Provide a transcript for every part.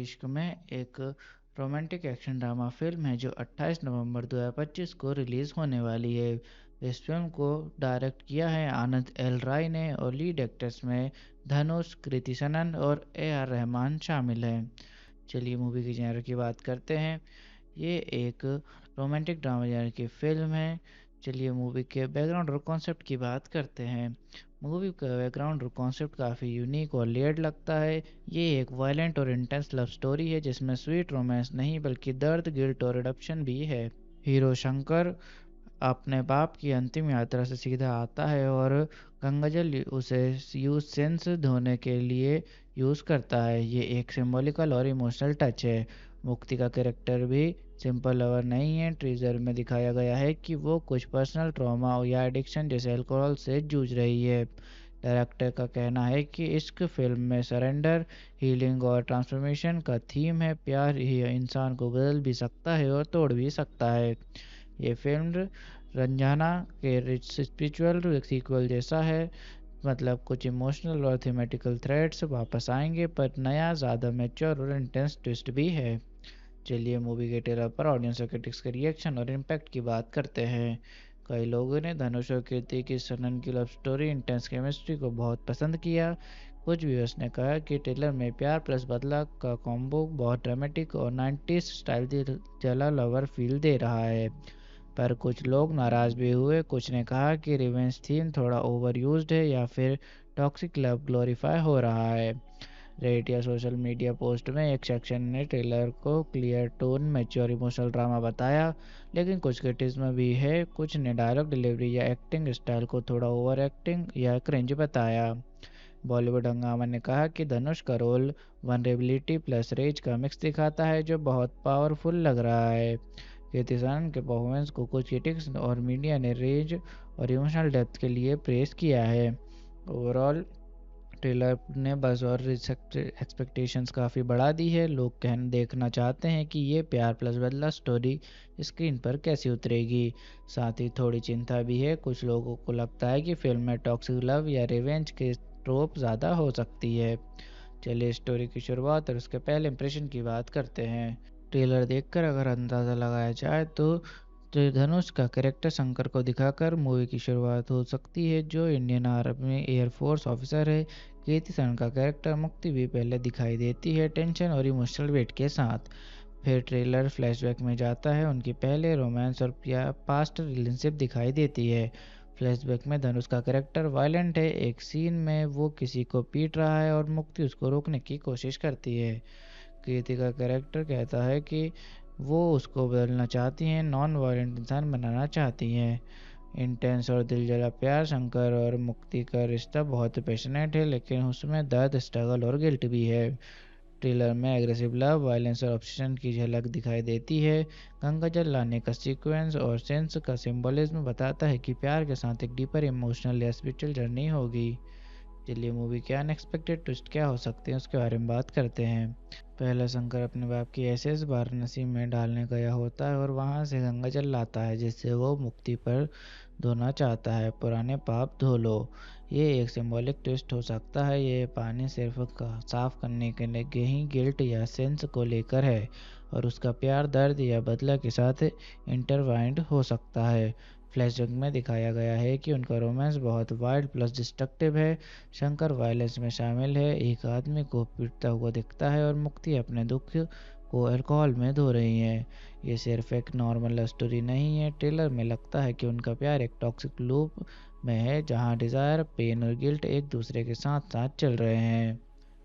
इश्क में एक रोमांटिक एक्शन ड्रामा फिल्म है जो 28 नवंबर 2025 को रिलीज़ होने वाली है। इस फिल्म को डायरेक्ट किया है आनंद एल राय ने और लीड एक्टर्स में धनुष, कृति सनन और ए आर रहमान शामिल हैं। चलिए मूवी की जेनर की बात करते हैं। ये एक रोमांटिक ड्रामा जेनर की फिल्म है। चलिए मूवी के बैकग्राउंड और कॉन्सेप्ट की बात करते हैं। मूवी का बैकग्राउंड और कॉन्सेप्ट काफ़ी यूनिक और लेयर्ड लगता है। ये एक वायलेंट और इंटेंस लव स्टोरी है जिसमें स्वीट रोमांस नहीं बल्कि दर्द, गिल्ट और रिडम्पशन भी है। हीरो शंकर अपने बाप की अंतिम यात्रा से सीधा आता है और गंगाजल उसे यूज सेंस धोने के लिए यूज़ करता है। ये एक सिंबॉलिकल और इमोशनल टच है। मुक्ति का कैरेक्टर भी सिंपल लवर नहीं है। टीजर में दिखाया गया है कि वो कुछ पर्सनल ट्रॉमा या एडिक्शन जैसे अल्कोहल से जूझ रही है। डायरेक्टर का कहना है कि इश्क फिल्म में सरेंडर, हीलिंग और ट्रांसफॉर्मेशन का थीम है। प्यार ही इंसान को बदल भी सकता है और तोड़ भी सकता है। ये फिल्म रंजाना के स्पिरिचुअल सीक्वल जैसा है, मतलब कुछ इमोशनल और थीमेटिकल थ्रेड्स वापस आएंगे पर नया, ज़्यादा मैच्योर और इंटेंस ट्विस्ट भी है। चलिए मूवी के ट्रेलर पर ऑडियंस और क्रिटिक्स के रिएक्शन और इम्पैक्ट की बात करते हैं। कई लोगों ने धनुष और कीर्ति की सनन की लव स्टोरी, इंटेंस केमिस्ट्री को बहुत पसंद किया। कुछ व्यूअर्स ने कहा कि ट्रेलर में प्यार प्लस बदला का कॉम्बो बहुत ड्रामेटिक और 90s स्टाइल जला लवर फील दे रहा है। पर कुछ लोग नाराज़ भी हुए। कुछ ने कहा कि रिवेंज थीम थोड़ा ओवर यूज्ड है या फिर टॉक्सिक लव ग्लोरीफाई हो रहा है। रेडिट या सोशल मीडिया पोस्ट में एक सेक्शन ने ट्रेलर को clear tone, mature emotional drama बताया, लेकिन कुछ क्रिटिसिज्म भी है। कुछ ने डायलॉग डिलीवरी या एक्टिंग स्टाइल को थोड़ा ओवर एक्टिंग या क्रिंज बताया। बॉलीवुड हंगामा ने कहा कि धनुष का रोल वनरेबिलिटी प्लस रेज का मिक्स दिखाता है जो बहुत पावरफुल लग रहा है। कीर्ति सनन के परफॉर्मेंस को कुछ क्रिटिक्स और मीडिया ने रेज और इमोशनल डेप्थ के लिए प्रेस किया है। ओवरऑल ट्रेलर ने बस और एक्सपेक्टेशंस काफ़ी बढ़ा दी है। लोग देखना चाहते हैं कि ये प्यार प्लस बदला स्टोरी स्क्रीन पर कैसी उतरेगी। साथ ही थोड़ी चिंता भी है। कुछ लोगों को लगता है कि फिल्म में टॉक्सिक लव या रिवेंज के ट्रोप ज़्यादा हो सकती है। चलिए स्टोरी की शुरुआत और उसके पहले इंप्रेशन की बात करते हैं। ट्रेलर देखकर अगर अंदाज़ा लगाया जाए तो धनुष का कैरेक्टर शंकर को दिखाकर मूवी की शुरुआत हो सकती है, जो इंडियन आर्मी एयरफोर्स ऑफिसर है। कीर्ति सनन का कैरेक्टर मुक्ति भी पहले दिखाई देती है, टेंशन और इमोशनल वेट के साथ। फिर ट्रेलर फ्लैशबैक में जाता है, उनकी पहले रोमांस और पास्ट रिलेशनशिप दिखाई देती है। फ्लैशबैक में धनुष का कैरेक्टर वायलेंट है। एक सीन में वो किसी को पीट रहा है और मुक्ति उसको रोकने की कोशिश करती है। कीर्ति का कैरेक्टर कहता है कि वो उसको बदलना चाहती हैं, नॉन वायलेंट इंसान बनाना चाहती हैं। इंटेंस और दिलजला प्यार। शंकर और मुक्ति का रिश्ता बहुत पैशनेट है, लेकिन उसमें दर्द, स्ट्रगल और गिल्ट भी है। ट्रेलर में एग्रेसिव लव, वायलेंस और ऑब्सेशन की झलक दिखाई देती है। गंगाजल लाने का सीक्वेंस और सेंस का सिंबलिज्म बताता है कि प्यार के साथ एक डीपर इमोशनल या स्पिरिचुअल जर्नी होगी। चलिए मूवी के अनएक्सपेक्टेड ट्विस्ट क्या हो सकते हैं उसके बारे में बात करते हैं। पहले शंकर अपने बाप की एसेस वाराणसी में डालने गया होता है और वहां से गंगाजल लाता है जिससे वो मुक्ति पर धोना चाहता है। पुराने पाप धो लो। ये एक सिंबॉलिक ट्विस्ट हो सकता है। ये पानी सिर्फ साफ करने के लिए ही गिल्ट या सेंस को लेकर है और उसका प्यार दर्द या बदला के साथ इंटरवाइंड हो सकता है। फ्लैशबैक में दिखाया गया है कि उनका रोमांस बहुत वाइल्ड प्लस डिस्ट्रक्टिव है। शंकर वायलेंस में शामिल है, एक आदमी को पीटता हुआ दिखता है और मुक्ति अपने दुख को अल्कोहल में धो रही है। ये सिर्फ एक नॉर्मल लव स्टोरी नहीं है। ट्रेलर में लगता है कि उनका प्यार एक टॉक्सिक लूप में है जहां डिज़ायर, पेन और गिल्ट एक दूसरे के साथ साथ चल रहे हैं।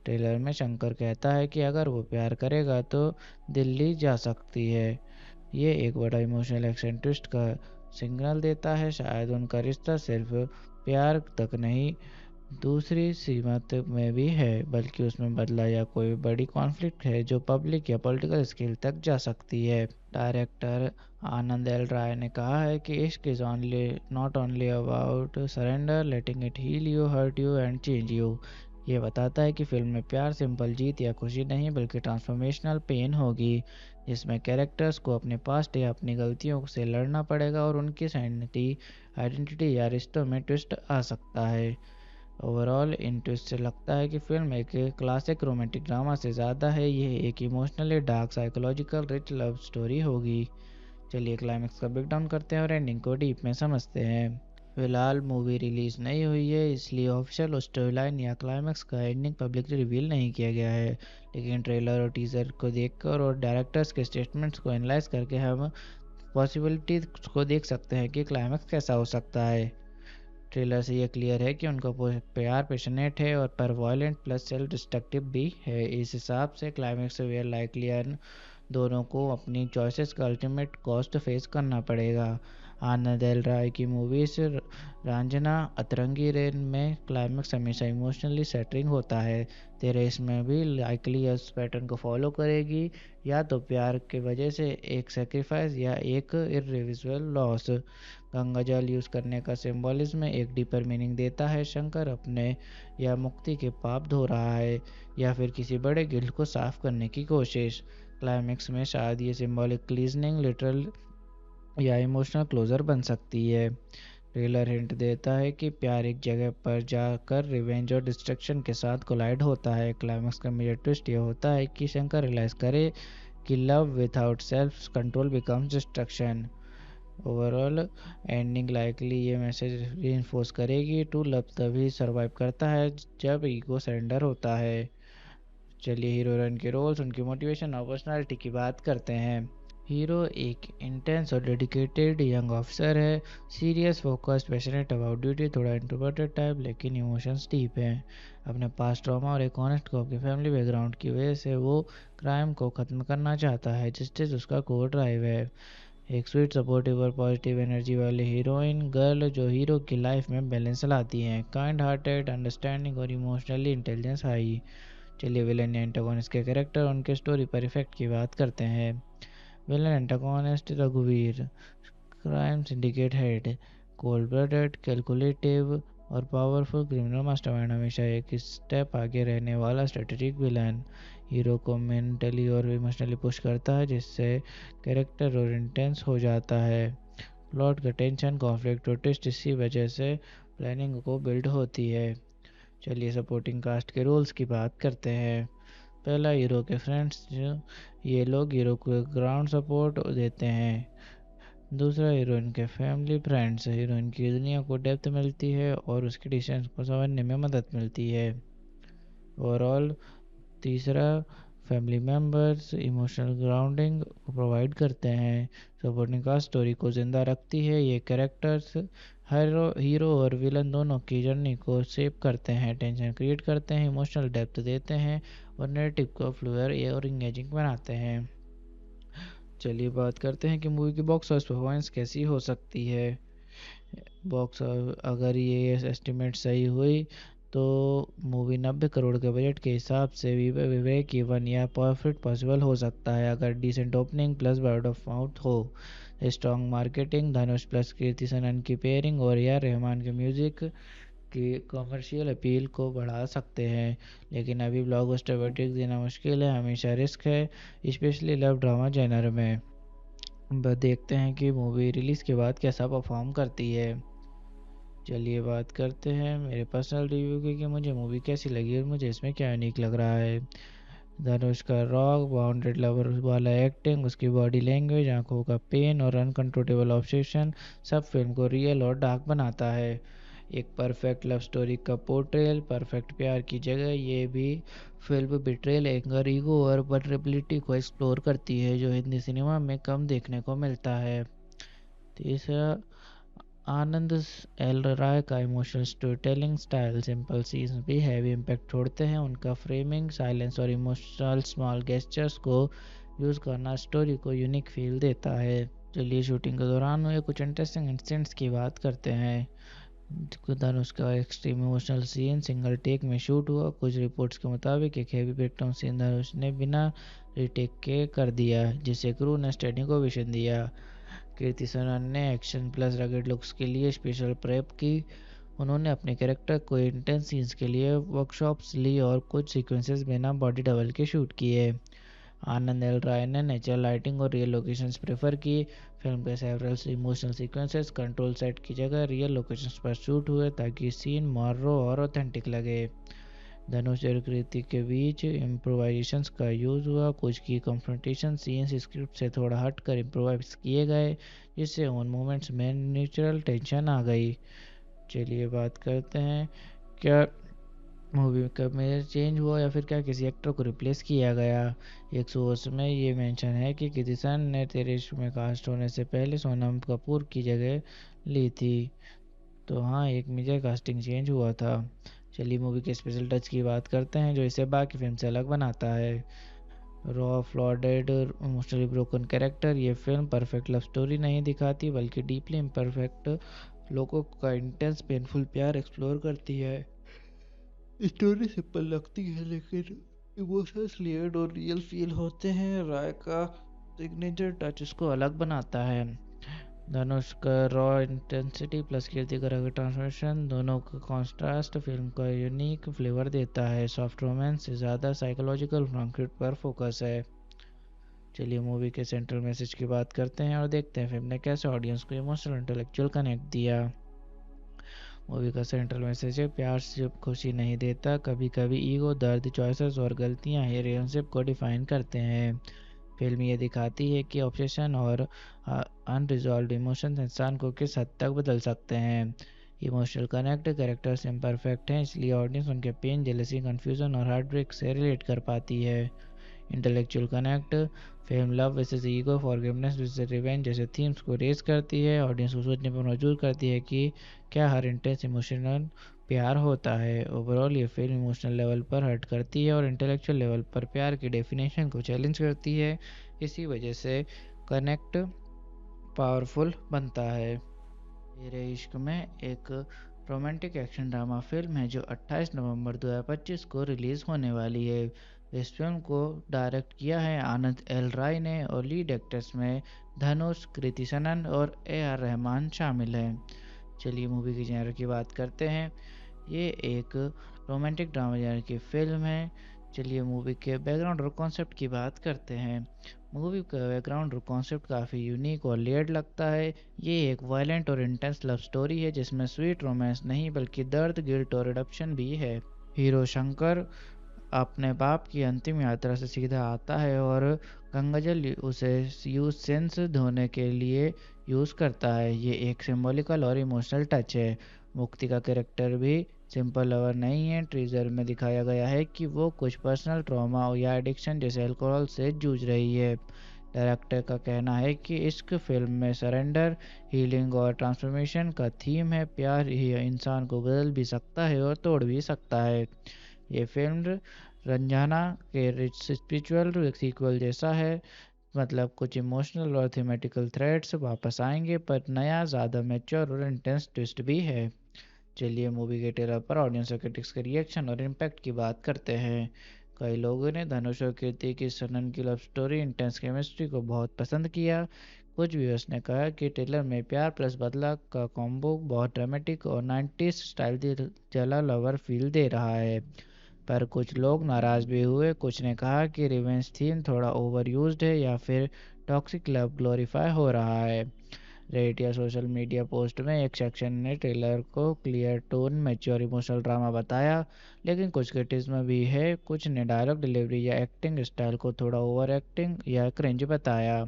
ट्रेलर में शंकर कहता है कि अगर वो प्यार करेगा तो दिल्ली जा सकती है। ये एक बड़ा इमोशनल एक्शन ट्विस्ट का सिग्नल देता है। शायद उनका रिश्ता सिर्फ प्यार तक नहीं, दूसरी सीमा में भी है, बल्कि उसमें बदला या कोई बड़ी कॉन्फ्लिक्ट है जो पब्लिक या पॉलिटिकल स्केल तक जा सकती है। डायरेक्टर आनंद एल राय ने कहा है कि इश्क is only not only about surrender, letting it heal you, hurt you and change you. ये बताता है कि फिल्म में प्यार सिंपल जीत या खुशी नहीं बल्कि ट्रांसफॉर्मेशनल पेन होगी, जिसमें कैरेक्टर्स को अपने पास्ट या अपनी गलतियों से लड़ना पड़ेगा और उनकी आइडेंटिटी या रिश्तों में ट्विस्ट आ सकता है। ओवरऑल इन ट्विस्ट से लगता है कि फिल्म एक क्लासिक रोमांटिक ड्रामा से ज़्यादा है, यह एक emotionally dark psychological rich love story होगी। चलिए क्लाइमेक्स का ब्रेक डाउन करते हैं और एंडिंग को डीप में समझते हैं। फिलहाल मूवी रिलीज़ नहीं हुई है, इसलिए ऑफिशियल स्टोरी लाइन या क्लाइमेक्स का एंडिंग पब्लिकली रिवील नहीं किया गया है, लेकिन ट्रेलर और टीज़र को देखकर और डायरेक्टर्स के स्टेटमेंट्स को एनालाइज करके हम पॉसिबिलिटीज को देख सकते हैं कि क्लाइमेक्स कैसा हो सकता है। ट्रेलर से ये क्लियर है कि उनका प्यार पैशनेट है और पर वायलेंट प्लस सेल्फ डिस्ट्रक्टिव भी है। इस हिसाब से क्लाइमेक्स से वेयर लाइकली दोनों को अपनी चॉइसेस का अल्टीमेट कॉस्ट फेस करना पड़ेगा। आनंद एल राय की मूवीज रंजना अतरंगी रेन में क्लाइमेक्स हमेशा इमोशनली सेटरिंग होता है। तेरे इसमें भी लाइकली इस पैटर्न को फॉलो करेगी, या तो प्यार के वजह से एक सेक्रीफाइस या एक इररिवर्सिबल लॉस। गंगा जल यूज़ करने का सिंबॉलिज्म एक डीपर मीनिंग देता है। शंकर अपने या मुक्ति के पाप धो रहा है, या फिर किसी बड़े गिल्ट को साफ करने की कोशिश। क्लाइमेक्स में शायद ये सिंबॉलिक क्लीजनिंग लिटरल या इमोशनल क्लोजर बन सकती है। ट्रेलर हिंट देता है कि प्यार एक जगह पर जाकर रिवेंज और डिस्ट्रक्शन के साथ कोलाइड होता है। क्लाइमेक्स का मेजर ट्विस्ट ये होता है कि शंकर रियलाइज करे कि love without self control becomes destruction. Overall ending likely ये मैसेज रीइंफोर्स करेगी, टू लव तभी सरवाइव करता है जब ईगो सरेंडर होता है। चलिए हीरो हीरोइन के रोल्स, उनकी मोटिवेशन और पर्सनालिटी की बात करते हैं। हीरो एक इंटेंस और डेडिकेटेड यंग ऑफिसर है, serious focused passionate about duty, थोड़ा इंट्रोवर्टेड टाइप लेकिन इमोशंस डीप हैं। अपने पास्ट ट्रॉमा और एक ऑनेस्ट कॉप के फैमिली बैकग्राउंड की वजह से वो क्राइम को ख़त्म करना चाहता है, जस्टिस उसका कोर ड्राइव है। एक स्वीट सपोर्टिव और पॉजिटिव एनर्जी वाली हीरोइन गर्ल जो हीरो की लाइफ में बैलेंस लाती हैं, काइंड हार्टेड, अंडरस्टैंडिंग और इमोशनली इंटेलिजेंस हाई। चलिए विलन या एंटागोनिस्ट के कैरेक्टर, उनके स्टोरी पर इफेक्ट की बात करते हैं। विलन एंटागोनिस्ट रघुवीर, crime syndicate head, cold blooded, calculative और पावरफुल क्रिमिनल मास्टरमाइंड, हमेशा एक स्टेप आगे रहने वाला स्ट्रेटेजिक विलन। हीरो को मेंटली और इमोशनली पुश करता है, जिससे कैरेक्टर और इंटेंस हो जाता है। प्लॉट का टेंशन, कॉन्फ्लिक्ट और ट्विस्ट इसी वजह से प्लानिंग को बिल्ड होती है। चलिए सपोर्टिंग कास्ट के रोल्स की बात करते हैं। पहला हीरो के फ्रेंड्स, ये लोग हीरो को ग्राउंड सपोर्ट देते हैं। दूसरा हीरोइन के फैमिली फ्रेंड्स, हीरोइन की दुनिया को डेप्थ मिलती है और उसके डिसीजंस को समझने में मदद मिलती है। ओवरऑल तीसरा फैमिली मेम्बर्स इमोशनल ग्राउंडिंग को प्रोवाइड करते हैं। सपोर्टिंग कास्ट स्टोरी को ज़िंदा रखती है, ये कैरेक्टर्स हीरो और विलन दोनों की जर्नी को शेप करते हैं, टेंशन क्रिएट करते हैं, इमोशनल डेप्थ देते हैं और नैरेटिव को फ्लूइड और इंगेजिंग बनाते हैं। चलिए बात करते हैं कि मूवी की बॉक्स ऑफिस परफॉर्मेंस कैसी हो सकती है। बॉक्स अगर ये एस्टिमेट सही हुई तो मूवी 90 करोड़ के बजट के हिसाब से विवेक इवन या प्रॉफिट पॉसिबल हो सकता है, अगर decent opening plus word of mouth हो। Strong marketing, Dhanush plus Kriti Sanon की पेयरिंग और या रहमान के म्यूजिक की कमर्शियल अपील को बढ़ा सकते हैं, लेकिन अभी ब्लॉकबस्टर वर्डिक्ट देना मुश्किल है, हमेशा रिस्क है, स्पेशली लव ड्रामा जेनर में। देखते हैं कि मूवी रिलीज़ के बाद कैसा परफॉर्म करती है। चलिए बात करते हैं मेरे पर्सनल रिव्यू की कि मुझे मूवी कैसी लगी और मुझे इसमें क्या यूनिक लग रहा है। धनुष का रॉक बाउंडेड लवर वाला एक्टिंग, उसकी बॉडी लैंग्वेज, आंखों का पेन और अनकंट्रोलेबल ऑब्सेशन सब फिल्म को रियल और डार्क बनाता है। एक परफेक्ट लव स्टोरी का पोर्ट्रेल, परफेक्ट प्यार की जगह ये भी फिल्म बिट्रेल, एंगर, ईगो और वल्नरेबिलिटी को एक्सप्लोर करती है, जो हिंदी सिनेमा में कम देखने को मिलता है। तीसरा, आनंद एल राय का emotional story telling style, simple scenes भी हैवी इम्पैक्ट छोड़ते हैं, उनका फ्रेमिंग, साइलेंस और इमोशनल स्मॉल गेस्चर्स को यूज़ करना स्टोरी को यूनिक फील देता है। चलिए शूटिंग के दौरान हुए कुछ इंटरेस्टिंग इंसिडेंट्स की बात करते हैं। धनुष का extreme emotional scene single take में शूट हुआ, कुछ रिपोर्ट्स के मुताबिक एक हेवी ब्रेकडाउन सीन धनुष ने बिना रीटेक के कर दिया, जिसे क्रू ने स्टडी को विजन दिया। कीर्ति सनन ने एक्शन प्लस रगेड लुक्स के लिए स्पेशल प्रेप की, उन्होंने अपने कैरेक्टर को इंटेंस सीन्स के लिए वर्कशॉप्स ली और कुछ सीक्वेंसेस बिना बॉडी डबल के शूट किए। आनंद एल राय ने नेचुरल लाइटिंग और रियल लोकेशंस प्रेफर की। फिल्म के several emotional sequences control set की जगह रियल लोकेशंस पर शूट हुए ताकि सीन मोर रॉ और ऑथेंटिक लगे। धनुष और कृति के बीच इम्प्रोवाइजेशंस का यूज़ हुआ। कुछ की कन्फ्रंटेशन सीन्स स्क्रिप्ट से थोड़ा हटकर इम्प्रोवाइज किए गए, जिससे उन मोमेंट्स में नेचुरल टेंशन आ गई। चलिए बात करते हैं, क्या मूवी का मेजर चेंज हुआ या फिर क्या किसी एक्टर को रिप्लेस किया गया। एक सोर्स में ये मेंशन है कि कृति सेनन ने तेरे इश्क में कास्ट होने से पहले सोनम कपूर की जगह ली थी। तो हाँ, एक मेजर कास्टिंग चेंज हुआ था। चलिए मूवी के स्पेशल टच की बात करते हैं जो इसे बाकी फिल्म से अलग बनाता है। Raw flawed emotionally broken character. ये फिल्म परफेक्ट लव स्टोरी नहीं दिखाती बल्कि डीपली इम्परफेक्ट लोगों का इंटेंस पेनफुल प्यार एक्सप्लोर करती है। स्टोरी सिंपल लगती है लेकिन इमोशंस लेयर्ड और रियल फील होते हैं। राय का सिग्नेचर टच इसको अलग बनाता है। धनुष का रॉ इंटेंसिटी प्लस कीर्ति का रॉ ट्रांसफॉर्मेशन दोनों का कॉन्ट्रास्ट फिल्म का यूनिक फ्लेवर देता है। सॉफ्ट रोमांस से ज़्यादा साइकोलॉजिकल कॉन्फ्लिक्ट पर फोकस है। चलिए मूवी के सेंट्रल मैसेज की बात करते हैं और देखते हैं फिल्म ने कैसे ऑडियंस को इमोशनल इंटेलेक्चुअल कनेक्ट दिया। मूवी का सेंट्रल मैसेज है, प्यार सिर्फ खुशी नहीं देता, कभी कभी ईगो, दर्द, चॉइसेस और गलतियां ही रिलेशनशिप को डिफाइन करते हैं। फिल्म ये दिखाती है कि ऑब्सेशन और अनरिजॉल्व्ड इमोशंस इंसान को किस हद तक बदल सकते हैं। इमोशनल कनेक्ट कैरेक्टर्स इम्परफेक्ट हैं, इसलिए ऑडियंस उनके पेन, जेलसी, कन्फ्यूजन और हार्ट ब्रेक से रिलेट कर पाती है। Intellectual connect film love versus ego, forgiveness versus revenge जैसे थीम्स को रेज करती है। ऑडियंस को सोचने पर मजबूर करती है कि क्या हर इंटेंस इमोशनल प्यार होता है। ओवरऑल ये फिल्म इमोशनल लेवल पर हर्ट करती है और इंटेलेक्चुअल लेवल पर प्यार की डेफिनेशन को चैलेंज करती है। इसी वजह से कनेक्ट पावरफुल बनता है। तेरे इश्क में एक रोमांटिक एक्शन ड्रामा फिल्म है जो 28 नवंबर 2025 को रिलीज़ होने वाली है। इस फिल्म को डायरेक्ट किया है आनंद एल राय ने और लीड एक्टर्स में धनुष, कृति सनन और AR रहमान शामिल हैं। चलिए मूवी की जेनर की बात करते हैं। ये एक रोमांटिक ड्रामा जेनर की फिल्म है। चलिए मूवी के बैकग्राउंड और कॉन्सेप्ट की बात करते हैं। मूवी का बैकग्राउंड और कॉन्सेप्ट काफ़ी यूनिक और लेयर्ड लगता है। ये एक वायलेंट और इंटेंस लव स्टोरी है जिसमें स्वीट रोमांस नहीं बल्कि दर्द, गिल्ट और रिडम्पशन भी है। हीरो शंकर अपने बाप की अंतिम यात्रा से सीधा आता है और गंगाजल उसे यूज सेंस धोने के लिए यूज़ करता है। ये एक सिंबॉलिकल और इमोशनल टच है। मुक्ति का कैरेक्टर भी सिंपल लवर नहीं है। ट्रीजर में दिखाया गया है कि वो कुछ पर्सनल ट्रॉमा या एडिक्शन जैसे अल्कोहल से जूझ रही है। डायरेक्टर का कहना है कि इश्क फिल्म में सरेंडर, हीलिंग और ट्रांसफॉर्मेशन का थीम है। प्यार ही इंसान को बदल भी सकता है और तोड़ भी सकता है। ये फिल्म रंजाना के स्पिरिचुअल सीक्वल जैसा है, मतलब कुछ इमोशनल और थीमेटिकल थ्रेड्स वापस आएंगे पर नया, ज़्यादा मैच्योर और इंटेंस ट्विस्ट भी है। चलिए मूवी के ट्रेलर पर ऑडियंस और क्रिटिक्स के रिएक्शन और इम्पैक्ट की बात करते हैं। कई लोगों ने धनुष और कीर्ति की सनन की लव स्टोरी, इंटेंस केमिस्ट्री को बहुत पसंद किया। कुछ व्यूअर्स ने कहा कि ट्रेलर में प्यार प्लस बदला का कॉम्बो बहुत ड्रामेटिक और 90s स्टाइल जला लवर फील दे रहा है। पर कुछ लोग नाराज़ भी हुए। कुछ ने कहा कि रिवेंज थीम थोड़ा ओवर यूज्ड है या फिर टॉक्सिक लव ग्लोरीफाई हो रहा है। रेडिट या सोशल मीडिया पोस्ट में एक सेक्शन ने ट्रेलर को clear tone, mature emotional drama बताया, लेकिन कुछ क्रिटिसिज्म भी है। कुछ ने डायलॉग डिलीवरी या एक्टिंग स्टाइल को थोड़ा ओवर एक्टिंग या क्रिंज बताया।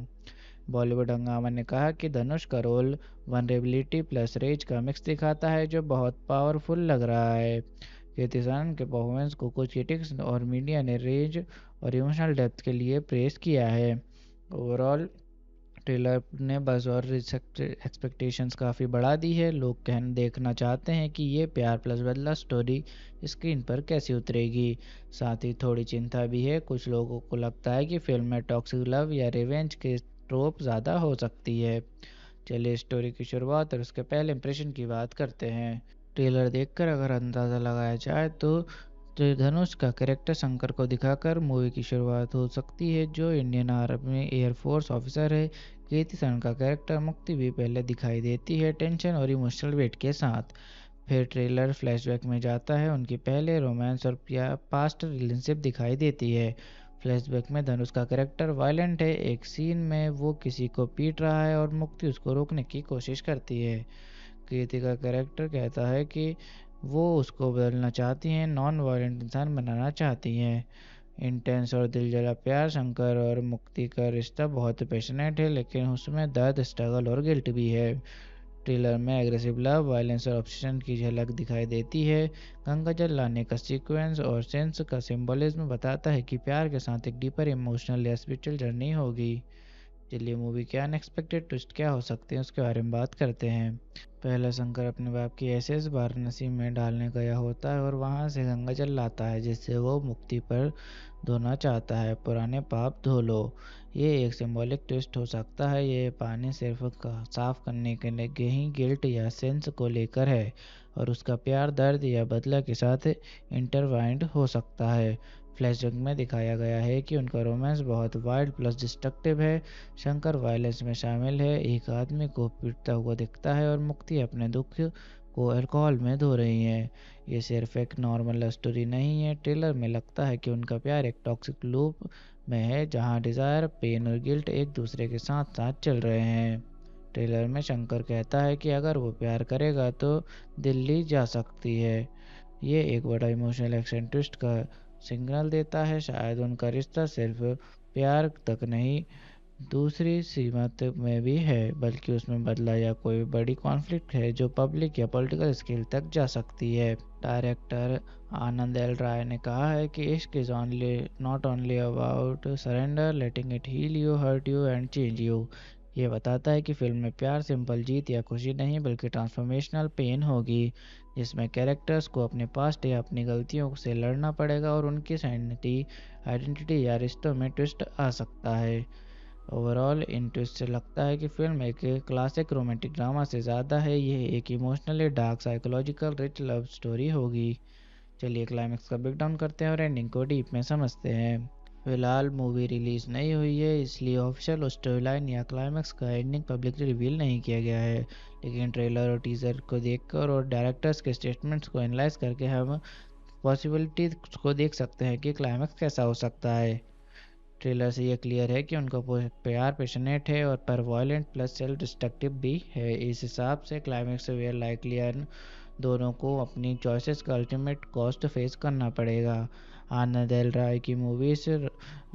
बॉलीवुड हंगामा ने कहा कि धनुष का रोल वनरेबिलिटी प्लस रेज का मिक्स दिखाता है जो बहुत पावरफुल लग रहा है। कृति सनन के परफॉर्मेंस को कुछ क्रिटिक्स और मीडिया ने रेंज और इमोशनल डेप्थ के लिए प्रेस किया है। ओवरऑल ट्रेलर ने बज़ और एक्सपेक्टेशंस काफ़ी बढ़ा दी है। लोग देखना चाहते हैं कि ये प्यार प्लस बदला स्टोरी स्क्रीन पर कैसी उतरेगी। साथ ही थोड़ी चिंता भी है। कुछ लोगों को लगता है कि फिल्म में टॉक्सिक लव या रिवेंज के ट्रोप ज़्यादा हो सकती है। चलिए स्टोरी की शुरुआत और उसके पहले इंप्रेशन की बात करते हैं। ट्रेलर देखकर अगर अंदाज़ा लगाया जाए तो धनुष का कैरेक्टर शंकर को दिखाकर मूवी की शुरुआत हो सकती है जो इंडियन आर्मी एयरफोर्स ऑफिसर है। कीर्ति सनन का कैरेक्टर मुक्ति भी पहले दिखाई देती है टेंशन और इमोशनल वेट के साथ। फिर ट्रेलर फ्लैशबैक में जाता है, उनकी पहले रोमांस और पास्ट रिलेशनशिप दिखाई देती है। फ्लैशबैक में धनुष का कैरेक्टर वायलेंट है। एक सीन में वो किसी को पीट रहा है और मुक्ति उसको रोकने की कोशिश करती है। कीर्ति का कैरेक्टर कहता है कि वो उसको बदलना चाहती हैं, नॉन वायलेंट इंसान बनाना चाहती हैं। इंटेंस और दिलजला प्यार। शंकर और मुक्ति का रिश्ता बहुत पैशनेट है, लेकिन उसमें दर्द, स्ट्रगल और गिल्ट भी है। ट्रेलर में एग्रेसिव लव, वायलेंस और ऑब्सेशन की झलक दिखाई देती है। गंगा जल लाने का सीक्वेंस और सेंस का सिंबलिज्म बताता है कि प्यार के साथ एक डीपर इमोशनल या स्पिरिचुअल जर्नी होगी। चलिए मूवी के अनएक्सपेक्टेड ट्विस्ट क्या हो सकते हैं उसके बारे में बात करते हैं। पहला, शंकर अपने बाप की एसेस वाराणसी में डालने गया होता है और वहां से गंगा जल लाता है, जिससे वो मुक्ति पर धोना चाहता है। पुराने पाप धो लो। ये एक सिंबॉलिक ट्विस्ट हो सकता है। ये पानी सिर्फ साफ करने के लिए ही गिल्ट या सेंस को लेकर है, और उसका प्यार दर्द या बदला के साथ इंटरवाइंड हो सकता है। फ्लैशबैक में दिखाया गया है कि उनका रोमांस बहुत वाइल्ड प्लस डिस्ट्रक्टिव है। शंकर वायलेंस में शामिल है, एक आदमी को पीटता हुआ दिखता है और मुक्ति अपने दुख को अल्कोहल में धो रही है। ये सिर्फ एक नॉर्मल लव स्टोरी नहीं है। ट्रेलर में लगता है कि उनका प्यार एक टॉक्सिक लूप में है, जहां डिज़ायर, पेन और गिल्ट एक दूसरे के साथ साथ चल रहे हैं। ट्रेलर में शंकर कहता है कि अगर वो प्यार करेगा तो दिल्ली जा सकती है। ये एक बड़ा इमोशनल एक्शन ट्विस्ट का सिग्नल देता है। शायद उनका रिश्ता सिर्फ प्यार तक नहीं, दूसरी सीमा में भी है, बल्कि उसमें बदला या कोई बड़ी कॉन्फ्लिक्ट है जो पब्लिक या पॉलिटिकल स्केल तक जा सकती है। डायरेक्टर आनंद एल राय ने कहा है कि इश्क is only not only about surrender, letting it heal you, hurt you and change you. ये बताता है कि फिल्म में प्यार सिंपल जीत या खुशी नहीं, बल्कि ट्रांसफॉर्मेशनल पेन होगी, जिसमें कैरेक्टर्स को अपने पास्ट या अपनी गलतियों से लड़ना पड़ेगा और उनकी आइडेंटिटी या रिश्तों में ट्विस्ट आ सकता है। ओवरऑल इन ट्विस्ट से लगता है कि फिल्म एक क्लासिक रोमांटिक ड्रामा से ज़्यादा है। ये एक emotionally dark, psychological rich love story होगी। चलिए क्लाइमेक्स का ब्रेकडाउन करते हैं और एंडिंग को डीप में समझते हैं। फिलहाल मूवी रिलीज नहीं हुई है, इसलिए ऑफिशियल स्टोरी लाइन या क्लाइमेक्स का एंडिंग पब्लिकली रिवील नहीं किया गया है। लेकिन ट्रेलर और टीजर को देखकर और डायरेक्टर्स के स्टेटमेंट्स को एनालाइज करके हम पॉसिबिलिटी को देख सकते हैं कि क्लाइमेक्स कैसा हो सकता है। ट्रेलर से ये क्लियर है कि उनका प्यार पैशनेट है और पर वायलेंट प्लस सेल्फ डिस्ट्रक्टिव भी है। इस हिसाब से क्लाइमेक्स वेयर लाइकली दोनों को अपनी चॉइसेस का अल्टीमेट कॉस्ट फेस करना पड़ेगा। आनंद एल राय की मूवीज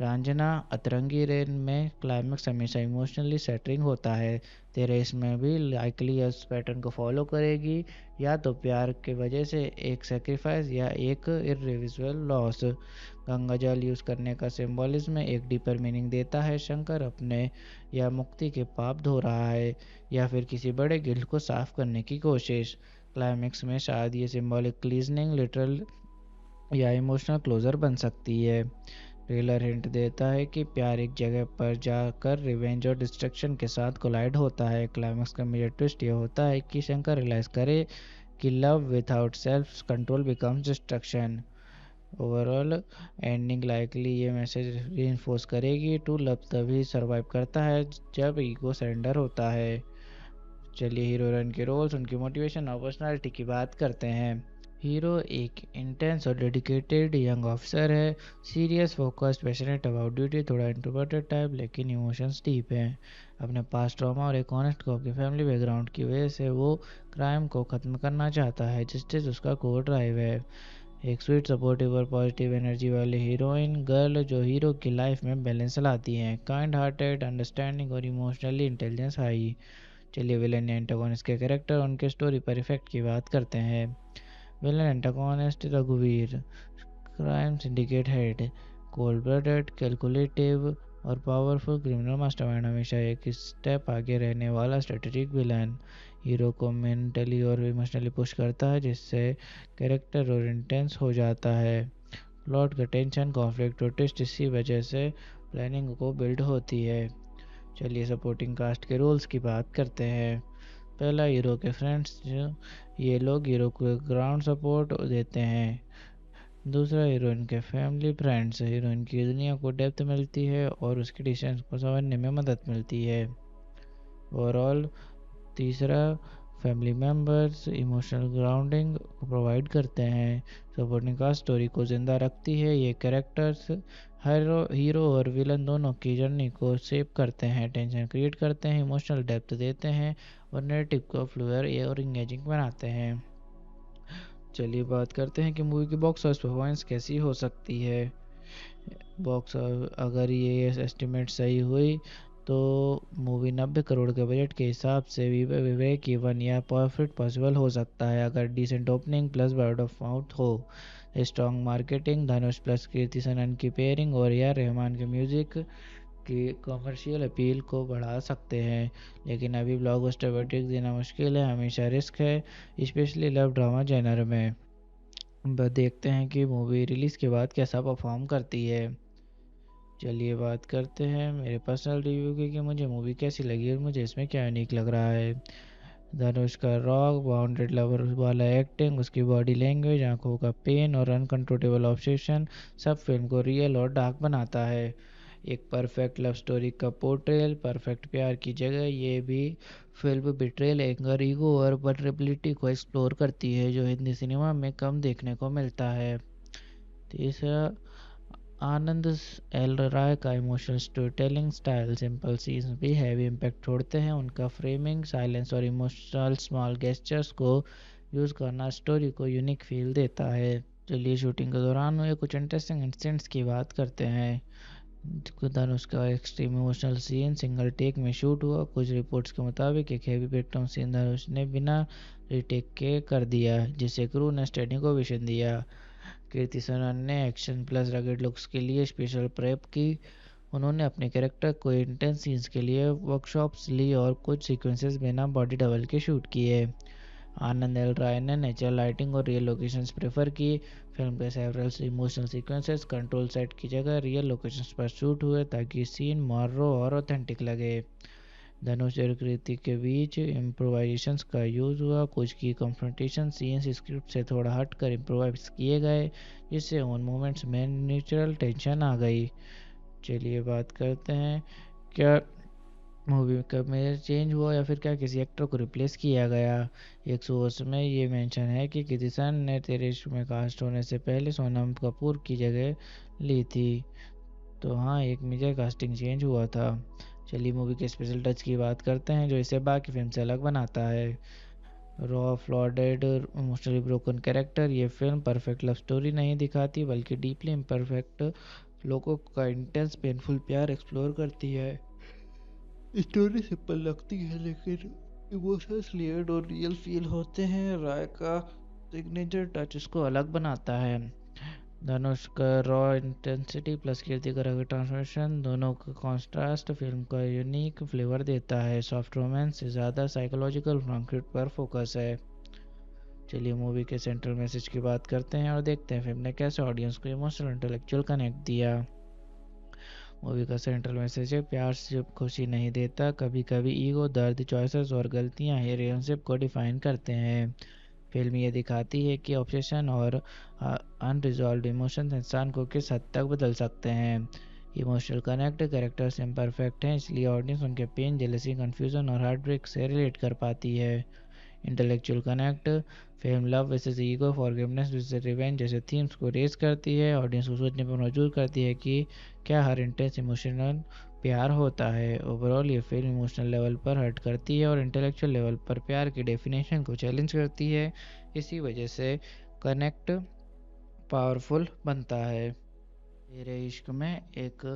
रांझना, अतरंगी रेन में क्लाइमेक्स हमेशा इमोशनली सेटरिंग होता है। तेरे इसमें भी लाइकली इस पैटर्न को फॉलो करेगी, या तो प्यार की वजह से एक सेक्रीफाइस या एक इरिवर्सिबल लॉस। गंगा जल यूज़ करने का सिंबलिज्म एक डीपर मीनिंग देता है। शंकर अपने या मुक्ति के पाप धो रहा है, या फिर किसी बड़े गिल्ट को साफ करने की कोशिश। क्लाइमेक्स में शायद ये सिंबॉलिक क्लीजनिंग, लिटरल या इमोशनल क्लोजर बन सकती है। ट्रेलर हिंट देता है कि प्यार एक जगह पर जाकर रिवेंज और डिस्ट्रक्शन के साथ कोलाइड होता है। क्लाइमेक्स का मेजर ट्विस्ट ये होता है कि शंकर रियलाइज करे कि love without self control becomes destruction. Overall ending likely ये मैसेज रीइंफोर्स करेगी, टू लव तभी सर्वाइव करता है जब ईगो सरेंडर होता है। चलिए हीरो हीरोइन के रोल्स, उनकी मोटिवेशन और पर्सनालिटी की बात करते हैं। हीरो एक इंटेंस और डेडिकेटेड यंग ऑफिसर है, serious, focused, passionate about duty, थोड़ा इंट्रोवर्टेड टाइप, लेकिन इमोशंस डीप हैं। अपने पास्ट ट्रॉमा और एक ऑनेस्ट कॉप की फैमिली बैकग्राउंड की वजह से वो क्राइम को ख़त्म करना चाहता है। जस्टिस उसका कोर ड्राइव है। एक स्वीट, सपोर्टिव और पॉजिटिव एनर्जी वाली हीरोइन गर्ल जो हीरो की लाइफ में बैलेंस लाती हैं। काइंड हार्टेड, अंडरस्टैंडिंग और इमोशनली इंटेलिजेंस हाई। चलिए विलेन या एंटागोनिस्ट के कैरेक्टर, उनके स्टोरी पर इफेक्ट की बात करते हैं। विलेन एंटागोनिस्ट रघुवीर, crime syndicate head, cold blooded, calculative और पावरफुल क्रिमिनल मास्टरमाइंड, हमेशा एक स्टेप आगे रहने वाला स्ट्रेटेजिक विलन। हीरो को मेंटली और इमोशनली पुश करता है, जिससे कैरेक्टर और इंटेंस हो जाता है। प्लॉट का टेंशन, कॉन्फ्लिक्ट और ट्विस्ट इसी वजह से प्लानिंग को बिल्ड होती है। चलिए सपोर्टिंग कास्ट के रोल्स की बात करते हैं। पहला, हीरो के फ्रेंड्स, ये लोग हीरो को ग्राउंड सपोर्ट देते हैं। दूसरा, हीरोइन के फैमिली फ्रेंड्स, हीरोइन की दुनिया को डेप्थ मिलती है और उसके डिसीजंस को समझने में मदद मिलती है। ओवरऑल तीसरा, फैमिली मेम्बर्स इमोशनल ग्राउंडिंग को प्रोवाइड करते हैं। सपोर्टिंग कास्ट स्टोरी को ज़िंदा रखती है। ये कैरेक्टर्स हीरो और विलन दोनों की जर्नी को शेप करते हैं, टेंशन क्रिएट करते हैं, इमोशनल डेप्थ देते हैं और नैरेटिव को फ्लूइड और इंगेजिंग बनाते हैं। चलिए बात करते हैं कि मूवी की बॉक्स ऑफिस परफॉर्मेंस कैसी हो सकती है। बॉक्स अगर ये एस्टिमेट सही हुई तो मूवी 90 करोड़ के बजट के हिसाब से ब्रेक इवन या प्रॉफिट पॉसिबल हो सकता है अगर decent opening plus word of mouth हो। Strong marketing, Dhanush plus Kriti Sanon की पेयरिंग और या रहमान के म्यूजिक की कमर्शियल अपील को बढ़ा सकते हैं, लेकिन अभी ब्लॉकबस्टर वर्डिक्ट देना मुश्किल है, हमेशा रिस्क है, स्पेशली लव ड्रामा जेनर में। देखते हैं कि मूवी रिलीज़ के बाद कैसा परफॉर्म करती है। चलिए बात करते हैं मेरे पर्सनल रिव्यू की कि मुझे मूवी कैसी लगी और मुझे इसमें क्या यूनिक लग रहा है। धनुष का रॉक बाउंडेड लवर वाला एक्टिंग, उसकी बॉडी लैंग्वेज, आंखों का पेन और अनकंट्रोलेबल ऑब्सेशन सब फिल्म को रियल और डार्क बनाता है। एक परफेक्ट लव स्टोरी का पोर्ट्रेल, परफेक्ट प्यार की जगह ये भी फिल्म बिट्रेल, एंगर, ईगो और वल्नरेबिलिटी को एक्सप्लोर करती है जो हिंदी सिनेमा में कम देखने को मिलता है। तीसरा, आनंद एल राय का emotional story telling style, simple scenes भी हैवी इम्पैक्ट छोड़ते हैं। उनका फ्रेमिंग, साइलेंस और इमोशनल स्मॉल गेस्चर्स को यूज़ करना स्टोरी को यूनिक फील देता है। चलिए शूटिंग के दौरान हुए कुछ इंटरेस्टिंग इंसिडेंट्स की बात करते हैं। धनुष का extreme emotional scene single take में शूट हुआ। कुछ रिपोर्ट्स के मुताबिक एक हैवी ब्रेकडाउन सीन धनुष ने बिना रीटेक के कर दिया, जिससे क्रू ने स्टडी को विजन दिया। कीर्ति सनन ने एक्शन प्लस रगेड लुक्स के लिए स्पेशल प्रेप की। उन्होंने अपने कैरेक्टर को इंटेंस सीन्स के लिए वर्कशॉप्स ली और कुछ सीक्वेंसेस बिना बॉडी डबल के शूट किए। आनंद एल राय ने नेचुरल लाइटिंग और रियल लोकेशंस प्रेफर की। फिल्म के several emotional sequences control set की जगह रियल लोकेशंस पर शूट हुए ताकि सीन मोर रॉ और ऑथेंटिक लगे। धनुष और कृति के बीच इम्प्रोवाइजेशंस का यूज़ हुआ। कुछ की कन्फ्रंटेशन सीन्स स्क्रिप्ट से थोड़ा हटकर इम्प्रोवाइज किए गए, जिससे उन मोमेंट्स में नेचुरल टेंशन आ गई। चलिए बात करते हैं क्या मूवी का मेजर चेंज हुआ या फिर क्या किसी एक्टर को रिप्लेस किया गया। एक सोर्स में ये मेंशन है कि कीर्ति सनन ने तेरे इश्क में कास्ट होने से पहले सोनम कपूर की जगह ली थी। तो हाँ, एक मेजर कास्टिंग चेंज हुआ था। चलिए मूवी के स्पेशल टच की बात करते हैं जो इसे बाकी फिल्म से अलग बनाता है। Raw flawed emotionally broken character, ये फिल्म परफेक्ट लव स्टोरी नहीं दिखाती बल्कि डीपली इम्परफेक्ट लोगों का इंटेंस पेनफुल प्यार एक्सप्लोर करती है। स्टोरी सिंपल लगती है लेकिन इमोशंस लेयर्ड और रियल फील होते हैं। राय का सिग्नेचर टच इसको अलग बनाता है। धनुष का रॉ इंटेंसिटी प्लस कीर्ति का रॉ ट्रांसफॉर्मेशन दोनों का कॉन्ट्रास्ट फिल्म का यूनिक फ्लेवर देता है। सॉफ्ट रोमांस से ज़्यादा साइकोलॉजिकल कॉन्फ्लिक्ट पर फोकस है। चलिए मूवी के सेंट्रल मैसेज की बात करते हैं और देखते हैं फिल्म ने कैसे ऑडियंस को इमोशनल इंटेलेक्चुअल कनेक्ट दिया। मूवी का सेंट्रल मैसेज है, प्यार सिर्फ खुशी नहीं देता, कभी कभी ईगो, दर्द, चॉइसेस और गलतियां ही रिलेशनशिप को डिफाइन करते हैं। फिल्म ये दिखाती है कि ऑब्सेशन और अनरिजॉल्व्ड इमोशंस इंसान को किस हद तक बदल सकते हैं। इमोशनल कनेक्ट, कैरेक्टर्स इम्परफेक्ट हैं इसलिए ऑडियंस उनके पेन, जेलसी, कन्फ्यूजन और हार्ट ब्रेक से रिलेट कर पाती है। Intellectual connect, film love versus ego, forgiveness versus revenge जैसे थीम्स को रेज करती है। ऑडियंस को सोचने पर मजबूर करती है कि क्या हर इंटेंस इमोशनल प्यार होता है। ओवरऑल ये फिल्म इमोशनल लेवल पर हर्ट करती है और इंटेलेक्चुअल लेवल पर प्यार की डेफिनेशन को चैलेंज करती है। इसी वजह से कनेक्ट पावरफुल बनता है। तेरे इश्क में एक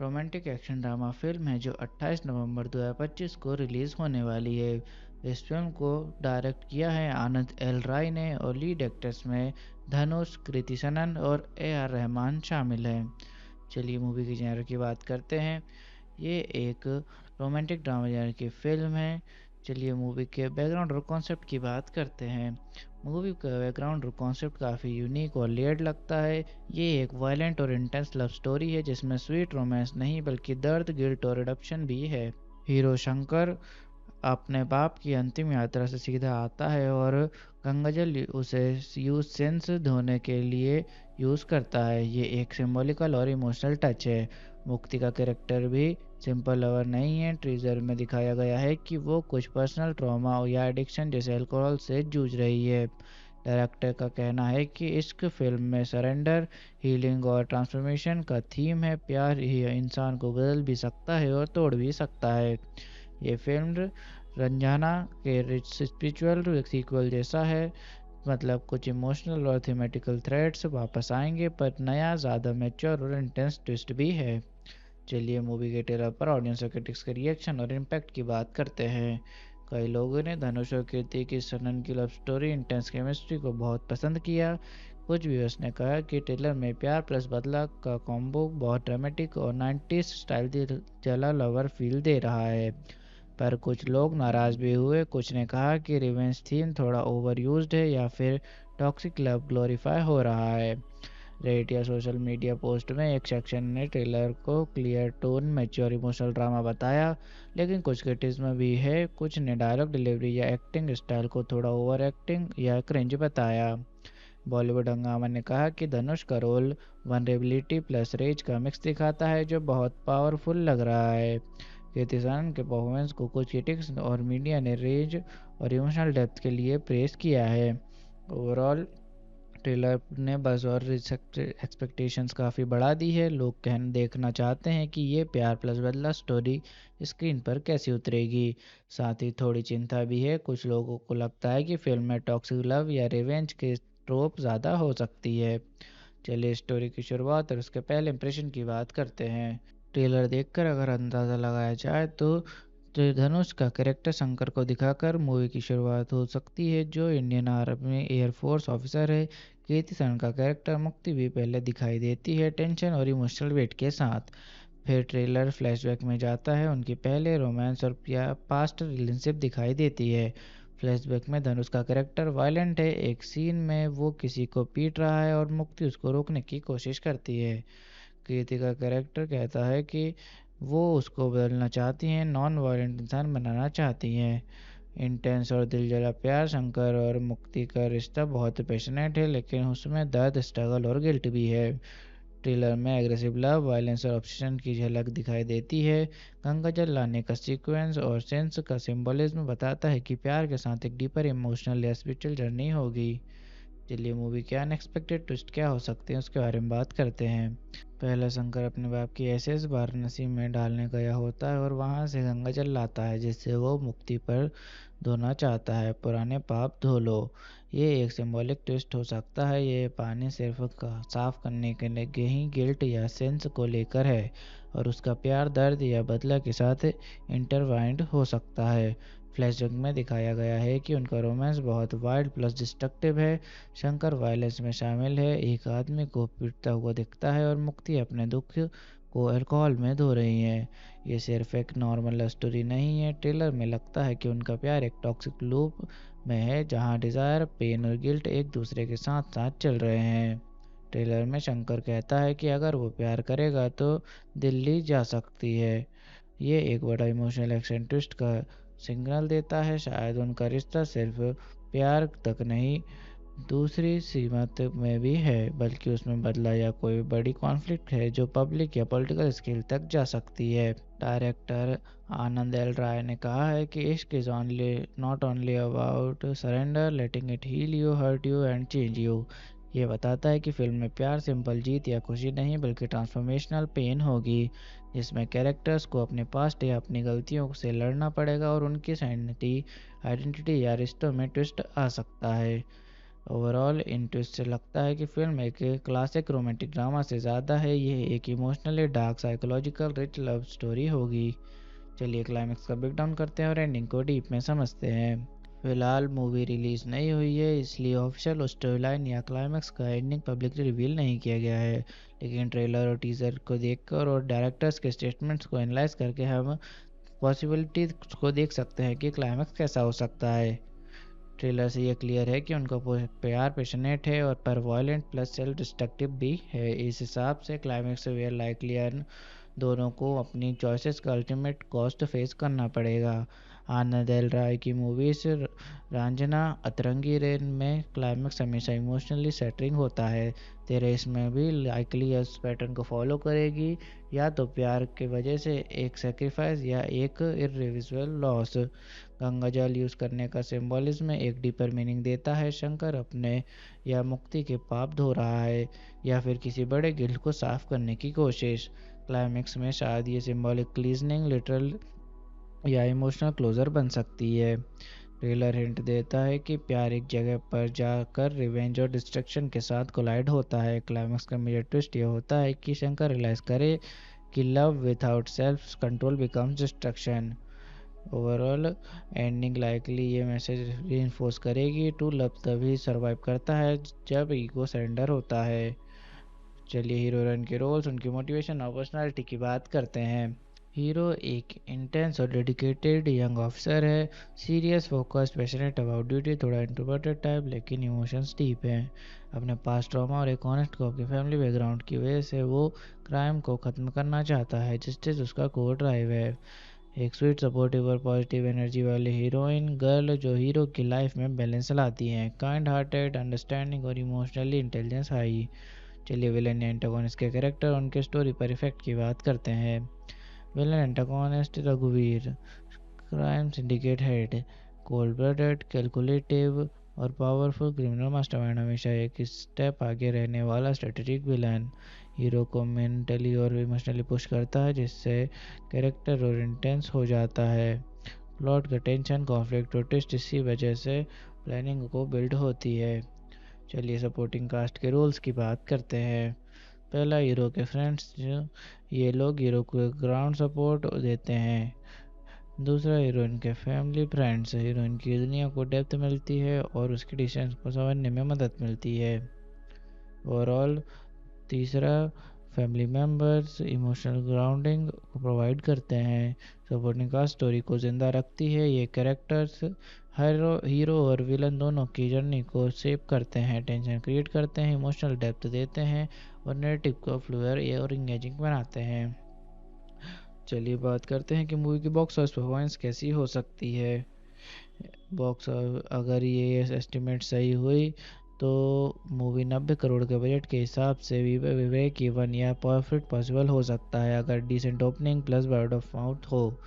रोमांटिक एक्शन ड्रामा फिल्म है जो 28 नवंबर 2025 को रिलीज़ होने वाली है। इस फिल्म को डायरेक्ट किया है आनंद एल राय ने और लीड एक्टर्स में धनुष, कृति सनन और AR रहमान शामिल हैं। चलिए मूवी की जेनर की बात करते हैं। ये एक रोमांटिक ड्रामा जेनर की फिल्म है। चलिए मूवी के बैकग्राउंड और कॉन्सेप्ट की बात करते हैं। मूवी का बैकग्राउंड और कॉन्सेप्ट काफ़ी यूनिक और लेयर्ड लगता है। ये एक वायलेंट और इंटेंस लव स्टोरी है जिसमें स्वीट रोमांस नहीं बल्कि दर्द, गिल्ट और रिडम्पशन भी है। हीरो शंकर अपने बाप की अंतिम यात्रा से सीधा आता है और गंगाजल उसे यूज सेंस धोने के लिए यूज़ करता है। ये एक सिंबॉलिकल और इमोशनल टच है। मुक्ति का कैरेक्टर भी सिंपल लवर नहीं है। टीजर में दिखाया गया है कि वो कुछ पर्सनल ट्रॉमा या एडिक्शन जैसे अल्कोहल से जूझ रही है। डायरेक्टर का कहना है कि इश्क फिल्म में सरेंडर, हीलिंग और ट्रांसफॉर्मेशन का थीम है। प्यार ही इंसान को बदल भी सकता है और तोड़ भी सकता है। ये फिल्म रंजाना के स्पिरिचुअल सीक्वल जैसा है, मतलब कुछ इमोशनल और थीमेटिकल थ्रेड्स वापस आएंगे, पर नया, ज़्यादा मैच्योर और इंटेंस ट्विस्ट भी है। चलिए मूवी के ट्रेलर पर ऑडियंस और क्रिटिक्स के रिएक्शन और इम्पैक्ट की बात करते हैं। कई लोगों ने धनुष और कीर्ति की सनन की लव स्टोरी, इंटेंस केमिस्ट्री को बहुत पसंद किया। कुछ व्यूअर्स ने कहा कि ट्रेलर में प्यार प्लस बदला का कॉम्बो बहुत ड्रामेटिक और 90s स्टाइल जला लवर फील दे रहा है, पर कुछ लोग नाराज़ भी हुए। कुछ ने कहा कि रिवेंज थीम थोड़ा ओवर यूज्ड है या फिर टॉक्सिक लव ग्लोरीफाई हो रहा है। रेडिट या सोशल मीडिया पोस्ट में एक सेक्शन ने ट्रेलर को clear tone, mature emotional drama बताया, लेकिन कुछ क्रिटिसिज्म भी है। कुछ ने डायलॉग डिलीवरी या एक्टिंग स्टाइल को थोड़ा ओवर एक्टिंग या क्रिंज बताया। बॉलीवुड हंगामा ने कहा कि धनुष का रोल वनरेबिलिटी प्लस रेज का मिक्स दिखाता है, जो बहुत पावरफुल लग रहा है। कीर्ति सनन के परफॉर्मेंस को कुछ क्रिटिक्स और मीडिया ने रेज और इमोशनल डेप्थ के लिए प्रेस किया है। ओवरऑल ट्रेलर ने बस और एक्सपेक्टेशंस काफ़ी बढ़ा दी है। लोग देखना चाहते हैं कि ये प्यार प्लस बदला स्टोरी स्क्रीन पर कैसी उतरेगी। साथ ही थोड़ी चिंता भी है। कुछ लोगों को लगता है कि फिल्म में टॉक्सिक लव या रिवेंज के ट्रोप ज़्यादा हो सकती है। चलिए स्टोरी की शुरुआत और उसके पहले इंप्रेशन की बात करते हैं। ट्रेलर देखकर अगर अंदाज़ा लगाया जाए तो धनुष का कैरेक्टर शंकर को दिखाकर मूवी की शुरुआत हो सकती है, जो इंडियन आर्मी एयरफोर्स ऑफिसर है। कीर्ति सनन का कैरेक्टर मुक्ति भी पहले दिखाई देती है, टेंशन और इमोशनल वेट के साथ। फिर ट्रेलर फ्लैशबैक में जाता है, उनकी पहले रोमांस और पास्ट रिलेशनशिप दिखाई देती है। फ्लैशबैक में धनुष का कैरेक्टर वायलेंट है। एक सीन में वो किसी को पीट रहा है और मुक्ति उसको रोकने की कोशिश करती है। कीर्ति का कैरेक्टर कहता है कि वो उसको बदलना चाहती हैं, नॉन वायलेंट इंसान बनाना चाहती हैं। इंटेंस और दिलजला प्यार, शंकर और मुक्ति का रिश्ता बहुत पैशनेट है, लेकिन उसमें दर्द, स्ट्रगल और गिल्ट भी है। ट्रेलर में एग्रेसिव लव, वायलेंस और ऑब्सेशन की झलक दिखाई देती है। गंगा जल लाने का सीक्वेंस और सेंस का सिंबलिज्म बताता है कि प्यार के साथ एक डीपर इमोशनल या स्पिरिचुअल जर्नी होगी। चलिए मूवी के अनएक्सपेक्टेड ट्विस्ट क्या हो सकते हैं उसके बारे में बात करते हैं। पहले शंकर अपने बाप की एसेस वाराणसी में डालने गया होता है और वहां से गंगा जल लाता है, जिससे वो मुक्ति पर धोना चाहता है। पुराने पाप धो लो। ये एक सिंबॉलिक ट्विस्ट हो सकता है। ये पानी सिर्फ साफ करने के लिए ही गिल्ट या सेंस को लेकर है, और उसका प्यार, दर्द या बदला के साथ इंटरवाइंड हो सकता है। फ्लैशबैक में दिखाया गया है कि उनका रोमांस बहुत वाइल्ड प्लस डिस्ट्रक्टिव है। शंकर वायलेंस में शामिल है, एक आदमी को पीटता हुआ दिखता है और मुक्ति अपने दुख को अल्कोहल में धो रही है। ये सिर्फ एक नॉर्मल लव स्टोरी नहीं है। ट्रेलर में लगता है कि उनका प्यार एक टॉक्सिक लूप में है, जहां डिज़ायर, पेन और गिल्ट एक दूसरे के साथ साथ चल रहे हैं। ट्रेलर में शंकर कहता है कि अगर वो प्यार करेगा तो दिल्ली जा सकती है। ये एक बड़ा इमोशनल एक्शन ट्विस्ट का सिग्नल देता है। शायद उनका रिश्ता सिर्फ प्यार तक नहीं, दूसरी सीमा में भी है, बल्कि उसमें बदला या कोई बड़ी कॉन्फ्लिक्ट है जो पब्लिक या पॉलिटिकल स्केल तक जा सकती है। डायरेक्टर आनंद एल राय ने कहा है कि इश्क is not only about surrender, letting it heal you, hurt you and change you. ये बताता है कि फिल्म में प्यार सिंपल जीत या खुशी नहीं, बल्कि ट्रांसफॉर्मेशनल पेन होगी, जिसमें कैरेक्टर्स को अपने पास्ट या अपनी गलतियों से लड़ना पड़ेगा और उनकी आइडेंटिटी या रिश्तों में ट्विस्ट आ सकता है। ओवरऑल इन ट्विस्ट से लगता है कि फिल्म एक क्लासिक रोमांटिक ड्रामा से ज़्यादा है। यह एक emotionally dark, psychological rich love story होगी। चलिए क्लाइमेक्स का ब्रेकडाउन करते हैं और एंडिंग को डीप में समझते हैं। फिलहाल मूवी रिलीज नहीं हुई है, इसलिए ऑफिशियल स्टोरी लाइन या क्लाइमेक्स का एंडिंग पब्लिकली रिवील नहीं किया गया है, लेकिन ट्रेलर और टीजर को देखकर और डायरेक्टर्स के स्टेटमेंट्स को एनालाइज करके हम पॉसिबिलिटी को देख सकते हैं कि क्लाइमेक्स कैसा हो सकता है। ट्रेलर से ये क्लियर है कि उनका प्यार पैशनेट है और पर वायलेंट प्लस सेल्फ डिस्ट्रक्टिव भी है। इस हिसाब से क्लाइमेक्स वेयर लाइकली दोनों को अपनी चॉइसेस का अल्टीमेट कॉस्ट फेस करना पड़ेगा। आनंद एल राय की मूवीज रांझना अतरंगी रेन में क्लाइमेक्स हमेशा इमोशनली सेटरिंग होता है। तेरे इसमें भी लाइकली इस पैटर्न को फॉलो करेगी, या तो प्यार के वजह से एक सेक्रीफाइस या एक इरिविजिबल लॉस। गंगा जल यूज़ करने का सिंबॉलिज्म एक डीपर मीनिंग देता है। शंकर अपने या मुक्ति के पाप धो रहा है, या फिर किसी बड़े गिल्ट को साफ करने की कोशिश। क्लाइमेक्स में शायद ये सिंबॉलिक क्लीजनिंग लिटरल या इमोशनल क्लोजर बन सकती है। ट्रेलर हिंट देता है कि प्यार एक जगह पर जाकर रिवेंज और डिस्ट्रक्शन के साथ कोलाइड होता है। क्लाइमेक्स का मेजर ट्विस्ट ये होता है कि शंकर रियलाइज करे कि love without self control becomes destruction. Overall ending likely ये मैसेज रीइंफोर्स करेगी, टू लव तभी सरवाइव करता है जब ईगो सरेंडर होता है। चलिए हीरो हीरोइन के रोल्स, उनकी मोटिवेशन और पर्सनालिटी की बात करते हैं। हीरो एक इंटेंस और डेडिकेटेड यंग ऑफिसर है। Serious, focused, passionate about duty, थोड़ा इंट्रोवर्टेड टाइप, लेकिन इमोशंस डीप हैं। अपने पास्ट ट्रॉमा और एक ऑनेस्ट कॉप के फैमिली बैकग्राउंड की वजह से वो क्राइम को ख़त्म करना चाहता है। जस्टिस उसका कोर ड्राइव है। एक स्वीट, सपोर्टिव और पॉजिटिव एनर्जी वाली हीरोइन गर्ल जो हीरो की लाइफ में बैलेंस लाती हैं। काइंड हार्टेड, अंडरस्टैंडिंग और इमोशनली इंटेलिजेंस हाई। चलिए विलन या एंटागोनिस्ट के कैरेक्टर, उनके स्टोरी पर इफेक्ट की बात करते हैं। विलन एंटागोनिस्ट रघुवीर, crime syndicate head, cold blooded, calculative और पावरफुल क्रिमिनल मास्टरमाइंड, हमेशा एक स्टेप आगे रहने वाला स्ट्रेटेजिक विलन। हीरो को मेंटली और इमोशनली पुश करता है, जिससे कैरेक्टर और इंटेंस हो जाता है। प्लॉट का टेंशन, कॉन्फ्लिक्ट और ट्विस्ट इसी वजह से प्लानिंग को बिल्ड होती है। चलिए सपोर्टिंग कास्ट के रोल्स की बात करते हैं। पहला, हीरो के फ्रेंड्स, ये लोग हीरो को ग्राउंड सपोर्ट देते हैं। दूसरा, हीरोइन के फैमिली फ्रेंड्स, हीरोइन की दुनिया को डेप्थ मिलती है और उसके डिसीजंस को समझने में मदद मिलती है। ओवरऑल तीसरा, फैमिली मेम्बर्स इमोशनल ग्राउंडिंग को प्रोवाइड करते हैं। सपोर्टिंग कास्ट स्टोरी को ज़िंदा रखती है। ये कैरेक्टर्स हीरो और विलन दोनों की जर्नी को शेप करते हैं, टेंशन क्रिएट करते हैं, इमोशनल डेप्थ देते हैं और नैरेटिव को फ्लूइड और इंगेजिंग बनाते हैं। चलिए बात करते हैं कि मूवी की बॉक्स ऑफिस परफॉर्मेंस कैसी हो सकती है। बॉक्स अगर ये एस्टिमेट सही हुई तो मूवी 90 करोड़ के बजट के हिसाब से ब्रेक इवन या प्रॉफिट पॉसिबल हो सकता है, अगर decent opening plus word of mouth हो।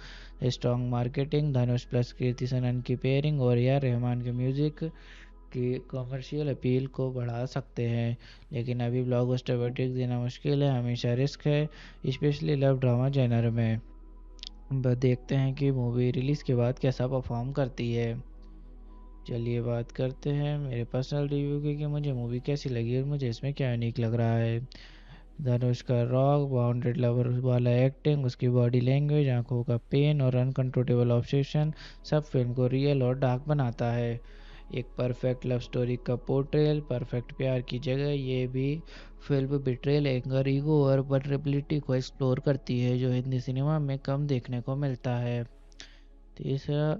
Strong marketing, Dhanush plus Kriti Sanon की पेयरिंग और या रहमान के म्यूजिक की कमर्शियल अपील को बढ़ा सकते हैं, लेकिन अभी ब्लॉकबस्टर वर्डिक्ट देना मुश्किल है, हमेशा रिस्क है, स्पेशली लव ड्रामा जेनर में। देखते हैं कि मूवी रिलीज़ के बाद कैसा परफॉर्म करती है। चलिए बात करते हैं मेरे पर्सनल रिव्यू की कि मुझे मूवी कैसी लगी और मुझे इसमें क्या यूनिक लग रहा है। धनुष का रॉक बाउंडेड लवर वाला एक्टिंग, उसकी बॉडी लैंग्वेज, आंखों का पेन और अनकंट्रोलेबल ऑब्सेशन सब फिल्म को रियल और डार्क बनाता है। एक परफेक्ट लव स्टोरी का पोर्ट्रेल, परफेक्ट प्यार की जगह ये भी फिल्म बिट्रेल, एंगर, ईगो और वल्नरेबिलिटी को एक्सप्लोर करती है, जो हिंदी सिनेमा में कम देखने को मिलता है। तीसरा,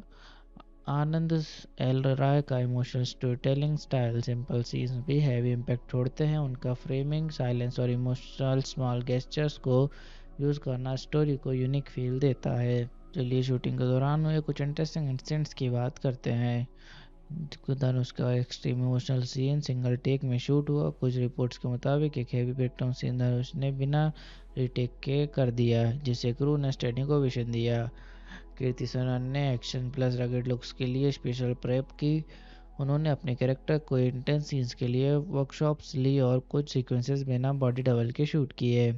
आनंद एल राय का emotional story telling style, simple scenes भी हैवी इम्पैक्ट छोड़ते हैं। उनका फ्रेमिंग, साइलेंस और इमोशनल स्मॉल गेस्चर्स को यूज़ करना स्टोरी को यूनिक फील देता है। चलिए शूटिंग के दौरान हुए कुछ इंटरेस्टिंग इंसिडेंट्स की बात करते हैं। धनुष का extreme emotional scene single take में शूट हुआ। कुछ रिपोर्ट्स के मुताबिक एक हैवी ब्रेकडाउन सीन धनुष ने बिना रीटेक के कर दिया, जिसे क्रू ने स्टडी को विजन दिया। कीर्ति सनन ने एक्शन प्लस रगेड लुक्स के लिए स्पेशल प्रेप की। उन्होंने अपने कैरेक्टर को इंटेंस सीन्स के लिए वर्कशॉप्स ली और कुछ सीक्वेंसेस बिना बॉडी डबल के शूट किए।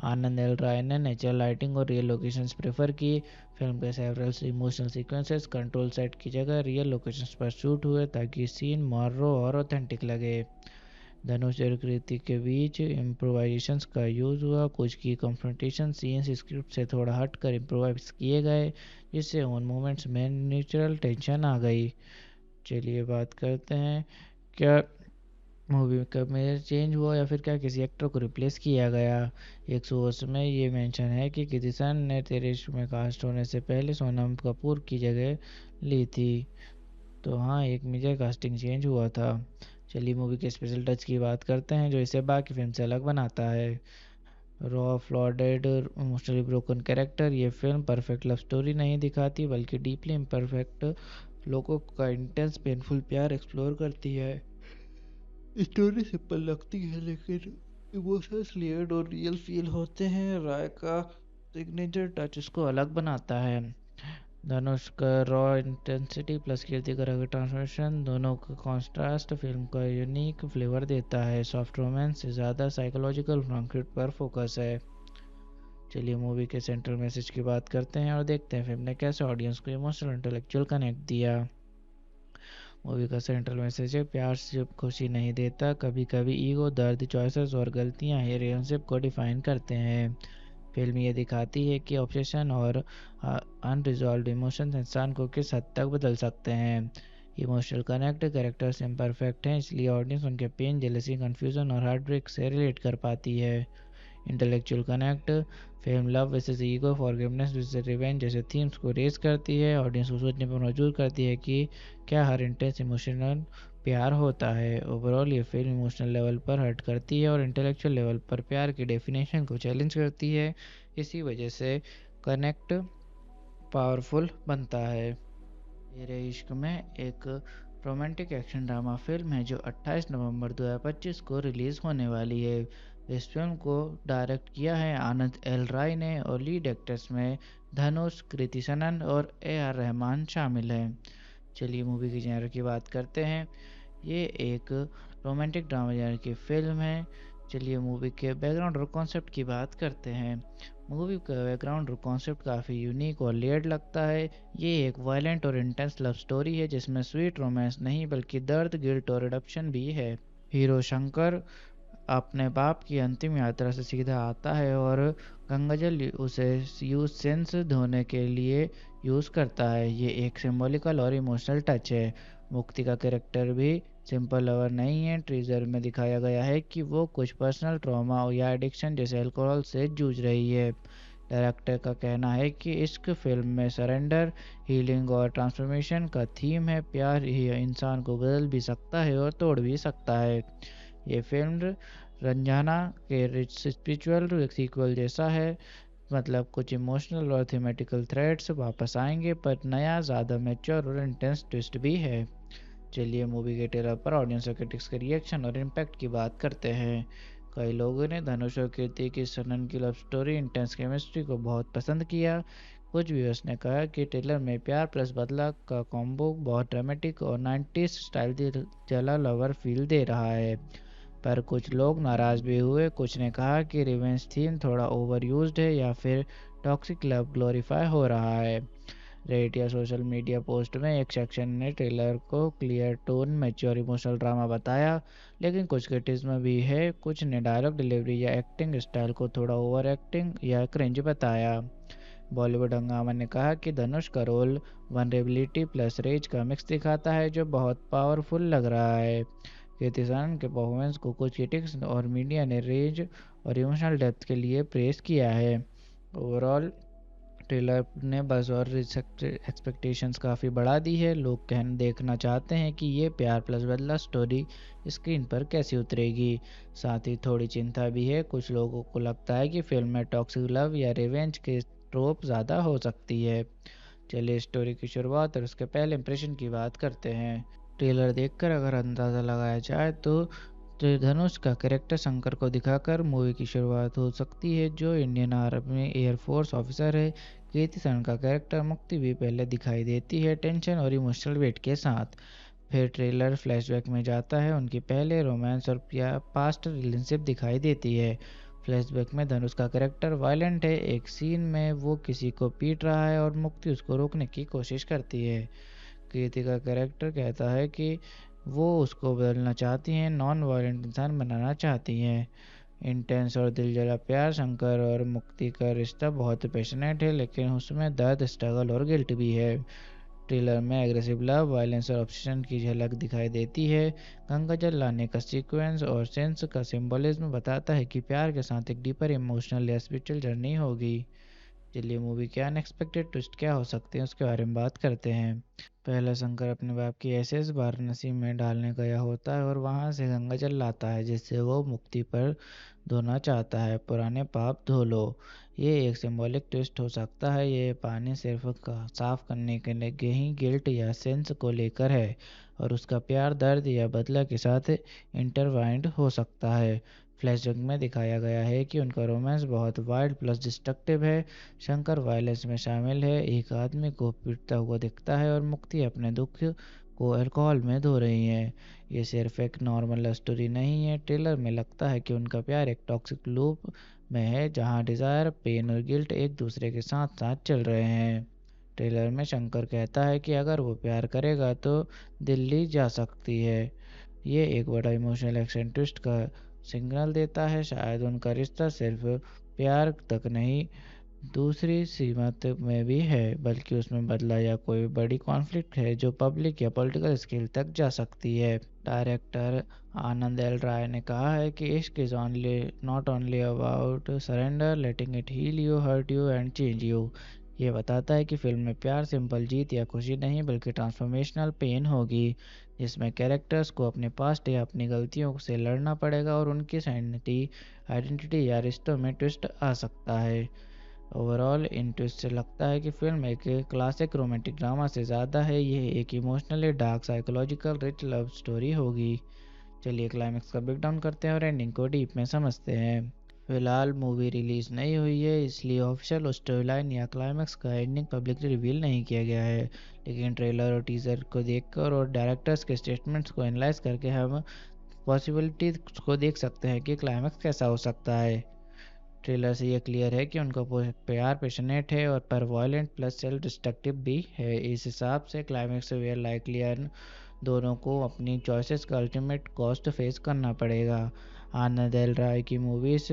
आनंद एल राय ने नेचुरल लाइटिंग और रियल लोकेशंस प्रेफर की। फिल्म के several emotional sequences control set की जगह रियल लोकेशंस पर शूट हुए ताकि सीन मोर रॉ और ऑथेंटिक लगे। धनुष और कृति के बीच इम्प्रोवाइजेशंस का यूज़ हुआ। कुछ की कन्फ्रंटेशन सीन्स स्क्रिप्ट से थोड़ा हटकर इम्प्रोवाइज किए गए, जिससे उन मोमेंट्स में नेचुरल टेंशन आ गई। चलिए बात करते हैं क्या मूवी का मेजर चेंज हुआ या फिर क्या किसी एक्टर को रिप्लेस किया गया। एक सोर्स में ये मेंशन है कि कीर्ति सनन ने तेरे इश्क में कास्ट होने से पहले सोनम कपूर की जगह ली थी। तो हाँ, एक मेजर कास्टिंग चेंज हुआ था। चलिए मूवी के स्पेशल टच की बात करते हैं जो इसे बाकी फिल्म से अलग बनाता है। Raw flawed emotionally broken character. ये फिल्म परफेक्ट लव स्टोरी नहीं दिखाती बल्कि डीपली इम्परफेक्ट लोगों का इंटेंस पेनफुल प्यार एक्सप्लोर करती है। स्टोरी सिंपल लगती है लेकिन इमोशंस लेयर्ड और रियल फील होते हैं। राय का सिग्नेचर टच इसको अलग बनाता है। धनुष का रॉ इंटेंसिटी प्लस कीर्ति का रॉ ट्रांसफॉर्मेशन दोनों का कॉन्ट्रास्ट फिल्म का यूनिक फ्लेवर देता है। सॉफ्ट रोमांस से ज़्यादा साइकोलॉजिकल कॉन्फ्लिक्ट पर फोकस है। चलिए मूवी के सेंट्रल मैसेज की बात करते हैं और देखते हैं फिल्म ने कैसे ऑडियंस को इमोशनल इंटेलेक्चुअल कनेक्ट दिया। मूवी का सेंट्रल मैसेज है, प्यार सिर्फ खुशी नहीं देता, कभी कभी ईगो, दर्द, चॉइसेस और गलतियां ही रिलेशनशिप को डिफाइन करते हैं। फिल्म ये दिखाती है कि ऑब्सेशन और अनरिजॉल्व्ड इमोशंस इंसान को किस हद तक बदल सकते हैं। इमोशनल कनेक्ट कैरेक्टर्स इम्परफेक्ट हैं, इसलिए ऑडियंस उनके पेन, जेलसी, कंफ्यूजन और हार्ट ब्रेक से रिलेट कर पाती है। Intellectual connect film love versus ego, forgiveness versus revenge जैसे थीम्स को रेज करती है। ऑडियंस को सोचने पर मजबूर करती है कि क्या हर इंटेंस इमोशनल प्यार होता है। ओवरऑल ये फिल्म इमोशनल लेवल पर हर्ट करती है और इंटेलेक्चुअल लेवल पर प्यार की डेफिनेशन को चैलेंज करती है। इसी वजह से कनेक्ट पावरफुल बनता है। मेरे इश्क में एक रोमांटिक एक्शन ड्रामा फिल्म है जो 28 नवंबर 2025 को रिलीज़ होने वाली है। इस फिल्म को डायरेक्ट किया है आनंद एल राय ने और लीड एक्टर्स में धनुष, कृति सनन और ए आर रहमान शामिल हैं। चलिए मूवी की जेनर की बात करते हैं। ये एक रोमांटिक ड्रामा जेनर की फिल्म है। चलिए मूवी के बैकग्राउंड और कॉन्सेप्ट की बात करते हैं। मूवी का बैकग्राउंड और कॉन्सेप्ट काफ़ी यूनिक और लेयर्ड लगता है। ये एक वायलेंट और इंटेंस लव स्टोरी है जिसमें स्वीट रोमांस नहीं बल्कि दर्द, गिल्ट और रिडम्पशन भी है। हीरो शंकर अपने बाप की अंतिम यात्रा से सीधा आता है और गंगाजल उसे यूज सेंस धोने के लिए यूज़ करता है। ये एक सिंबॉलिकल और इमोशनल टच है। मुक्ति का कैरेक्टर भी सिंपल लवर नहीं है। टीजर में दिखाया गया है कि वो कुछ पर्सनल ट्रॉमा या एडिक्शन जैसे अल्कोहल से जूझ रही है। डायरेक्टर का कहना है कि इश्क फिल्म में सरेंडर, हीलिंग और ट्रांसफॉर्मेशन का थीम है। प्यार ही इंसान को बदल भी सकता है और तोड़ भी सकता है। ये फिल्म रंजाना के स्पिरिचुअल सीक्वल जैसा है, मतलब कुछ इमोशनल और थीमेटिकल थ्रेड्स वापस आएंगे पर नया, ज़्यादा मैच्योर और इंटेंस ट्विस्ट भी है। चलिए मूवी के ट्रेलर पर ऑडियंस और क्रिटिक्स के रिएक्शन और इम्पैक्ट की बात करते हैं। कई लोगों ने धनुष और कीर्ति की सनन की लव स्टोरी, इंटेंस केमिस्ट्री को बहुत पसंद किया। कुछ व्यूअर्स ने कहा कि ट्रेलर में प्यार प्लस बदला का कॉम्बो बहुत ड्रामेटिक और 90s स्टाइल जला लवर फील दे रहा है। पर कुछ लोग नाराज़ भी हुए। कुछ ने कहा कि रिवेंज थीम थोड़ा ओवर यूज्ड है या फिर टॉक्सिक लव ग्लोरीफाई हो रहा है। रेडिट या सोशल मीडिया पोस्ट में एक सेक्शन ने ट्रेलर को clear tone, mature emotional drama बताया, लेकिन कुछ क्रिटिसिज्म भी है। कुछ ने डायलॉग डिलीवरी या एक्टिंग स्टाइल को थोड़ा ओवर एक्टिंग या क्रिंज बताया। बॉलीवुड हंगामा ने कहा कि धनुष का रोल वनरेबिलिटी प्लस रेज का मिक्स दिखाता है जो बहुत पावरफुल लग रहा है। कीर्ति सनन के परफॉर्मेंस को कुछ क्रिटिक्स और मीडिया ने रेंज और इमोशनल डेप्थ के लिए प्रेस किया है। ओवरऑल ट्रेलर ने बज़ और एक्सपेक्टेशंस काफ़ी बढ़ा दी है। लोग कहना देखना चाहते हैं कि ये प्यार प्लस बदला स्टोरी स्क्रीन पर कैसी उतरेगी। साथ ही थोड़ी चिंता भी है। कुछ लोगों को लगता है कि फिल्म में टॉक्सिक लव या रिवेंज के ट्रोप ज़्यादा हो सकती है। चलिए स्टोरी की शुरुआत और उसके पहले इंप्रेशन की बात करते हैं। ट्रेलर देखकर अगर अंदाज़ा लगाया जाए तो धनुष का कैरेक्टर शंकर को दिखाकर मूवी की शुरुआत हो सकती है, जो इंडियन आर्मी एयरफोर्स ऑफिसर है। कीर्ति सनन का कैरेक्टर मुक्ति भी पहले दिखाई देती है, टेंशन और इमोशनल वेट के साथ। फिर ट्रेलर फ्लैशबैक में जाता है, उनकी पहले रोमांस और पास्ट रिलेशनशिप दिखाई देती है। फ्लैशबैक में धनुष का कैरेक्टर वायलेंट है। एक सीन में वो किसी को पीट रहा है और मुक्ति उसको रोकने की कोशिश करती है। कीर्ति का कैरेक्टर कहता है कि वो उसको बदलना चाहती हैं, नॉन वायलेंट इंसान बनाना चाहती हैं। इंटेंस और दिलजला प्यार, शंकर और मुक्ति का रिश्ता बहुत पैशनेट है, लेकिन उसमें दर्द, स्ट्रगल और गिल्ट भी है। ट्रेलर में एग्रेसिव लव, वायलेंस और ऑब्सेशन की झलक दिखाई देती है। गंगाजल लाने का सीक्वेंस और सेंस का सिंबलिज्म बताता है कि प्यार के साथ एक डीपर इमोशनल या स्पिरिचुअल जर्नी होगी। चलिए मूवी के अनएक्सपेक्टेड ट्विस्ट क्या हो सकते हैं उसके बारे में बात करते हैं। पहला शंकर अपने बाप की एसेस वाराणसी में डालने गया होता है और वहां से गंगाजल लाता है जिससे वो मुक्ति पर धोना चाहता है, पुराने पाप धो लो। ये एक सिंबॉलिक ट्विस्ट हो सकता है। ये पानी सिर्फ साफ करने के लिए ही गिल्ट या सेंस को लेकर है, और उसका प्यार दर्द या बदला के साथ इंटरवाइंड हो सकता है। फ्लैशबैक में दिखाया गया है कि उनका रोमांस बहुत वाइल्ड प्लस डिस्ट्रक्टिव है। शंकर वायलेंस में शामिल है, एक आदमी को पीटता हुआ दिखता है और मुक्ति अपने दुख को अल्कोहल में धो रही है। ये सिर्फ एक नॉर्मल लव स्टोरी नहीं है। ट्रेलर में लगता है कि उनका प्यार एक टॉक्सिक लूप में है, जहां डिज़ायर, पेन और गिल्ट एक दूसरे के साथ साथ चल रहे हैं। ट्रेलर में शंकर कहता है कि अगर वो प्यार करेगा तो दिल्ली जा सकती है। ये एक बड़ा इमोशनल एक्शन ट्विस्ट का सिग्नल देता है। शायद उनका रिश्ता सिर्फ प्यार तक नहीं, दूसरी सीमत में भी है, बल्कि उसमें बदला या कोई बड़ी कॉन्फ्लिक्ट है जो पब्लिक या पॉलिटिकल स्केल तक जा सकती है। डायरेक्टर आनंद एल राय ने कहा है कि इश्क is only not only about surrender, letting it heal you, hurt you and change you. ये बताता है कि फिल्म में प्यार सिंपल जीत या खुशी नहीं, बल्कि ट्रांसफॉर्मेशनल पेन होगी, जिसमें कैरेक्टर्स को अपने पास्ट या अपनी गलतियों से लड़ना पड़ेगा और उनकी आइडेंटिटी या रिश्तों में ट्विस्ट आ सकता है। ओवरऑल इन ट्विस्ट से लगता है कि फिल्म एक क्लासिक रोमांटिक ड्रामा से ज़्यादा है। ये एक emotionally dark, psychological rich love story होगी। चलिए क्लाइमेक्स का ब्रेकडाउन करते हैं और एंडिंग को डीप में समझते हैं। फिलहाल मूवी रिलीज नहीं हुई है, इसलिए ऑफिशियल स्टोरी लाइन या क्लाइमेक्स का एंडिंग पब्लिकली रिवील नहीं किया गया है। लेकिन ट्रेलर और टीजर को देखकर और डायरेक्टर्स के स्टेटमेंट्स को एनालाइज करके हम पॉसिबिलिटी को देख सकते हैं कि क्लाइमेक्स कैसा हो सकता है। ट्रेलर से ये क्लियर है कि उनका प्यार पैशनेट है और पर वायलेंट प्लस सेल्फ डिस्ट्रक्टिव भी है। इस हिसाब से क्लाइमेक्स वेयर लाइकली दोनों को अपनी चॉइसेस का अल्टीमेट कॉस्ट फेस करना पड़ेगा। आनंद एल राय की मूवीज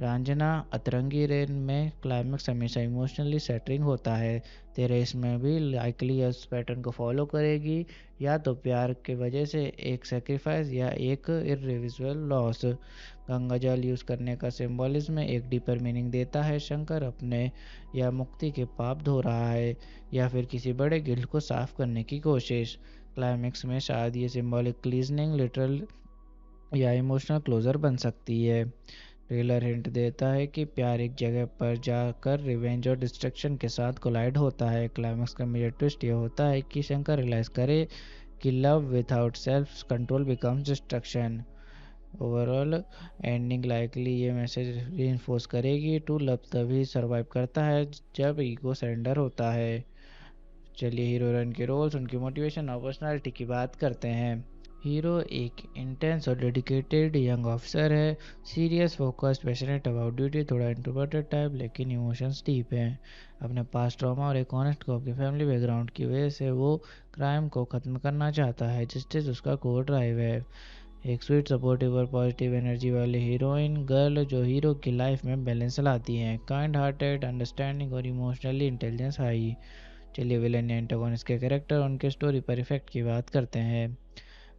रंजना अतरंगी रेन में क्लाइमेक्स हमेशा इमोशनली सेटरिंग होता है। तेरे इसमें भी लाइकली उस पैटर्न को फॉलो करेगी, या तो प्यार की वजह से एक सेक्रीफाइस या एक इरिवर्सिबल लॉस। गंगा जल यूज़ करने का सिंबॉलिज्म एक डीपर मीनिंग देता है। शंकर अपने या मुक्ति के पाप धो रहा है, या फिर किसी बड़े गिल्ट को साफ करने की कोशिश। क्लाइमेक्स में शायद ये सिंबॉलिक क्लीजनिंग लिटरल या इमोशनल क्लोजर बन सकती है। ट्रेलर हिंट देता है कि प्यार एक जगह पर जाकर रिवेंज और डिस्ट्रक्शन के साथ कोलाइड होता है। क्लाइमेक्स का मेजर ट्विस्ट ये होता है कि शंकर रियलाइज करे कि love without self control becomes destruction. Overall ending likely ये मैसेज रीइंफोर्स करेगी, टू लव तभी सर्वाइव करता है जब ईगो सरेंडर होता है। चलिए हीरो हीरोइन के रोल्स, उनकी मोटिवेशन और पर्सनालिटी की बात करते हैं। हीरो एक इंटेंस और डेडिकेटेड यंग ऑफिसर है, serious, focused, passionate about duty, थोड़ा इंट्रोवर्टेड टाइप, लेकिन इमोशंस डीप हैं। अपने पास्ट ट्रॉमा और एक ऑनेस्ट कॉप की फैमिली बैकग्राउंड की वजह से वो क्राइम को ख़त्म करना चाहता है। जस्टिस उसका कोर ड्राइव है। एक स्वीट, सपोर्टिव और पॉजिटिव एनर्जी वाली हीरोइन गर्ल जो हीरो की लाइफ में बैलेंस लाती हैं। काइंड हार्टेड, अंडरस्टैंडिंग और इमोशनली इंटेलिजेंस हाई। चलिए विलन या एंटागोनिस्ट के कैरेक्टर और उनके स्टोरी पर इफेक्ट की बात करते हैं।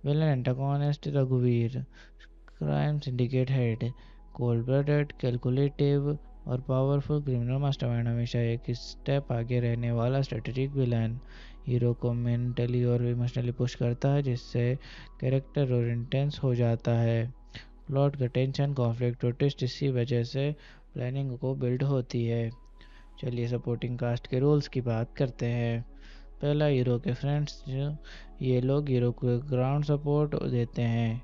विलन एंटागोनिस्ट रघुवीर, crime syndicate head, cold blooded, calculative और पावरफुल क्रिमिनल मास्टरमाइंड, हमेशा एक स्टेप आगे रहने वाला स्ट्रेटेजिक विलन। हीरो को मेंटली और इमोशनली पुश करता है, जिससे कैरेक्टर और इंटेंस हो जाता है। प्लॉट का टेंशन, कॉन्फ्लिक्ट और ट्विस्ट इसी वजह से प्लानिंग को बिल्ड होती है। चलिए सपोर्टिंग कास्ट के रोल्स की बात करते हैं। पहला, हीरो के फ्रेंड्स, ये लोग हीरो को ग्राउंड सपोर्ट देते हैं।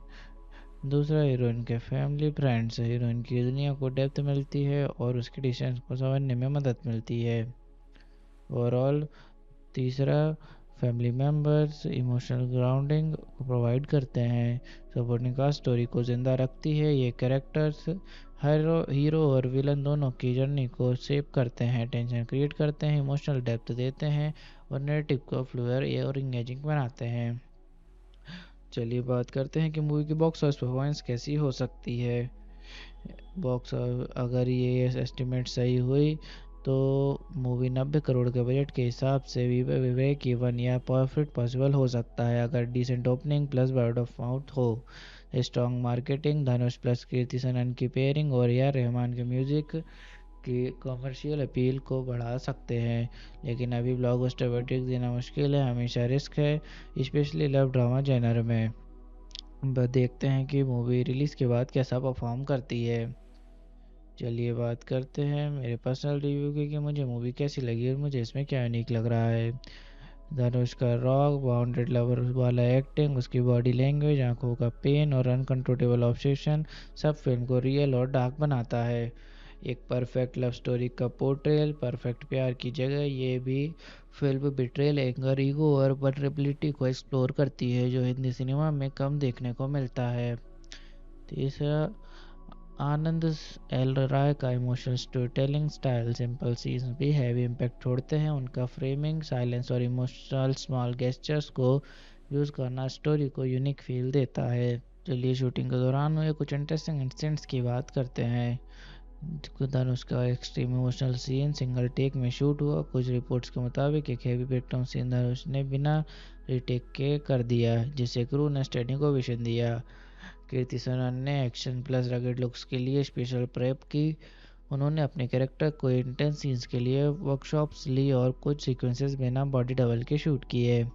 दूसरा, हीरोइन के फैमिली फ्रेंड्स, हीरोइन की दुनिया को डेप्थ मिलती है और उसके डिसीजंस को समझने में मदद मिलती है। ओवरऑल तीसरा, फैमिली मेम्बर्स इमोशनल ग्राउंडिंग को प्रोवाइड करते हैं। सपोर्टिंग कास्ट स्टोरी को जिंदा रखती है। ये कैरेक्टर्स हीरो और विलन दोनों की जर्नी को शेप करते हैं, टेंशन क्रिएट करते हैं, इमोशनल डेप्थ देते हैं और नैरेटिव को फ्लूइड और इंगेजिंग बनाते हैं। चलिए बात करते हैं कि मूवी की बॉक्स ऑफिस परफॉर्मेंस कैसी हो सकती है। अगर ये एस्टिमेट सही हुई तो मूवी 90 करोड़ के बजट के हिसाब से विवेक इवन या प्रॉफिट पॉसिबल हो सकता है, अगर decent opening plus word of mouth हो। Strong marketing, Dhanush plus Kriti Sanon की पेयरिंग और ए आर रहमान के म्यूजिक की कमर्शियल अपील को बढ़ा सकते हैं। लेकिन अभी ब्लॉकबस्टर वर्डिक्ट देना मुश्किल है, हमेशा रिस्क है, स्पेशली लव ड्रामा जेनर में। देखते हैं कि मूवी रिलीज़ के बाद कैसा परफॉर्म करती है। चलिए बात करते हैं मेरे पर्सनल रिव्यू की कि मुझे मूवी कैसी लगी और मुझे इसमें क्या यूनिक लग रहा है। धनुष का रॉक बाउंडेड लवर वाला एक्टिंग, उसकी बॉडी लैंग्वेज, आंखों का पेन और अनकंट्रोलेबल ऑब्सेशन सब फिल्म को रियल और डार्क बनाता है। एक परफेक्ट लव स्टोरी का पोर्ट्रेल परफेक्ट प्यार की जगह ये भी फिल्म बिट्रेल, एंगर, ईगो और वल्नरेबिलिटी को एक्सप्लोर करती है जो हिंदी सिनेमा में कम देखने को मिलता है। तीसरा, आनंद एल राय का emotional story telling style, simple scenes भी हैवी इम्पैक्ट छोड़ते हैं। उनका फ्रेमिंग, साइलेंस और इमोशनल स्मॉल गेस्चर्स को यूज़ करना स्टोरी को यूनिक फील देता है। चलिए शूटिंग के दौरान हुए कुछ इंटरेस्टिंग इंसिडेंट्स की बात करते हैं। धनुष का extreme emotional scene single take में शूट हुआ। कुछ रिपोर्ट्स के मुताबिक एक हैवी ब्रेकडाउन सीन धनुष ने बिना रीटेक के कर दिया, जिससे क्रू ने स्टडी को विजन दिया। कीर्ति सुनन ने एक्शन प्लस रगेड लुक्स के लिए स्पेशल प्रेप की। उन्होंने अपने कैरेक्टर को इंटेंस सीन्स के लिए वर्कशॉप्स ली और कुछ सीक्वेंसेस बिना बॉडी डबल के शूट किए।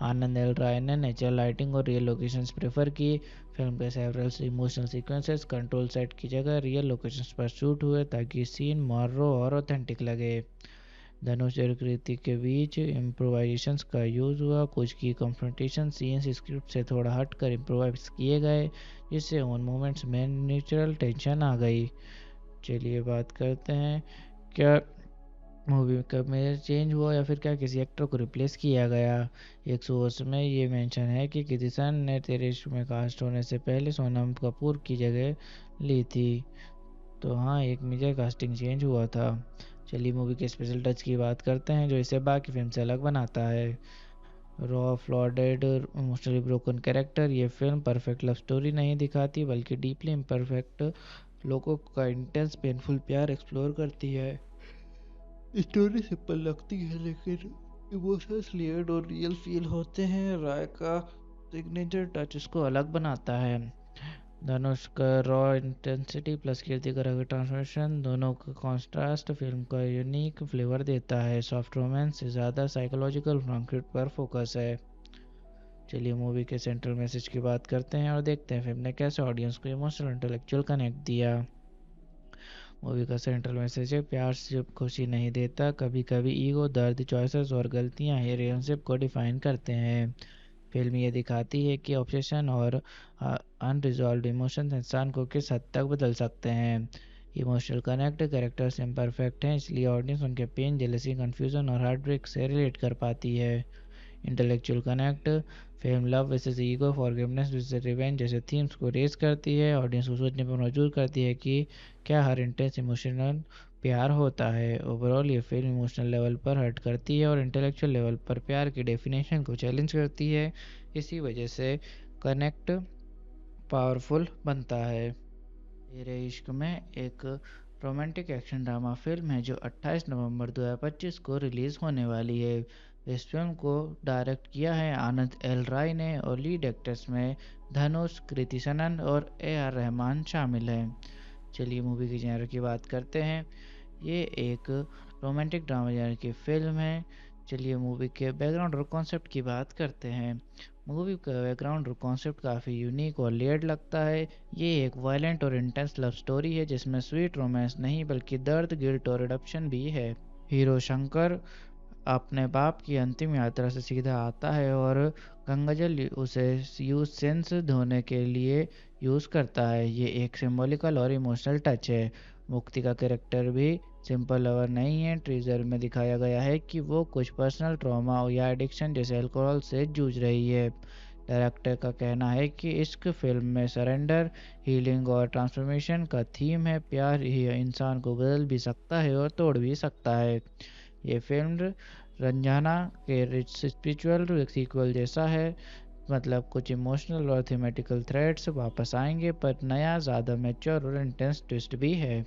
आनंद एल राय ने नेचुरल लाइटिंग और रियल लोकेशंस प्रेफर की। फिल्म के several emotional sequences control set की जगह रियल लोकेशंस पर शूट हुए ताकि सीन मोर रो और ऑथेंटिक लगे। धनुष और कृति के बीच इम्प्रोवाइजेशंस का यूज़ हुआ। कुछ की कन्फ्रंटेशन सीन्स स्क्रिप्ट से थोड़ा हटकर इम्प्रोवाइज किए गए, जिससे उन मोमेंट्स में नेचुरल टेंशन आ गई। चलिए बात करते हैं, क्या मूवी का में चेंज हुआ या फिर क्या किसी एक्टर को रिप्लेस किया गया। एक सोर्स में ये मेंशन है कि कीर्ति सेन ने तेरे इश्क में कास्ट होने से पहले सोनम कपूर की जगह ली थी। तो हाँ, एक मेजर कास्टिंग चेंज हुआ था। चलिए मूवी के स्पेशल टच की बात करते हैं जो इसे बाकी फिल्म से अलग बनाता है। Raw flawed emotionally broken character, ये फिल्म परफेक्ट लव स्टोरी नहीं दिखाती बल्कि डीपली इम्परफेक्ट लोगों का इंटेंस पेनफुल प्यार एक्सप्लोर करती है। स्टोरी सिंपल लगती है लेकिन इमोशंस लेयर्ड और रियल फील होते हैं। राय का सिग्नेचर टच इसको अलग बनाता है। धनुष का रॉ इंटेंसिटी प्लस कीर्ति का रॉ ट्रांसफॉर्मेशन, दोनों का कॉन्ट्रास्ट फिल्म का यूनिक फ्लेवर देता है। सॉफ्ट रोमांस से ज़्यादा साइकोलॉजिकल कॉन्फ्लिक्ट पर फोकस है। चलिए मूवी के सेंट्रल मैसेज की बात करते हैं और देखते हैं फिल्म ने कैसे ऑडियंस को इमोशनल इंटेलेक्चुअल कनेक्ट दिया। मूवी का सेंट्रल मैसेज है, प्यार सिर्फ खुशी नहीं देता, कभी कभी ईगो, दर्द, चॉइसेस और गलतियां ही रिलेशनशिप को डिफाइन करते हैं। फिल्म ये दिखाती है कि ऑब्सेशन और अनरिजॉल्व्ड इमोशंस इंसान को किस हद तक बदल सकते हैं। इमोशनल कनेक्ट, कैरेक्टर्स इम्परफेक्ट हैं इसलिए ऑडियंस उनके पेन, जेलसी, कन्फ्यूजन और हार्ट ब्रेक से रिलेट कर पाती है। Intellectual connect, film love versus ego, forgiveness versus revenge जैसे थीम्स को रेज करती है। ऑडियंस को सोचने पर मजबूर करती है कि क्या हर इंटेंस इमोशनल प्यार होता है। ओवरऑल ये फिल्म इमोशनल लेवल पर हर्ट करती है और इंटेलेक्चुअल लेवल पर प्यार की डेफिनेशन को चैलेंज करती है। इसी वजह से कनेक्ट पावरफुल बनता है। तेरे इश्क में एक रोमांटिक एक्शन ड्रामा फिल्म है जो 28 नवंबर 2025 को रिलीज़ होने वाली है। इस फिल्म को डायरेक्ट किया है आनंद एल राय ने और लीड एक्टर्स में धनुष, कृति सनन और AR रहमान शामिल हैं। चलिए मूवी की जेनर की बात करते हैं। ये एक रोमांटिक ड्रामा जेनर की फिल्म है। चलिए मूवी के बैकग्राउंड और कॉन्सेप्ट की बात करते हैं। मूवी का बैकग्राउंड और कॉन्सेप्ट काफ़ी यूनिक और लेयर्ड लगता है। ये एक वायलेंट और इंटेंस लव स्टोरी है जिसमें स्वीट रोमांस नहीं बल्कि दर्द, गिल्ट और रिडम्पशन भी है। हीरो शंकर अपने बाप की अंतिम यात्रा से सीधा आता है और गंगाजल उसे यूज सेंस धोने के लिए यूज़ करता है। ये एक सिंबॉलिकल और इमोशनल टच है। मुक्ति का कैरेक्टर भी सिंपल लवर नहीं है। ट्रीजर में दिखाया गया है कि वो कुछ पर्सनल ट्रॉमा या एडिक्शन जैसे अल्कोहल से जूझ रही है। डायरेक्टर का कहना है कि इश्क फिल्म में सरेंडर, हीलिंग और ट्रांसफॉर्मेशन का थीम है। प्यार ही इंसान को बदल भी सकता है और तोड़ भी सकता है। ये फिल्म रंजाना के स्पिरिचुअल सीक्वल जैसा है, मतलब कुछ इमोशनल और थीमेटिकल थ्रेड्स वापस आएंगे पर नया, ज़्यादा मैच्योर और इंटेंस ट्विस्ट भी है।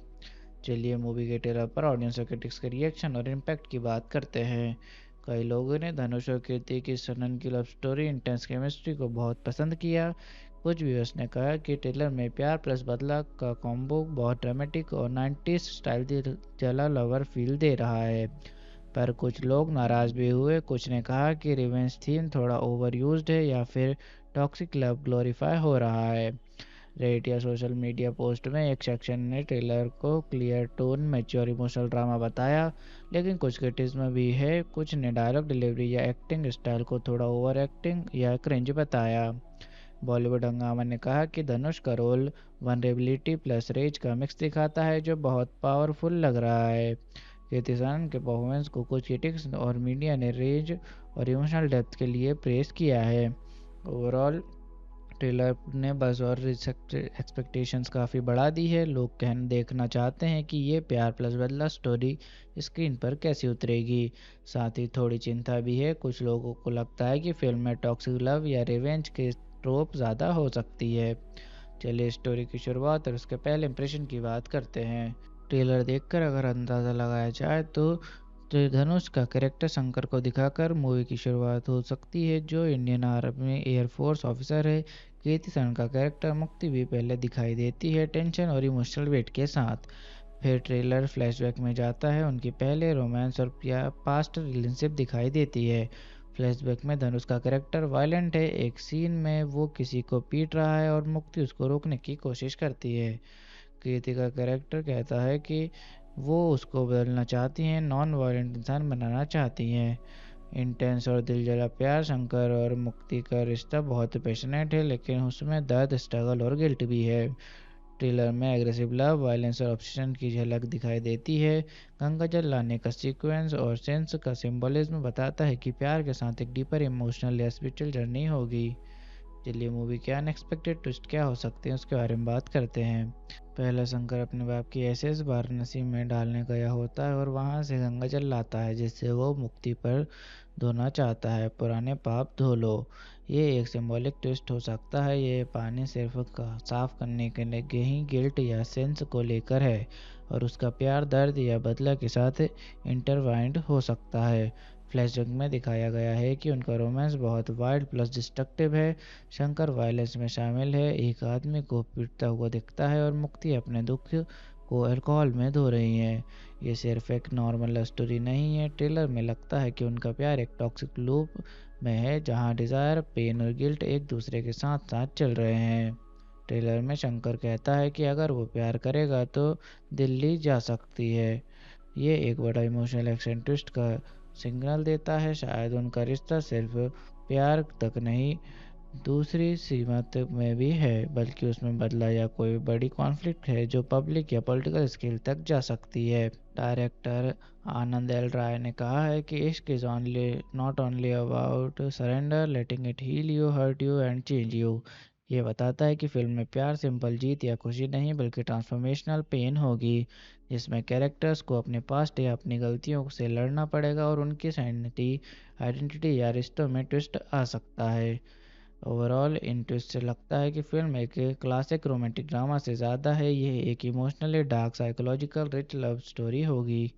चलिए मूवी के ट्रेलर पर ऑडियंस और क्रिटिक्स के रिएक्शन और इम्पैक्ट की बात करते हैं। कई लोगों ने धनुष और कीर्ति की सनन की लव स्टोरी, इंटेंस केमिस्ट्री को बहुत पसंद किया। कुछ व्यूअर्स ने कहा कि ट्रेलर में प्यार प्लस बदला का कॉम्बो बहुत ड्रामेटिक और 90s स्टाइल जला लवर फील दे रहा है। पर कुछ लोग नाराज़ भी हुए। कुछ ने कहा कि रिवेंज थीम थोड़ा ओवर यूज्ड है या फिर टॉक्सिक लव ग्लोरीफाई हो रहा है। रेडिट या सोशल मीडिया पोस्ट में एक सेक्शन ने ट्रेलर को clear tone mature emotional drama बताया, लेकिन कुछ क्रिटिसिज्म भी है। कुछ ने डायलॉग डिलीवरी या एक्टिंग स्टाइल को थोड़ा ओवर एक्टिंग या क्रिंज बताया। बॉलीवुड हंगामा ने कहा कि धनुष का रोल वनरेबिलिटी प्लस रेज का मिक्स दिखाता है, जो बहुत पावरफुल लग रहा है। कृति सनन के परफॉर्मेंस को कुछ क्रिटिक्स और मीडिया ने रेज और इमोशनल डेप्थ के लिए प्रेस किया है। ओवरऑल ट्रेलर ने बस और एक्सपेक्टेशंस काफ़ी बढ़ा दी है। लोग कहना देखना चाहते हैं कि ये प्यार प्लस बदला स्टोरी स्क्रीन पर कैसी उतरेगी। साथ ही थोड़ी चिंता भी है। कुछ लोगों को लगता है कि फिल्म में टॉक्सिक लव या रिवेंज के ट्रोप ज़्यादा हो सकती है। चलिए स्टोरी की शुरुआत और उसके पहले इंप्रेशन की बात करते हैं। ट्रेलर देखकर अगर अंदाज़ा लगाया जाए तो धनुष का कैरेक्टर शंकर को दिखाकर मूवी की शुरुआत हो सकती है, जो इंडियन आर्मी एयरफोर्स ऑफिसर है। कीर्ति सनन का कैरेक्टर मुक्ति भी पहले दिखाई देती है, टेंशन और इमोशनल वेट के साथ। फिर ट्रेलर फ्लैशबैक में जाता है, उनकी पहले रोमांस और पास्ट रिलेशनशिप दिखाई देती है। फ्लैशबैक में धनुष का कैरेक्टर वायलेंट है। एक सीन में वो किसी को पीट रहा है और मुक्ति उसको रोकने की कोशिश करती है। कीर्ति का कैरेक्टर कहता है कि वो उसको बदलना चाहती हैं, नॉन वायलेंट इंसान बनाना चाहती हैं। इंटेंस और दिलजला प्यार। शंकर और मुक्ति का रिश्ता बहुत पैशनेट है, लेकिन उसमें दर्द, स्ट्रगल और गिल्ट भी है। ट्रेलर में एग्रेसिव लव, वायलेंस और ऑब्सेशन की झलक दिखाई देती है। गंगा जल लाने का सीक्वेंस और सेंस का सिंबलिज्म बताता है कि प्यार के साथ एक डीपर इमोशनल या स्पिरिचुअल जर्नी होगी। चलिए मूवी के अनएक्सपेक्टेड ट्विस्ट क्या हो सकते हैं उसके बारे में बात करते हैं। पहला शंकर अपने बाप की एसेस वाराणसी में डालने गया होता है और वहां से गंगा जल लाता है, जिससे वो मुक्ति पर धोना चाहता है। पुराने पाप धो लो। ये एक सिंबॉलिक ट्विस्ट हो सकता है। ये पानी सिर्फ साफ करने के लिए ही गिल्ट या सेंस को लेकर है, और उसका प्यार दर्द या बदला के साथ इंटरवाइंड हो सकता है। फ्लैशबैक में दिखाया गया है कि उनका रोमांस बहुत वाइल्ड प्लस डिस्ट्रक्टिव है। शंकर वायलेंस में शामिल है, एक आदमी को पीटता हुआ दिखता है और मुक्ति अपने दुख को अल्कोहल में धो रही है। ये सिर्फ एक नॉर्मल लव स्टोरी नहीं है। ट्रेलर में लगता है कि उनका प्यार एक टॉक्सिक लूप में है, जहां डिज़ायर, पेन और गिल्ट एक दूसरे के साथ साथ चल रहे हैं। ट्रेलर में शंकर कहता है कि अगर वो प्यार करेगा तो दिल्ली जा सकती है। ये एक बड़ा इमोशनल एक्शन ट्विस्ट का सिग्नल देता है। शायद उनका रिश्ता सिर्फ प्यार तक नहीं, दूसरी सीमा तक में भी है, बल्कि उसमें बदला या कोई बड़ी कॉन्फ्लिक्ट है जो पब्लिक या पॉलिटिकल स्केल तक जा सकती है। डायरेक्टर आनंद एल राय ने कहा है कि इश्क is only not only about surrender, letting it heal you, hurt you and change you. ये बताता है कि फिल्म में प्यार सिंपल जीत या खुशी नहीं, बल्कि ट्रांसफॉर्मेशनल पेन होगी, जिसमें कैरेक्टर्स को अपने पास्ट या अपनी गलतियों से लड़ना पड़ेगा और उनकी आइडेंटिटी या रिश्तों में ट्विस्ट आ सकता है। ओवरऑल इन ट्विस्ट से लगता है कि फिल्म एक क्लासिक रोमांटिक ड्रामा से ज़्यादा है। यह एक emotionally dark, psychological rich love story होगी।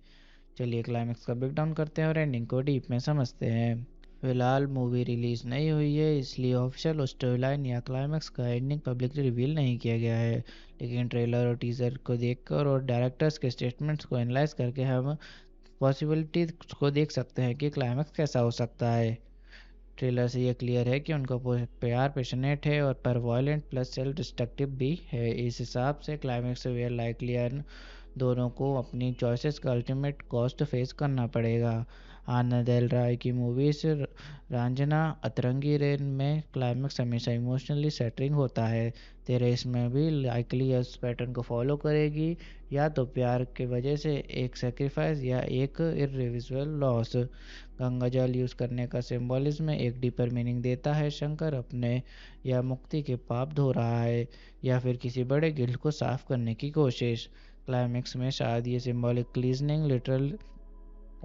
चलिए क्लाइमेक्स का ब्रेकडाउन करते हैं और एंडिंग को डीप में समझते हैं। फिलहाल मूवी रिलीज नहीं हुई है, इसलिए ऑफिशियल स्टोरी लाइन या क्लाइमेक्स का एंडिंग पब्लिकली रिवील नहीं किया गया है। लेकिन ट्रेलर और टीजर को देखकर और डायरेक्टर्स के स्टेटमेंट्स को एनालाइज करके हम पॉसिबिलिटी को देख सकते हैं कि क्लाइमेक्स कैसा हो सकता है। ट्रेलर से ये क्लियर है कि उनका प्यार पैशनेट है और पर वायलेंट प्लस सेल्फ डिस्ट्रक्टिव भी है। इस हिसाब से क्लाइमेक्स वेयर लाइकली दोनों को अपनी चॉइसेस का अल्टीमेट कॉस्ट फेस करना पड़ेगा। आनंद एल राय की मूवीज रांझना अतरंगी रेन में क्लाइमेक्स हमेशा इमोशनली सेटरिंग होता है। तेरे इसमें भी लाइकली इस पैटर्न को फॉलो करेगी, या तो प्यार के वजह से एक सेक्रीफाइस या एक इरिवर्सिबल लॉस। गंगा जल यूज़ करने का सिंबलिज्म एक डीपर मीनिंग देता है। शंकर अपने या मुक्ति के पाप धो रहा है, या फिर किसी बड़े गिल्ट को साफ करने की कोशिश। क्लाइमेक्स में शायद ये सिंबॉलिक क्लीजनिंग, लिटरल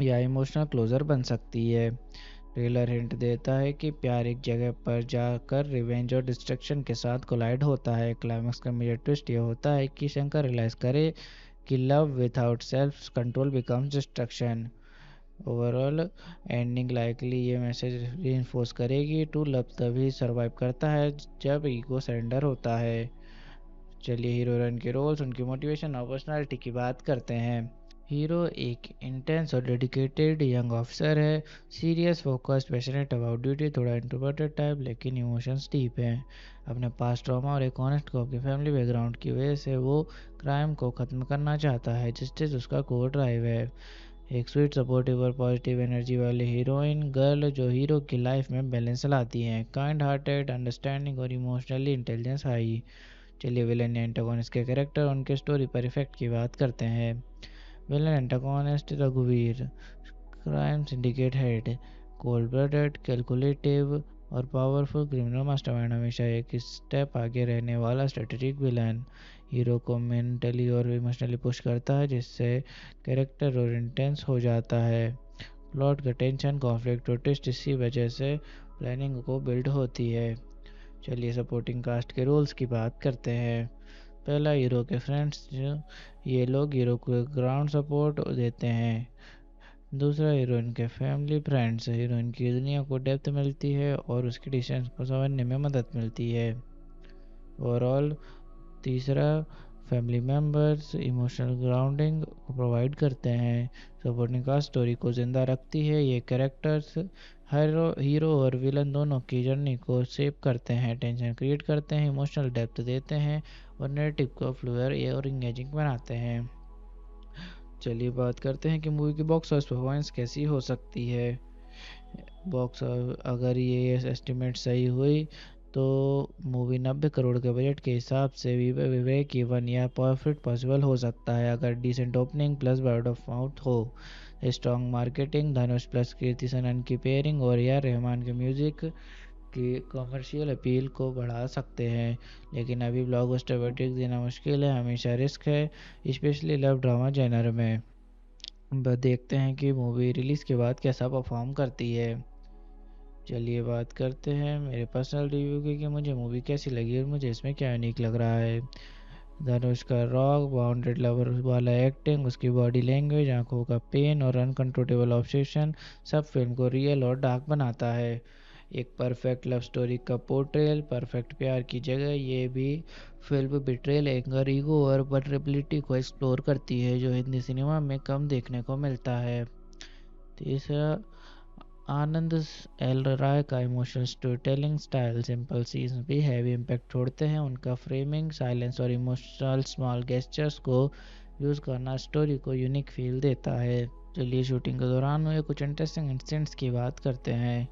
या इमोशनल क्लोजर बन सकती है। ट्रेलर हिंट देता है कि प्यार एक जगह पर जाकर रिवेंज और डिस्ट्रक्शन के साथ कोलाइड होता है। क्लाइमेक्स का मेजर ट्विस्ट ये होता है कि शंकर रियलाइज करे कि love without self control becomes destruction. Overall ending likely ये मैसेज रीइंफोर्स करेगी, टू लव तभी सर्वाइव करता है जब ईगो सरेंडर होता है। चलिए हीरो हीरोइन के रोल्स, उनकी मोटिवेशन और पर्सनालिटी की बात करते हैं। हीरो एक इंटेंस और डेडिकेटेड यंग ऑफिसर है, serious, focused, passionate about duty, थोड़ा इंट्रोवर्टेड टाइप लेकिन इमोशंस डीप हैं। अपने पास्ट ट्रॉमा और एक ऑनेस्ट कॉप के फैमिली बैकग्राउंड की वजह से वो क्राइम को ख़त्म करना चाहता है, जस्टिस उसका कोर ड्राइव है। एक स्वीट, सपोर्टिव और पॉजिटिव एनर्जी वाली हीरोइन गर्ल जो हीरो की लाइफ में बैलेंस लाती हैं, काइंड हार्टेड, अंडरस्टैंडिंग और इमोशनली इंटेलिजेंस हाई। चलिए विलन या एंटागोनिस्ट के कैरेक्टर और उनके स्टोरी पर इफेक्ट की बात करते हैं। विलन एंटागोनिस्ट रघुवीर, crime syndicate head, cold blooded, calculative और पावरफुल क्रिमिनल मास्टरमाइंड, हमेशा एक स्टेप आगे रहने वाला स्ट्रेटेजिक विलन। हीरो को मेंटली और इमोशनली पुश करता है जिससे कैरेक्टर और इंटेंस हो जाता है। प्लॉट का टेंशन, कॉन्फ्लिक्ट और ट्विस्ट इसी वजह से प्लानिंग को बिल्ड होती है। चलिए सपोर्टिंग कास्ट के रोल्स की बात करते हैं। पहला, हीरो के फ्रेंड्स, ये लोग हीरो को ग्राउंड सपोर्ट देते हैं। दूसरा, हीरोइन के फैमिली फ्रेंड्स, हीरोइन की दुनिया को डेप्थ मिलती है और उसके डिसीजंस को समझने में मदद मिलती है। ओवरऑल। तीसरा, फैमिली मेम्बर्स इमोशनल ग्राउंडिंग को प्रोवाइड करते हैं। सपोर्टिंग कास्ट स्टोरी को ज़िंदा रखती है, ये कैरेक्टर्स हीरो और विलन दोनों की जर्नी को शेप करते हैं, टेंशन क्रिएट करते हैं, इमोशनल डेप्थ देते हैं और नैरेटिव को फ्लूइड और इंगेजिंग बनाते हैं। चलिए बात करते हैं कि मूवी की बॉक्स ऑफिस परफॉर्मेंस कैसी हो सकती है। बॉक्स अगर ये एस्टिमेट सही हुई तो मूवी 90 करोड़ के बजट के हिसाब से विवेक इवन या प्रॉफिट पॉसिबल हो सकता है अगर decent opening plus word of mouth हो। Strong marketing, Dhanush plus Kriti Sanon की पेयरिंग और या रहमान के म्यूजिक की कमर्शियल अपील को बढ़ा सकते हैं, लेकिन अभी ब्लॉकबस्टर वर्डिक्ट देना मुश्किल है, हमेशा रिस्क है, स्पेशली लव ड्रामा जेनर में। बस देखते हैं कि मूवी रिलीज़ के बाद कैसा परफॉर्म करती है। चलिए बात करते हैं मेरे पर्सनल रिव्यू की कि मुझे मूवी कैसी लगी और मुझे इसमें क्या यूनिक लग रहा है। धनुष का रॉक बाउंडेड लवर वाला एक्टिंग, उसकी बॉडी लैंग्वेज, आंखों का पेन और अनकंट्रोलेबल ऑब्सेशन सब फिल्म को रियल और डार्क बनाता है। एक परफेक्ट लव स्टोरी का पोर्ट्रेल, परफेक्ट प्यार की जगह ये भी फिल्म बिट्रेल, एंगर, ईगो और वल्नरेबिलिटी को एक्सप्लोर करती है जो हिंदी सिनेमा में कम देखने को मिलता है। तीसरा, आनंद एल राय का emotional story telling style, simple scenes भी हैवी इम्पैक्ट छोड़ते हैं, उनका फ्रेमिंग, साइलेंस और इमोशनल स्मॉल गेस्चर्स को यूज़ करना स्टोरी को यूनिक फील देता है। चलिए शूटिंग के दौरान हुए कुछ इंटरेस्टिंग इंसिडेंट्स की बात करते हैं।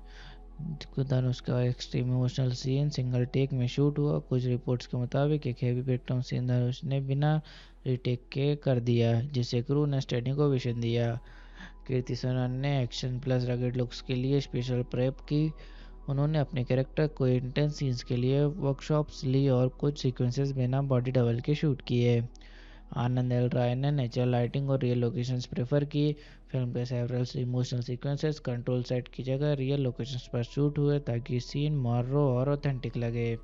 धनुष का extreme emotional scene single take में शूट हुआ, कुछ रिपोर्ट्स के मुताबिक एक हैवी ब्रेकडाउन सीन धनुष ने बिना रीटेक के कर दिया जिससे क्रू ने स्टडी को विजन दिया। कीर्ति सनन ने एक्शन प्लस रगेड लुक्स के लिए स्पेशल प्रेप की, उन्होंने अपने कैरेक्टर को इंटेंस सीन्स के लिए वर्कशॉप्स ली और कुछ सीक्वेंसेस बिना बॉडी डबल के शूट किए। आनंद एल राय ने नेचुरल लाइटिंग और रियल लोकेशंस प्रेफर की, फिल्म के several emotional sequences control set की जगह रियल लोकेशंस पर शूट हुए ताकि सीन मोर रॉ और ऑथेंटिक लगे।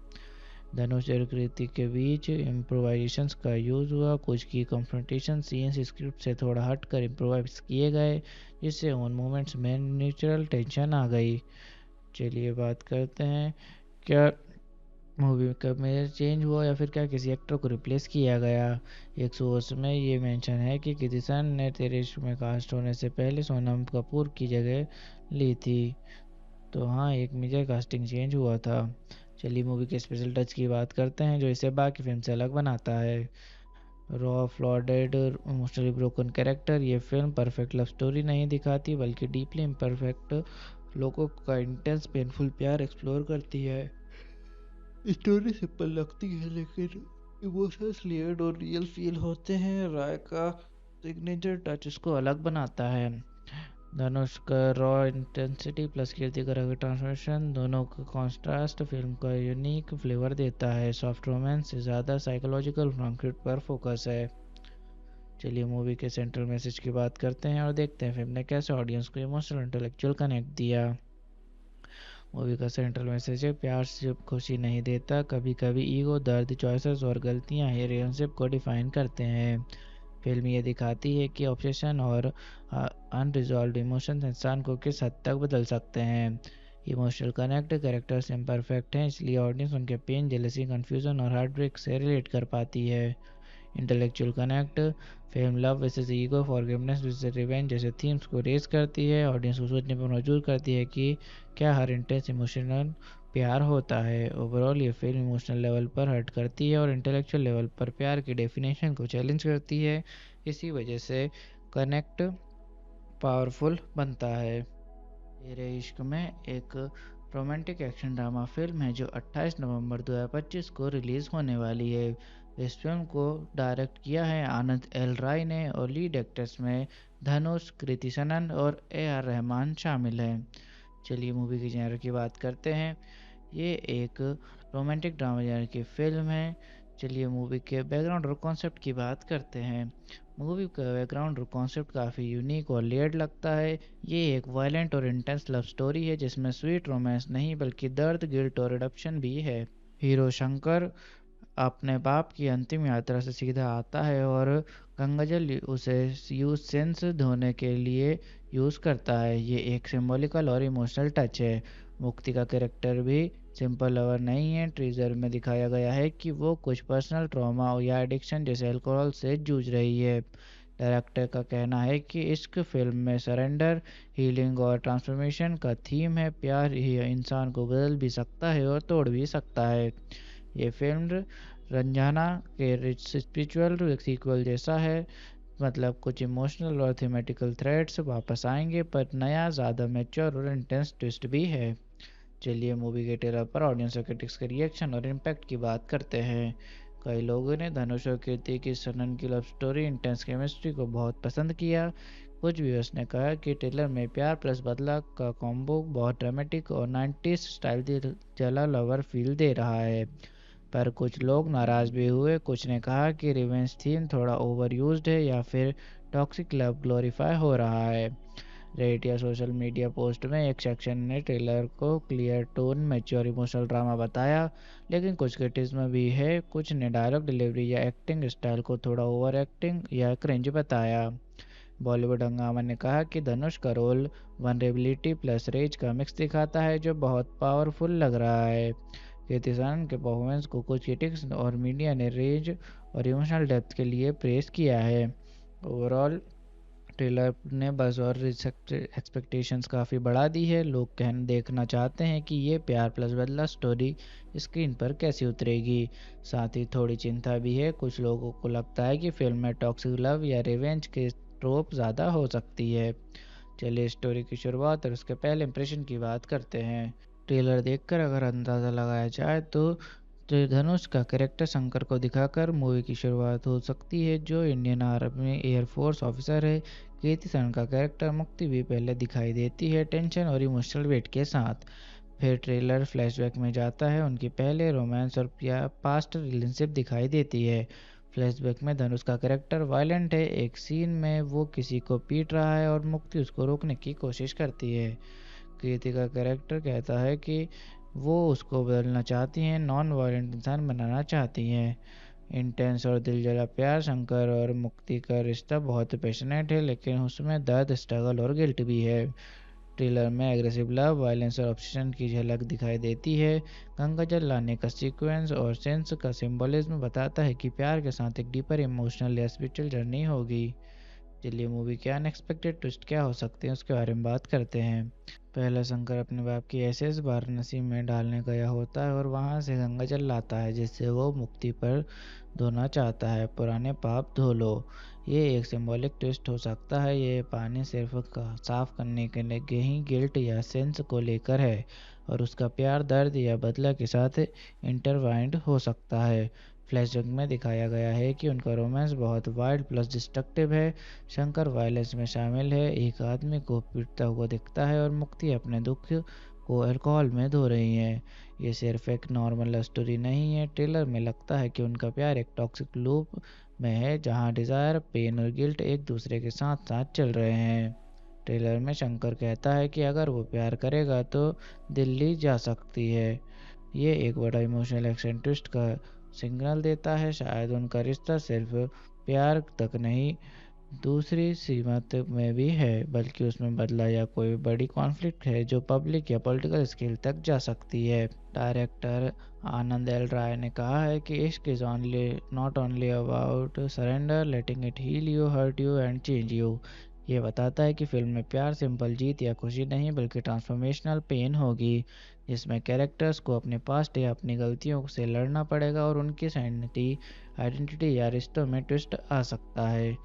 धनुष और कृति के बीच इम्प्रोवाइजेशंस का यूज़ हुआ, कुछ की कन्फ्रंटेशन सीन्स स्क्रिप्ट से थोड़ा हटकर इम्प्रोवाइज किए गए जिससे उन मोमेंट्स में नेचुरल टेंशन आ गई। चलिए बात करते हैं क्या मूवी का मेजर चेंज हुआ या फिर क्या किसी एक्टर को रिप्लेस किया गया। एक सोर्स में ये मेंशन है कि कीर्ति सनन ने तेरे इश्क में कास्ट होने से पहले सोनम कपूर की जगह ली थी, तो हाँ एक मेजर कास्टिंग चेंज हुआ था। चलिए मूवी के स्पेशल टच की बात करते हैं जो इसे बाकी फिल्म से अलग बनाता है। Raw flawed emotionally broken character, ये फिल्म परफेक्ट लव स्टोरी नहीं दिखाती बल्कि डीपली इम्परफेक्ट लोगों का इंटेंस पेनफुल प्यार एक्सप्लोर करती है। स्टोरी सिंपल लगती है लेकिन इमोशंस लेयर्ड और रियल फील होते हैं, राय का सिग्नेचर टच इसको अलग बनाता है। धनुष का रॉ इंटेंसिटी प्लस कीर्ति का रॉ ट्रांसफॉर्मेशन दोनों का कॉन्ट्रास्ट फिल्म का यूनिक फ्लेवर देता है, सॉफ्ट रोमांस से ज़्यादा साइकोलॉजिकल कॉन्फ्लिक्ट पर फोकस है। चलिए मूवी के सेंट्रल मैसेज की बात करते हैं और देखते हैं फिल्म ने कैसे ऑडियंस को इमोशनल इंटेलेक्चुअल कनेक्ट दिया। मूवी का सेंट्रल मैसेज है, प्यार सिर्फ खुशी नहीं देता, कभी कभी ईगो, दर्द, चॉइसेस और गलतियां ही रिलेशनशिप को डिफाइन करते हैं। फिल्म ये दिखाती है कि ऑब्सेशन और अनरिजॉल्व्ड इमोशंस इंसान को किस हद तक बदल सकते हैं। इमोशनल कनेक्ट कैरेक्टर्स इम्परफेक्ट हैं इसलिए ऑडियंस उनके पेन, जेलसी, कन्फ्यूजन और हार्ट ब्रेक से रिलेट कर पाती है। Intellectual connect. Film love versus ego, forgiveness versus revenge जैसे थीम्स को रेज करती है। ऑडियंस को सोचने पर मजबूर करती है कि क्या हर इंटेंस इमोशनल प्यार होता है। ओवरऑल ये फिल्म इमोशनल लेवल पर हर्ट करती है और इंटेलेक्चुअल लेवल पर प्यार की डेफिनेशन को चैलेंज करती है। इसी वजह से कनेक्ट पावरफुल बनता है। तेरे इश्क में एक रोमांटिक एक्शन ड्रामा फिल्म है जो 28 नवंबर 2025 को रिलीज़ होने वाली है। इस फिल्म को डायरेक्ट किया है आनंद एल राय ने और लीड एक्टर्स में धनुष, कृति सनन और AR रहमान शामिल हैं। चलिए मूवी की जेनर की बात करते हैं। ये एक रोमांटिक ड्रामा जेनर की फिल्म है। चलिए मूवी के बैकग्राउंड और कॉन्सेप्ट की बात करते हैं। मूवी का बैकग्राउंड और कॉन्सेप्ट काफ़ी यूनिक और लेयर्ड लगता है। ये एक वायलेंट और इंटेंस लव स्टोरी है जिसमें स्वीट रोमांस नहीं बल्कि दर्द, गिल्ट और रिडम्पशन भी है। हीरो शंकर अपने बाप की अंतिम यात्रा से सीधा आता है और गंगाजल उसे यूज सेंस धोने के लिए यूज़ करता है। ये एक सिंबॉलिकल और इमोशनल टच है। मुक्ति का कैरेक्टर भी सिंपल लवर नहीं है। ट्रीजर में दिखाया गया है कि वो कुछ पर्सनल ट्रॉमा या एडिक्शन जैसे अल्कोहल से जूझ रही है। डायरेक्टर का कहना है कि इश्क फिल्म में सरेंडर, हीलिंग और ट्रांसफॉर्मेशन का थीम है। प्यार ही इंसान को बदल भी सकता है और तोड़ भी सकता है। ये फिल्म रंजाना के स्पिरिचुअल सीक्वल जैसा है, मतलब कुछ इमोशनल और थीमेटिकल थ्रेड्स वापस आएंगे पर नया, ज़्यादा मैच्योर और इंटेंस ट्विस्ट भी है। चलिए मूवी के ट्रेलर पर ऑडियंस और क्रिटिक्स के रिएक्शन और इम्पैक्ट की बात करते हैं। कई लोगों ने धनुष और कीर्ति की सनन की लव स्टोरी, इंटेंस केमिस्ट्री को बहुत पसंद किया। कुछ व्यूअर्स ने कहा कि ट्रेलर में प्यार प्लस बदला का कॉम्बो बहुत ड्रामेटिक और 90s स्टाइल जला लवर फील दे रहा है। पर कुछ लोग नाराज़ भी हुए। कुछ ने कहा कि रिवेंज थीम थोड़ा ओवर यूज्ड है या फिर टॉक्सिक लव ग्लोरीफाई हो रहा है। रेडिट या सोशल मीडिया पोस्ट में एक सेक्शन ने ट्रेलर को clear tone, mature emotional drama बताया, लेकिन कुछ क्रिटिसिज्म भी है। कुछ ने डायलॉग डिलीवरी या एक्टिंग स्टाइल को थोड़ा ओवर एक्टिंग या क्रिंज बताया। बॉलीवुड हंगामा ने कहा कि धनुष का रोल वनरेबिलिटी प्लस रेज का मिक्स दिखाता है जो बहुत पावरफुल लग रहा है। कीर्ति सनन के परफॉर्मेंस को कुछ क्रिटिक्स और मीडिया ने रेज और इमोशनल डेप्थ के लिए प्रेस किया है। ओवरऑल ट्रेलर ने बज़ और एक्सपेक्टेशंस काफ़ी बढ़ा दी है। लोग देखना चाहते हैं कि ये प्यार प्लस बदला स्टोरी स्क्रीन पर कैसी उतरेगी। साथ ही थोड़ी चिंता भी है। कुछ लोगों को लगता है कि फिल्म में टॉक्सिक लव या रिवेंज के ट्रोप ज़्यादा हो सकती है। चलिए स्टोरी की शुरुआत और उसके पहले इंप्रेशन की बात करते हैं। ट्रेलर देखकर अगर अंदाज़ा लगाया जाए तो धनुष का कैरेक्टर शंकर को दिखाकर मूवी की शुरुआत हो सकती है, जो इंडियन आर्मी एयरफोर्स ऑफिसर है। कीर्ति सनन का कैरेक्टर मुक्ति भी पहले दिखाई देती है, टेंशन और इमोशनल वेट के साथ। फिर ट्रेलर फ्लैशबैक में जाता है, उनकी पहले रोमांस और पास्ट रिलेशनशिप दिखाई देती है। फ्लैशबैक में धनुष का कैरेक्टर वायलेंट है। एक सीन में वो किसी को पीट रहा है और मुक्ति उसको रोकने की कोशिश करती है। कीर्ति का कैरेक्टर कहता है कि वो उसको बदलना चाहती हैं, नॉन वायलेंट इंसान बनाना चाहती हैं। इंटेंस और दिलजला प्यार। शंकर और मुक्ति का रिश्ता बहुत पैशनेट है, लेकिन उसमें दर्द, स्ट्रगल और गिल्ट भी है। ट्रेलर में एग्रेसिव लव, वायलेंस और ऑब्सेशन की झलक दिखाई देती है। गंगाजल लाने का सीक्वेंस और सेंस का सिंबलिज्म बताता है कि प्यार के साथ एक डीपर इमोशनल या स्पिरिचुअल जर्नी होगी। चलिए मूवी के अनएक्सपेक्टेड ट्विस्ट क्या हो सकते हैं उसके बारे में बात करते हैं। पहले शंकर अपने बाप की एसेस वाराणसी में डालने गया होता है और वहां से गंगाजल लाता है जिससे वो मुक्ति पर धोना चाहता है। पुराने पाप धो लो। ये एक सिंबॉलिक ट्विस्ट हो सकता है। ये पानी सिर्फ साफ करने के लिए ही गिल्ट या सेंस को लेकर है और उसका प्यार दर्द या बदला के साथ इंटरवाइंड हो सकता है। फ्लैशबैक में दिखाया गया है कि उनका रोमांस बहुत वाइल्ड प्लस डिस्ट्रक्टिव है। शंकर वायलेंस में शामिल है, एक आदमी को पीटता हुआ दिखता है और मुक्ति अपने दुख को अल्कोहल में धो रही है। ये सिर्फ एक नॉर्मल लव स्टोरी नहीं है। ट्रेलर में लगता है कि उनका प्यार एक टॉक्सिक लूप में है जहां डिज़ायर, पेन और गिल्ट एक दूसरे के साथ साथ चल रहे हैं। ट्रेलर में शंकर कहता है कि अगर वो प्यार करेगा तो दिल्ली जा सकती है। ये एक बड़ा इमोशनल एक्शन ट्विस्ट का सिग्नल देता है। शायद उनका रिश्ता सिर्फ प्यार तक नहीं दूसरी सीमत में भी है, बल्कि उसमें बदला या कोई बड़ी कॉन्फ्लिक्ट है जो पब्लिक या पॉलिटिकल स्केल तक जा सकती है। डायरेक्टर आनंद एल राय ने कहा है कि इश्क is only not only about surrender, letting it heal you, hurt you and change you. ये बताता है कि फिल्म में प्यार सिंपल जीत या खुशी नहीं, बल्कि ट्रांसफॉर्मेशनल पेन होगी, जिसमें कैरेक्टर्स को अपने पास्ट या अपनी गलतियों से लड़ना पड़ेगा और उनकी आइडेंटिटी या रिश्तों में ट्विस्ट आ सकता है।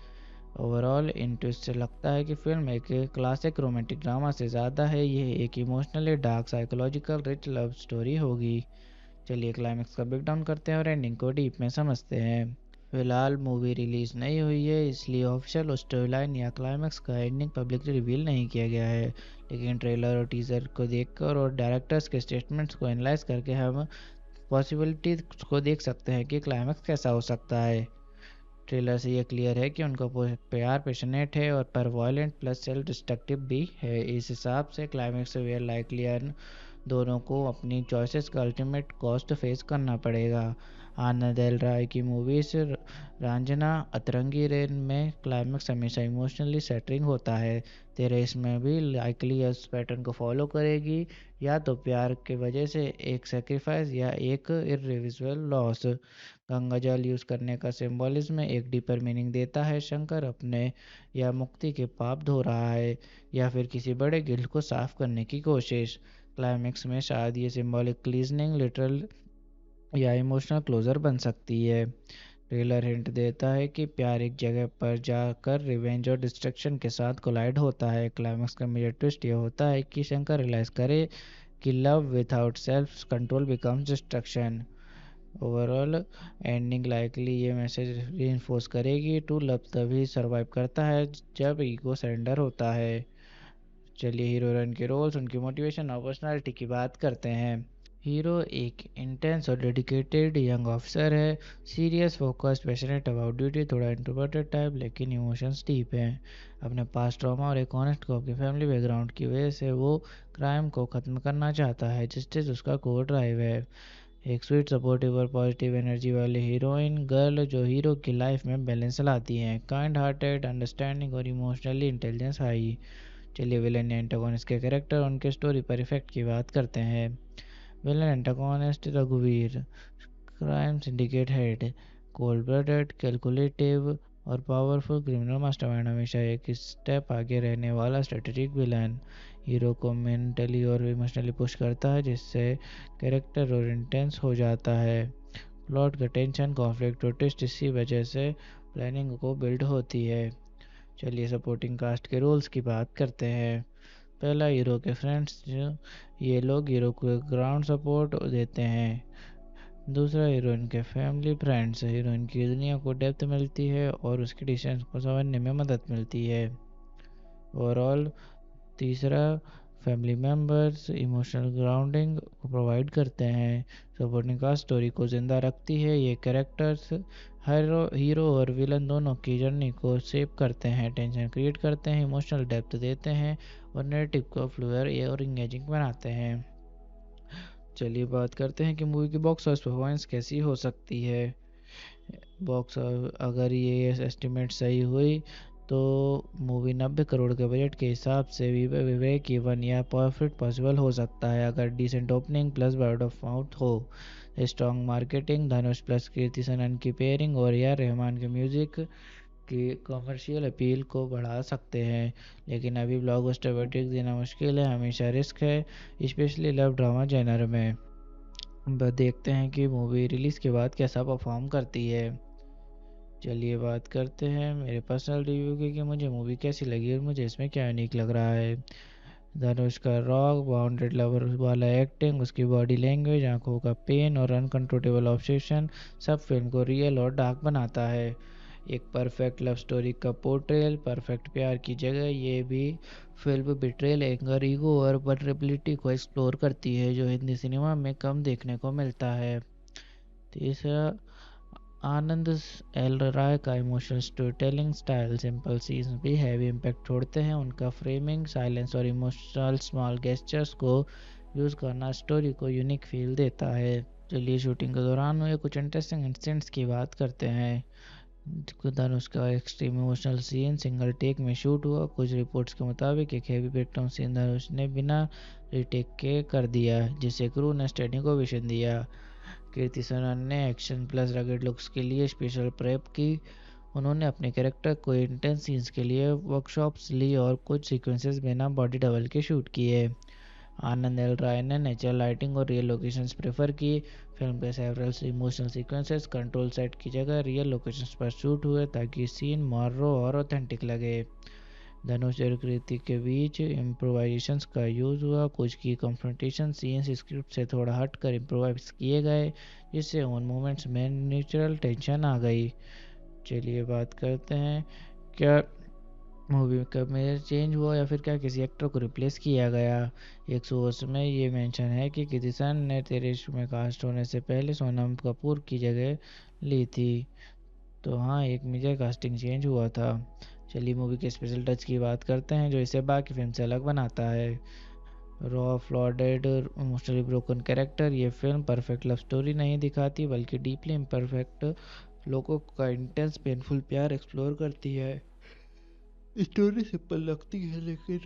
ओवरऑल इन ट्विस्ट से लगता है कि फिल्म एक क्लासिक रोमांटिक ड्रामा से ज़्यादा है, ये एक emotionally dark psychological rich love story होगी। चलिए क्लाइमेक्स का ब्रेक डाउन करते हैं और एंडिंग को डीप में समझते हैं। फिलहाल मूवी रिलीज़ नहीं हुई है, इसलिए ऑफिशियल स्टोरी लाइन या क्लाइमेक्स का एंडिंग पब्लिकली रिवील नहीं किया गया है, लेकिन ट्रेलर और टीज़र को देखकर और डायरेक्टर्स के स्टेटमेंट्स को एनालाइज करके हम पॉसिबिलिटीज को देख सकते हैं कि क्लाइमेक्स कैसा हो सकता है। ट्रेलर से ये क्लियर है कि उनका प्यार पैशनेट है और पर वायलेंट प्लस सेल्फ डिस्ट्रक्टिव भी है। इस हिसाब से क्लाइमेक्स वेयर लाइकली दोनों को अपनी चॉइसेस का अल्टीमेट कॉस्ट फेस करना पड़ेगा। आनंद एल राय की मूवीज रंजना अतरंगी रेन में क्लाइमेक्स हमेशा इमोशनली सेटरिंग होता है। तेरे इसमें भी लाइकली इस पैटर्न को फॉलो करेगी, या तो प्यार के वजह से एक सेक्रीफाइस या एक इरिविजिबल लॉस। गंगा जल यूज़ करने का सिंबॉलिज्म एक डीपर मीनिंग देता है, शंकर अपने या मुक्ति के पाप धो रहा है, या फिर किसी बड़े गिल्ट को साफ करने की कोशिश। क्लाइमेक्स में शायद ये सिंबॉलिक क्लीजनिंग लिटरल या इमोशनल क्लोजर बन सकती है। ट्रेलर हिंट देता है कि प्यार एक जगह पर जाकर रिवेंज और डिस्ट्रक्शन के साथ कोलाइड होता है। क्लाइमेक्स का मेजर ट्विस्ट ये होता है कि शंकर रियलाइज करे कि love without self control becomes destruction. Overall ending likely ये मैसेज रीइंफोर्स करेगी, टू लव तभी सरवाइव करता है जब ईगो सरेंडर होता है। चलिए हीरो हीरोइन के रोल्स, उनकी मोटिवेशन और पर्सनालिटी की बात करते हैं। हीरो एक इंटेंस और डेडिकेटेड यंग ऑफिसर है, serious focused passionate about duty, थोड़ा इंट्रोवर्टेड टाइप लेकिन इमोशंस डीप हैं। अपने पास्ट ट्रॉमा और एक ऑनेस्ट कॉप की फैमिली बैकग्राउंड की वजह से वो क्राइम को ख़त्म करना चाहता है, जस्टिस उसका कोर ड्राइव है। एक स्वीट सपोर्टिव और पॉजिटिव एनर्जी वाली हीरोइन गर्ल जो हीरो की लाइफ में बैलेंस लाती हैं, काइंड हार्टेड, अंडरस्टैंडिंग और इमोशनली इंटेलिजेंस हाई। चलिए विलन या एंटागोनिस्ट के कैरेक्टर और उनके स्टोरी पर इफेक्ट की बात करते हैं। विलन एंटागोनिस्ट रघुवीर, crime syndicate head, cold blooded, calculative और पावरफुल क्रिमिनल मास्टरमाइंड, हमेशा एक स्टेप आगे रहने वाला स्ट्रेटेजिक विलन। हीरो को मेंटली और इमोशनली पुश करता है, जिससे कैरेक्टर और इंटेंस हो जाता है। प्लॉट का टेंशन, कॉन्फ्लिक्ट और ट्विस्ट इसी वजह से प्लानिंग को बिल्ड होती है। चलिए सपोर्टिंग कास्ट के रोल्स की बात करते हैं। पहला हीरो के फ्रेंड्स, ये लोग हीरो को ग्राउंड सपोर्ट देते हैं। दूसरा हीरोइन के फैमिली फ्रेंड्स, हीरोइन की दुनिया को डेप्थ मिलती है और उसके डिसीजंस को समझने में मदद मिलती है। ओवरऑल तीसरा फैमिली मेम्बर्स इमोशनल ग्राउंडिंग को प्रोवाइड करते हैं। सपोर्टिंग कास्ट स्टोरी को ज़िंदा रखती है, ये कैरेक्टर्स हीरो और विलन दोनों की जर्नी को शेप करते हैं, टेंशन क्रिएट करते हैं, इमोशनल डेप्थ देते हैं और नैरेटिव को फ्लूइड और इंगेजिंग बनाते हैं। चलिए बात करते हैं कि मूवी की बॉक्स ऑफिस परफॉर्मेंस कैसी हो सकती है। अगर ये एस्टिमेट सही हुई तो मूवी 90 करोड़ के बजट के हिसाब से विवेक इवन या प्रॉफिट पॉसिबल हो सकता है, अगर decent opening plus word of mouth हो। Strong marketing, Dhanush plus Kriti Sanon की पेयरिंग और या रहमान के म्यूजिक की कमर्शियल अपील को बढ़ा सकते हैं, लेकिन अभी ब्लॉकबस्टर वर्डिक्ट देना मुश्किल है, हमेशा रिस्क है, स्पेशली लव ड्रामा जेनर में। देखते हैं कि मूवी रिलीज़ के बाद कैसा परफॉर्म करती है। चलिए बात करते हैं मेरे पर्सनल रिव्यू की कि मुझे मूवी कैसी लगी और मुझे इसमें क्या यूनिक लग रहा है। धनुष का रॉक बाउंडेड लवर वाला एक्टिंग, उसकी बॉडी लैंग्वेज, आंखों का पेन और अनकंट्रोलेबल ऑब्सेशन सब फिल्म को रियल और डार्क बनाता है। एक परफेक्ट लव स्टोरी का पोर्ट्रेल, परफेक्ट प्यार की जगह ये भी फिल्म बिट्रेल, एंगर, ईगो और वल्नरेबिलिटी को एक्सप्लोर करती है, जो हिंदी सिनेमा में कम देखने को मिलता है। तीसरा, आनंद एल राय का emotional story telling style, simple scenes भी हैवी इम्पैक्ट छोड़ते हैं, उनका फ्रेमिंग, साइलेंस और इमोशनल स्मॉल गेस्चर्स को यूज़ करना स्टोरी को यूनिक फील देता है। चलिए शूटिंग के दौरान हुए कुछ इंटरेस्टिंग इंसिडेंट्स की बात करते हैं। धनुष का extreme emotional scene single take में शूट हुआ। कुछ रिपोर्ट्स के मुताबिक एक हैवी ब्रेकडाउन सीन धनुष ने बिना रीटेक के कर दिया, जिसे क्रू ने स्टैंडिंग ओवेशन दिया। कीर्ति सुनन ने एक्शन प्लस रगेड लुक्स के लिए स्पेशल प्रेप की। उन्होंने अपने कैरेक्टर को इंटेंस सीन्स के लिए वर्कशॉप्स ली और कुछ सीक्वेंसेस बिना बॉडी डबल के शूट किए। आनंद एल राय ने नेचुरल लाइटिंग और रियल लोकेशंस प्रेफर की। फिल्म के several emotional sequences control set की जगह रियल लोकेशंस पर शूट हुए ताकि सीन मोर रॉ और ऑथेंटिक लगे। धनुष और कृति के बीच इम्प्रोवाइजेशंस का यूज़ हुआ। कुछ की कन्फ्रंटेशन सीन्स स्क्रिप्ट से थोड़ा हटकर इम्प्रोवाइज किए गए, जिससे उन मोमेंट्स में नेचुरल टेंशन आ गई। चलिए बात करते हैं, क्या मूवी का मेजर चेंज हुआ या फिर क्या किसी एक्टर को रिप्लेस किया गया। एक सोर्स में ये मेंशन है कि कृति सेनन ने तेरे इश्क में कास्ट होने से पहले सोनम कपूर की जगह ली थी। तो हाँ, एक मेजर कास्टिंग चेंज हुआ था। चलिए मूवी के स्पेशल टच की बात करते हैं जो इसे बाकी फिल्म से अलग बनाता है। Raw flawed emotionally broken character. ये फिल्म परफेक्ट लव स्टोरी नहीं दिखाती बल्कि डीपली इम्परफेक्ट लोगों का इंटेंस पेनफुल प्यार एक्सप्लोर करती है। स्टोरी सिंपल लगती है लेकिन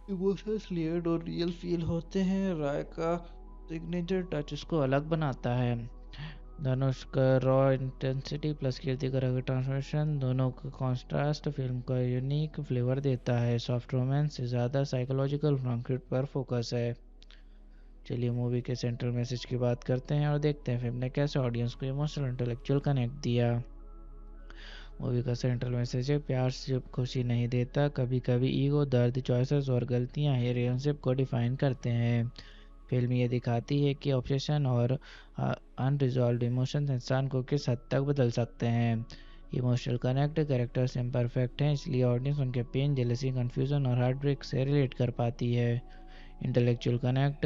इमोशंस लेयर्ड और रियल फील होते हैं। राय का सिग्नेचर टच इसको अलग बनाता है। धनुष का रॉ इंटेंसिटी प्लस कीर्ति का रगड़ ट्रांसफॉर्मेशन, दोनों का कॉन्ट्रास्ट फिल्म का यूनिक फ्लेवर देता है। सॉफ्ट रोमांस से ज़्यादा साइकोलॉजिकल कॉन्फ्लिक्ट पर फोकस है। चलिए मूवी के सेंट्रल मैसेज की बात करते हैं और देखते हैं फिल्म ने कैसे ऑडियंस को इमोशनल इंटेलेक्चुअल कनेक्ट दिया। मूवी का सेंट्रल मैसेज है, प्यार सिर्फ खुशी नहीं देता, कभी कभी ईगो, दर्द, चॉइसेस और गलतियां ही रिलेशनशिप को डिफाइन करते हैं। फिल्म ये दिखाती है कि ऑब्सेशन और अनरिजॉल्व्ड इमोशंस इंसान को किस हद तक बदल सकते हैं। इमोशनल कनेक्ट कैरेक्टर्स इम्परफेक्ट हैं, इसलिए ऑडियंस उनके पेन, जेलसी, कन्फ्यूजन और हार्ट ब्रेक से रिलेट कर पाती है। Intellectual connect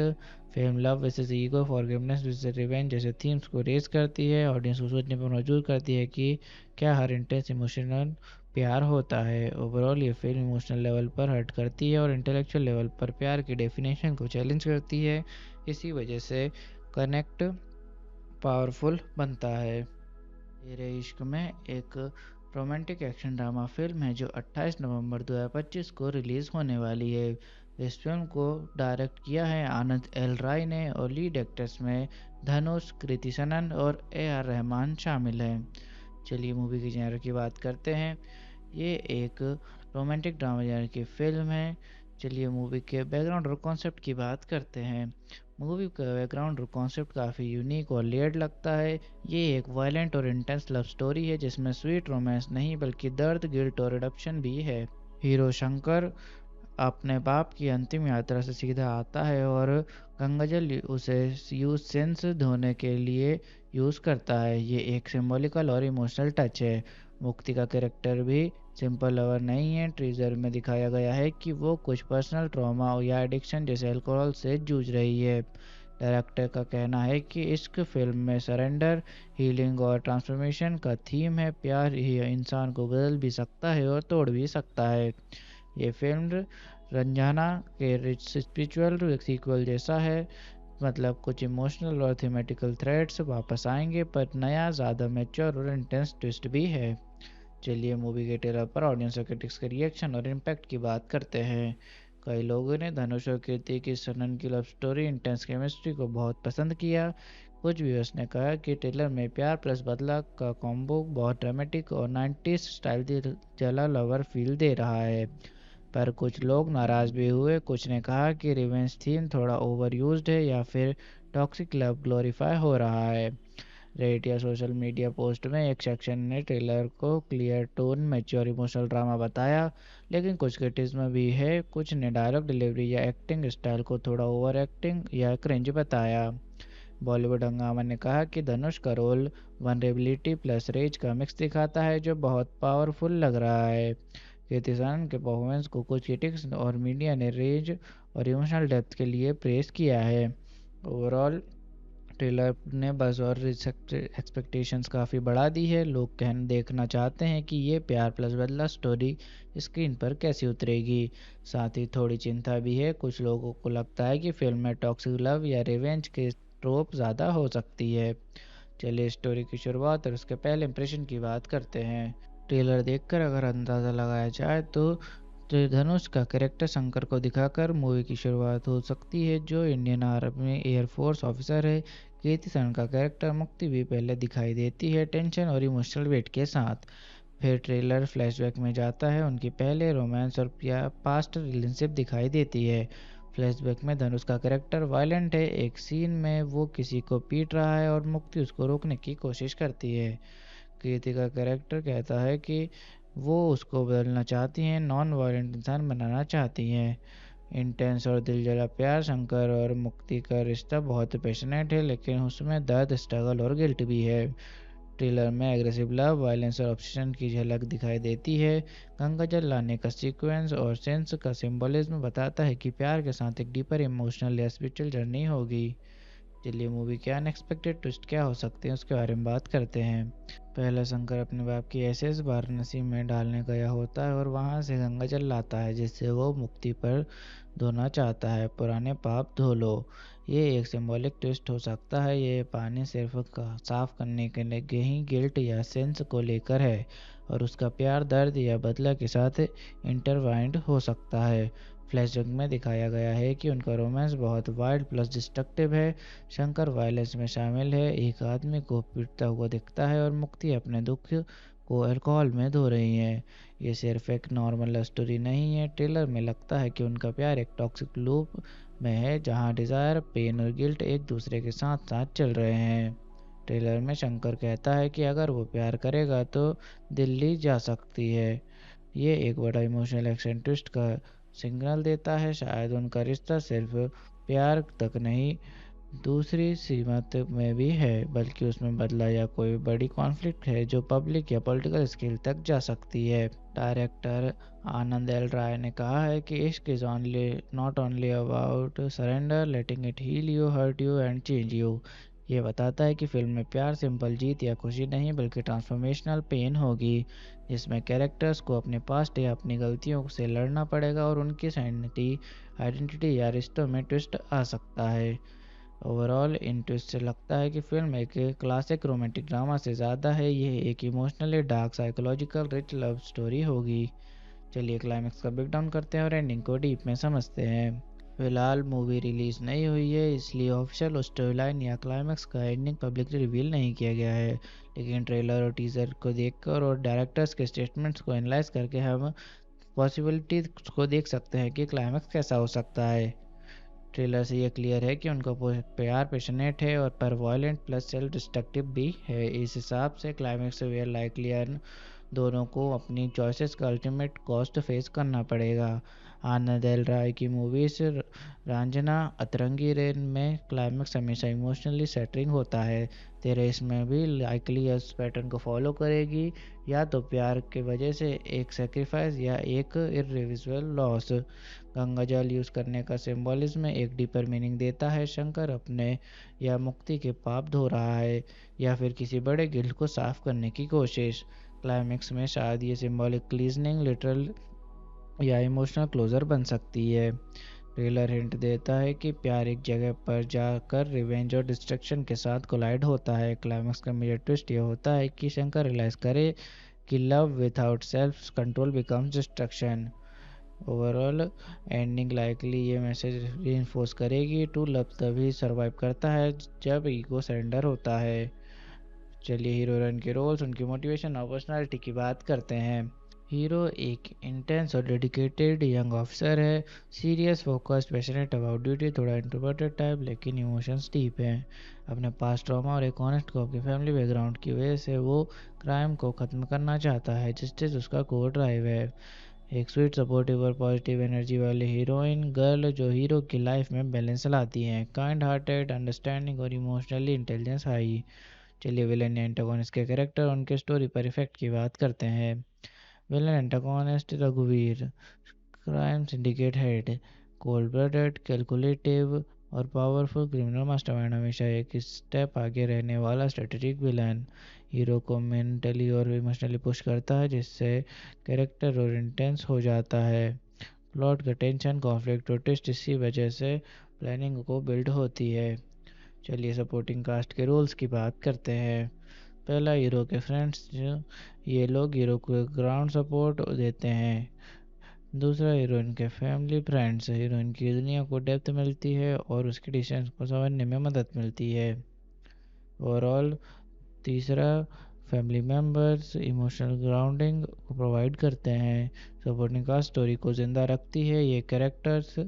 film love versus ego, forgiveness versus revenge जैसे थीम्स को रेज करती है। ऑडियंस को सोचने पर मजबूर करती है कि क्या हर इंटेंस इमोशनल प्यार होता है। ओवरऑल ये फिल्म इमोशनल लेवल पर हर्ट करती है और इंटेलेक्चुअल लेवल पर प्यार की डेफिनेशन को चैलेंज करती है। इसी वजह से कनेक्ट पावरफुल बनता है। तेरे इश्क में एक रोमांटिक एक्शन ड्रामा फिल्म है जो 28 नवंबर 2025 को रिलीज़ होने वाली है। इस फिल्म को डायरेक्ट किया है आनंद एल राय ने और लीड एक्टर्स में धनुष, कृति सनन और AR रहमान शामिल हैं। चलिए मूवी की जेनर की बात करते हैं। ये एक रोमांटिक ड्रामा जेनर की फिल्म है। चलिए मूवी के बैकग्राउंड और कॉन्सेप्ट की बात करते हैं। मूवी का बैकग्राउंड और कॉन्सेप्ट काफ़ी यूनिक और लेयर्ड लगता है। ये एक वायलेंट और इंटेंस लव स्टोरी है जिसमें स्वीट रोमांस नहीं बल्कि दर्द, गिल्ट और रिडम्पशन भी है। हीरो शंकर अपने बाप की अंतिम यात्रा से सीधा आता है और गंगाजल उसे यूज सेंस धोने के लिए यूज़ करता है। ये एक सिंबॉलिकल और इमोशनल टच है। मुक्ति का कैरेक्टर भी सिंपल लवर नहीं है। टीजर में दिखाया गया है कि वो कुछ पर्सनल ट्रॉमा या एडिक्शन जैसे अल्कोहल से जूझ रही है। डायरेक्टर का कहना है कि इश्क फिल्म में सरेंडर, हीलिंग और ट्रांसफॉर्मेशन का थीम है। प्यार ही इंसान को बदल भी सकता है और तोड़ भी सकता है। ये फिल्म रंजाना के स्पिरिचुअल सीक्वल जैसा है, मतलब कुछ इमोशनल और थीमेटिकल थ्रेड्स वापस आएंगे पर नया, ज़्यादा मैच्योर और इंटेंस ट्विस्ट भी है। चलिए मूवी के ट्रेलर पर ऑडियंस और क्रिटिक्स के रिएक्शन और इम्पैक्ट की बात करते हैं। कई लोगों ने धनुष और कीर्ति की सनन की लव स्टोरी, इंटेंस केमिस्ट्री को बहुत पसंद किया। कुछ व्यूअर्स ने कहा कि ट्रेलर में प्यार प्लस बदला का कॉम्बो बहुत ड्रामेटिक और 90s स्टाइल दिल जला लवर फील दे रहा है। पर कुछ लोग नाराज़ भी हुए। कुछ ने कहा कि रिवेंज थीम थोड़ा ओवर यूज्ड है या फिर टॉक्सिक लव ग्लोरीफाई हो रहा है। रेडिट या सोशल मीडिया पोस्ट में एक सेक्शन ने ट्रेलर को clear tone, mature emotional drama बताया, लेकिन कुछ क्रिटिसिज्म भी है। कुछ ने डायलॉग डिलीवरी या एक्टिंग स्टाइल को थोड़ा ओवर एक्टिंग या क्रिंज बताया। बॉलीवुड हंगामा ने कहा कि धनुष का रोल वनरेबिलिटी प्लस रेज का मिक्स दिखाता है जो बहुत पावरफुल लग रहा है। कीर्ति सनन के परफॉर्मेंस को कुछ क्रिटिक्स और मीडिया ने रेंज और इमोशनल डेप्थ के लिए प्रेस किया है। ओवरऑल ट्रेलर ने बज़ और एक्सपेक्टेशंस काफ़ी बढ़ा दी है। लोग देखना चाहते हैं कि ये प्यार प्लस बदला स्टोरी स्क्रीन पर कैसी उतरेगी। साथ ही थोड़ी चिंता भी है। कुछ लोगों को लगता है कि फिल्म में टॉक्सिक लव या रिवेंज के ट्रोप ज़्यादा हो सकती है। चलिए स्टोरी की शुरुआत और उसके पहले इंप्रेशन की बात करते हैं। ट्रेलर देखकर अगर अंदाज़ा लगाया जाए तो धनुष का कैरेक्टर शंकर को दिखाकर मूवी की शुरुआत हो सकती है, जो इंडियन आर्मी एयरफोर्स ऑफिसर है। कीर्ति सेनन का कैरेक्टर मुक्ति भी पहले दिखाई देती है, टेंशन और इमोशनल वेट के साथ। फिर ट्रेलर फ्लैशबैक में जाता है, उनकी पहले रोमांस और पास्ट रिलेशनशिप दिखाई देती है। फ्लैशबैक में धनुष का कैरेक्टर वायलेंट है, एक सीन में वो किसी को पीट रहा है और मुक्ति उसको रोकने की कोशिश करती है। कीर्ति का कैरेक्टर कहता है कि वो उसको बदलना चाहती हैं, नॉन वायलेंट इंसान बनाना चाहती हैं। इंटेंस और दिलजला प्यार, शंकर और मुक्ति का रिश्ता बहुत पैशनेट है, लेकिन उसमें दर्द, स्ट्रगल और गिल्ट भी है। ट्रेलर में एग्रेसिव लव, वायलेंस और ऑब्सेशन की झलक दिखाई देती है। गंगा जल लाने का सीक्वेंस और सेंस का सिंबलिज्म बताता है कि प्यार के साथ एक डीपर इमोशनल या स्पिरिचुअल जर्नी होगी। चलिए मूवी के अनएक्सपेक्टेड ट्विस्ट क्या हो सकते हैं उसके बारे में बात करते हैं। पहला शंकर अपने बाप की एसेस वाराणसी में डालने गया होता है और वहां से गंगा जल लाता है, जिससे वो मुक्ति पर धोना चाहता है। पुराने पाप धो लो, ये एक सिंबॉलिक ट्विस्ट हो सकता है। ये पानी सिर्फ साफ करने के लिए ही गिल्ट या सेंस को लेकर है, और उसका प्यार दर्द या बदला के साथ इंटरवाइंड हो सकता है। फ्लैशबैक में दिखाया गया है कि उनका रोमांस बहुत वाइल्ड प्लस डिस्ट्रक्टिव है। शंकर वायलेंस में शामिल है, एक आदमी को पीटता हुआ दिखता है और मुक्ति अपने दुख को अल्कोहल में धो रही है। ये सिर्फ एक नॉर्मल लव स्टोरी नहीं है। ट्रेलर में लगता है कि उनका प्यार एक टॉक्सिक लूप में है, जहाँ डिज़ायर, पेन और गिल्ट एक दूसरे के साथ साथ चल रहे हैं। ट्रेलर में शंकर कहता है कि अगर वो प्यार करेगा तो दिल्ली जा सकती है। ये एक बड़ा इमोशनल एक्शन ट्विस्ट का सिग्नल देता है। शायद उनका रिश्ता सिर्फ प्यार तक नहीं, दूसरी सीमत में भी है, बल्कि उसमें बदला या कोई बड़ी कॉन्फ्लिक्ट है जो पब्लिक या पॉलिटिकल स्केल तक जा सकती है। डायरेक्टर आनंद एल राय ने कहा है कि इश्क is only not only about surrender, letting it heal you, hurt you and change you. ये बताता है कि फिल्म में प्यार सिंपल जीत या खुशी नहीं, बल्कि ट्रांसफॉर्मेशनल पेन होगी, जिसमें कैरेक्टर्स को अपने पास्ट या अपनी गलतियों से लड़ना पड़ेगा और उनकी आइडेंटिटी या रिश्तों में ट्विस्ट आ सकता है। ओवरऑल इन ट्विस्ट से लगता है कि फिल्म एक क्लासिक रोमांटिक ड्रामा से ज़्यादा है, ये एक emotionally dark, psychological rich love story होगी। चलिए क्लाइमैक्स का ब्रेकडाउन करते हैं और एंडिंग को डीप में समझते हैं। फिलहाल मूवी रिलीज नहीं हुई है, इसलिए ऑफिशियल स्टोरी लाइन या क्लाइमैक्स का एंडिंग पब्लिकली रिवील नहीं किया गया है, लेकिन ट्रेलर और टीजर को देखकर और डायरेक्टर्स के स्टेटमेंट्स को एनालाइज करके हम पॉसिबिलिटी को देख सकते हैं कि क्लाइमैक्स कैसा हो सकता है। ट्रेलर से ये क्लियर है कि उनका प्यार पैशनेट है और पर वायलेंट प्लस सेल्फ डिस्ट्रक्टिव भी है। इस हिसाब से क्लाइमैक्स वेयर लाइकली दोनों को अपनी चॉइसेस का अल्टीमेट कॉस्ट फेस करना पड़ेगा। आनंद एल राय की मूवीज रांझना, अतरंगी रेन में क्लाइमैक्स हमेशा इमोशनली सेटरिंग होता है। तेरे इसमें भी लाइकली इस पैटर्न को फॉलो करेगी, या तो प्यार की वजह से एक सेक्रीफाइस या एक इरिवर्सिबल लॉस। गंगा जल यूज़ करने का सिंबलिज्म एक डीपर मीनिंग देता है। शंकर अपने या मुक्ति के पाप धो रहा है, या फिर किसी बड़े गिल्ट को साफ करने की कोशिश। क्लाइमैक्स में शायद ये सिंबॉलिक क्लीजनिंग, लिटरल या इमोशनल क्लोजर बन सकती है। ट्रेलर हिंट देता है कि प्यार एक जगह पर जाकर रिवेंज और डिस्ट्रक्शन के साथ कोलाइड होता है। क्लाइमैक्स का मेजर ट्विस्ट ये होता है कि शंकर रियलाइज करे कि love without self control becomes destruction. Overall ending likely ये मैसेज रीइंफोर्स करेगी, टू लव तभी सर्वाइव करता है जब ईगो सरेंडर होता है। चलिए हीरो हीरोइन के रोल्स, उनकी मोटिवेशन और पर्सनालिटी की बात करते हैं। हीरो एक इंटेंस और डेडिकेटेड यंग ऑफिसर है, serious, focused, passionate about duty, थोड़ा इंट्रोवर्टेड टाइप, लेकिन इमोशंस डीप हैं। अपने पास्ट ट्रॉमा और एक ऑनेस्ट को अपनी फैमिली बैकग्राउंड की वजह से वो क्राइम को ख़त्म करना चाहता है। जस्टिस उसका कोर ड्राइव है। एक स्वीट, सपोर्टिव और पॉजिटिव एनर्जी वाली हीरोइन गर्ल जो हीरो की लाइफ में बैलेंस लाती हैं, काइंड हार्टेड, अंडरस्टैंडिंग और इमोशनली इंटेलिजेंस हाई। चलिए विलेन या एंटागोनिस्ट के कैरेक्टर और उनके स्टोरी पर इफेक्ट की बात करते हैं। विलेन एंटागोनिस्ट रघुवीर, crime syndicate head, cold blooded, calculative और पावरफुल क्रिमिनल मास्टरमाइंड, हमेशा एक स्टेप आगे रहने वाला स्ट्रेटेजिक विलन। हीरो को मेंटली और इमोशनली पुश करता है, जिससे कैरेक्टर और इंटेंस हो जाता है। प्लॉट का टेंशन, कॉन्फ्लिक्ट और ट्विस्ट इसी वजह से प्लानिंग को बिल्ड होती है। चलिए सपोर्टिंग कास्ट के रोल्स की बात करते हैं। पहला, हीरो के फ्रेंड्स, ये लोग हीरो को ग्राउंड सपोर्ट देते हैं। दूसरा, हीरोइन के फैमिली फ्रेंड्स, हीरोइन की दुनिया को डेप्थ मिलती है और उसके डिसीजंस को समझने में मदद मिलती है। ओवरऑल। तीसरा, फैमिली मेम्बर्स इमोशनल ग्राउंडिंग को प्रोवाइड करते हैं। सपोर्टिंग कास्ट स्टोरी को ज़िंदा रखती है। ये कैरेक्टर्स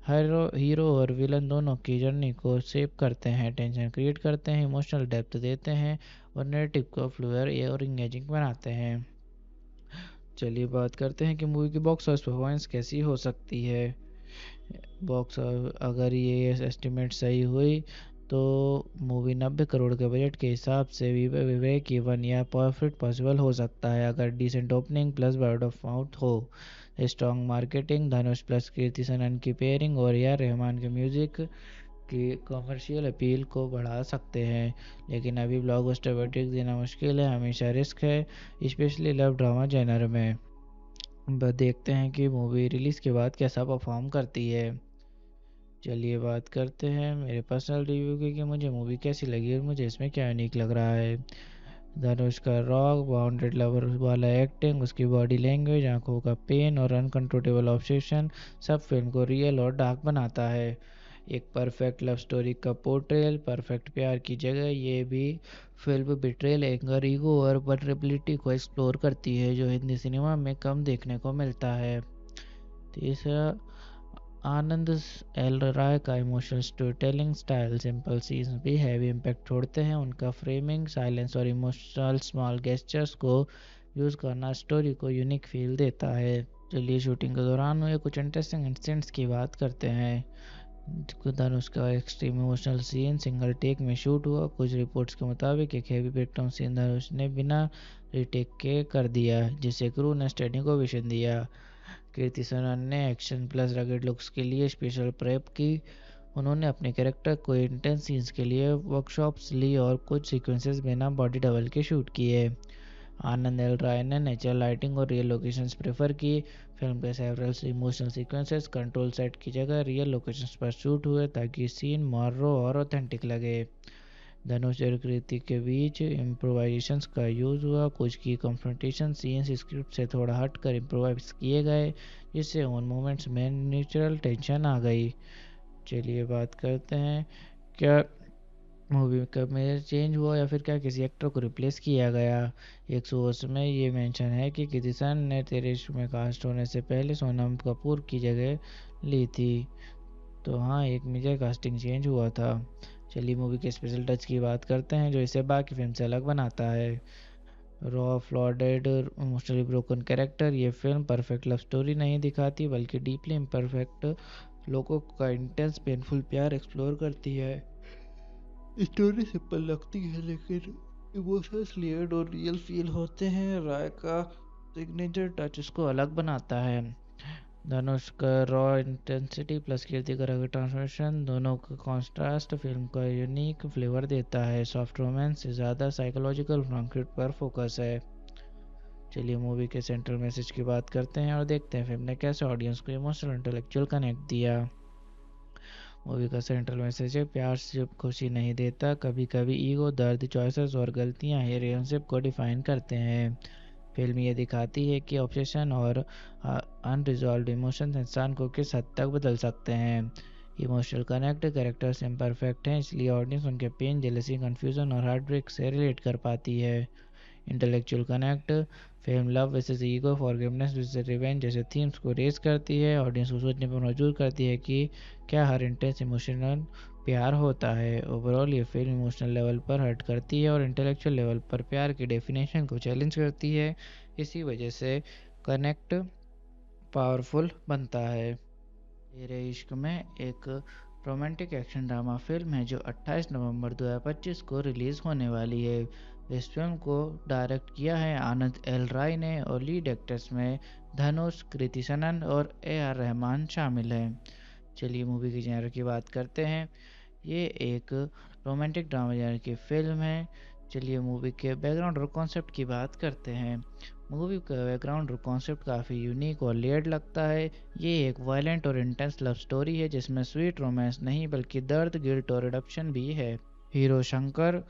हीरो और विलन दोनों की जर्नी को शेप करते हैं, टेंशन क्रिएट करते हैं, इमोशनल डेप्थ देते हैं और नैरेटिव को फ्लूइड और इंगेजिंग बनाते हैं। चलिए बात करते हैं कि मूवी की बॉक्स ऑफिस परफॉर्मेंस कैसी हो सकती है। अगर ये एस्टिमेट सही हुई तो मूवी 90 करोड़ के बजट के हिसाब से ब्रेक इवन या प्रॉफिट पॉसिबल हो सकता है अगर decent opening plus word of mouth हो। Strong marketing, Dhanush plus Kriti Sanon की पेयरिंग और या रहमान के म्यूजिक की कमर्शियल अपील को बढ़ा सकते हैं, लेकिन अभी ब्लॉकबस्टर वर्डिक्ट देना मुश्किल है, हमेशा रिस्क है, स्पेशली लव ड्रामा जेनर में। देखते हैं कि मूवी रिलीज़ के बाद कैसा परफॉर्म करती है। चलिए बात करते हैं मेरे पर्सनल रिव्यू की कि मुझे मूवी कैसी लगी और मुझे इसमें क्या यूनिक लग रहा है। धनुष का रॉक बाउंडेड लवर वाला एक्टिंग, उसकी बॉडी लैंग्वेज, आंखों का पेन और अनकंट्रोलेबल ऑब्सेशन सब फिल्म को रियल और डार्क बनाता है। एक परफेक्ट लव स्टोरी का पोर्ट्रेल, परफेक्ट प्यार की जगह ये भी फिल्म बिट्रेल, एंगर, ईगो और वल्नरेबिलिटी को एक्सप्लोर करती है जो हिंदी सिनेमा में कम देखने को मिलता है। तीसरा, आनंद एल राय का emotional story telling style, simple scenes भी हैवी इम्पैक्ट छोड़ते हैं, उनका फ्रेमिंग, साइलेंस और इमोशनल स्मॉल गेस्चर्स को यूज़ करना स्टोरी को यूनिक फील देता है। चलिए शूटिंग के दौरान हुए कुछ इंटरेस्टिंग इंसिडेंट्स की बात करते हैं। धनुष का extreme emotional scene single take में शूट हुआ। कुछ रिपोर्ट्स के मुताबिक एक हैवी ब्रेकडाउन सीन धनुष ने बिना रीटेक के कर दिया, जिसे क्रू ने स्टडी को विजन दिया। कीर्ति सनन ने एक्शन प्लस रगेड लुक्स के लिए स्पेशल प्रेप की। उन्होंने अपने कैरेक्टर को इंटेंस सीन्स के लिए वर्कशॉप्स ली और कुछ सीक्वेंसेस बिना बॉडी डबल के शूट किए। आनंद एल राय ने नेचुरल लाइटिंग और रियल लोकेशंस प्रेफर की। फिल्म के several emotional sequences control set की जगह रियल लोकेशंस पर शूट हुए ताकि सीन मोर रॉ और ऑथेंटिक लगे। धनुष और कृति के बीच इम्प्रोवाइजेशंस का यूज़ हुआ। कुछ की कन्फ्रंटेशन सीन्स स्क्रिप्ट से थोड़ा हटकर इम्प्रोवाइज किए गए, जिससे उन मोमेंट्स में नेचुरल टेंशन आ गई। चलिए बात करते हैं क्या मूवी का मेजर चेंज हुआ या फिर क्या किसी एक्टर को रिप्लेस किया गया। एक सोर्स में ये मेंशन है कि कीर्ति सनन ने तेरे इश्क में कास्ट होने से पहले सोनम कपूर की जगह ली थी। तो हाँ, एक मेजर कास्टिंग चेंज हुआ था। चलिए मूवी के स्पेशल टच की बात करते हैं जो इसे बाकी फिल्म से अलग बनाता है। Raw flawed emotionally broken character, ये फिल्म परफेक्ट लव स्टोरी नहीं दिखाती बल्कि डीपली इम्परफेक्ट लोगों का इंटेंस पेनफुल प्यार एक्सप्लोर करती है। स्टोरी सिंपल लगती है लेकिन इमोशंस लेयर्ड और रियल फील होते हैं। राय का सिग्नेचर टच इसको अलग बनाता है। धनुष का रॉ इंटेंसिटी प्लस कीर्ति का रगड़ ट्रांसफॉर्मेशन, दोनों का कॉन्ट्रास्ट फिल्म का यूनिक फ्लेवर देता है। सॉफ्ट रोमांस से ज़्यादा साइकोलॉजिकल कॉन्फ्लिक्ट पर फोकस है। चलिए मूवी के सेंट्रल मैसेज की बात करते हैं और देखते हैं फिल्म ने कैसे ऑडियंस को इमोशनल इंटेलेक्चुअल कनेक्ट दिया। मूवी का सेंट्रल मैसेज है, प्यार सिर्फ खुशी नहीं देता, कभी कभी ईगो, दर्द, चॉइसेस और गलतियां ही रिलेशनशिप को डिफाइन करते हैं। फिल्म ये दिखाती है कि ऑब्सेशन और अनरिजॉल्व्ड इमोशंस इंसान को किस हद तक बदल सकते हैं। इमोशनल कनेक्ट, कैरेक्टर्स इम्परफेक्ट हैं इसलिए ऑडियंस उनके पेन, जेलसी, कन्फ्यूजन और हार्ट ब्रेक से रिलेट कर पाती है। Intellectual connect, film love versus ego, forgiveness versus revenge जैसे थीम्स को रेज करती है, ऑडियंस को सोचने पर मजबूर करती है कि क्या हर इंटेंस इमोशनल प्यार होता है। ओवरऑल ये फिल्म इमोशनल लेवल पर हर्ट करती है और इंटेलेक्चुअल लेवल पर प्यार की डेफिनेशन को चैलेंज करती है। इसी वजह से कनेक्ट पावरफुल बनता है। तेरे इश्क में एक रोमांटिक एक्शन ड्रामा फिल्म है जो 28 नवंबर 2025 को रिलीज़ होने वाली है। इस फिल्म को डायरेक्ट किया है आनंद एल राय ने और लीड एक्टर्स में धनुष, कृति सनन और AR रहमान शामिल हैं। चलिए मूवी की जेनर की बात करते हैं। ये एक रोमांटिक ड्रामा जेनर की फिल्म है। चलिए मूवी के बैकग्राउंड और कॉन्सेप्ट की बात करते हैं। मूवी का बैकग्राउंड और कॉन्सेप्ट काफ़ी यूनिक और लेयर्ड लगता है। ये एक वायलेंट और इंटेंस लव स्टोरी है जिसमें स्वीट रोमांस नहीं बल्कि दर्द, गिल्ट और रिडम्पशन भी है। हीरो शंकर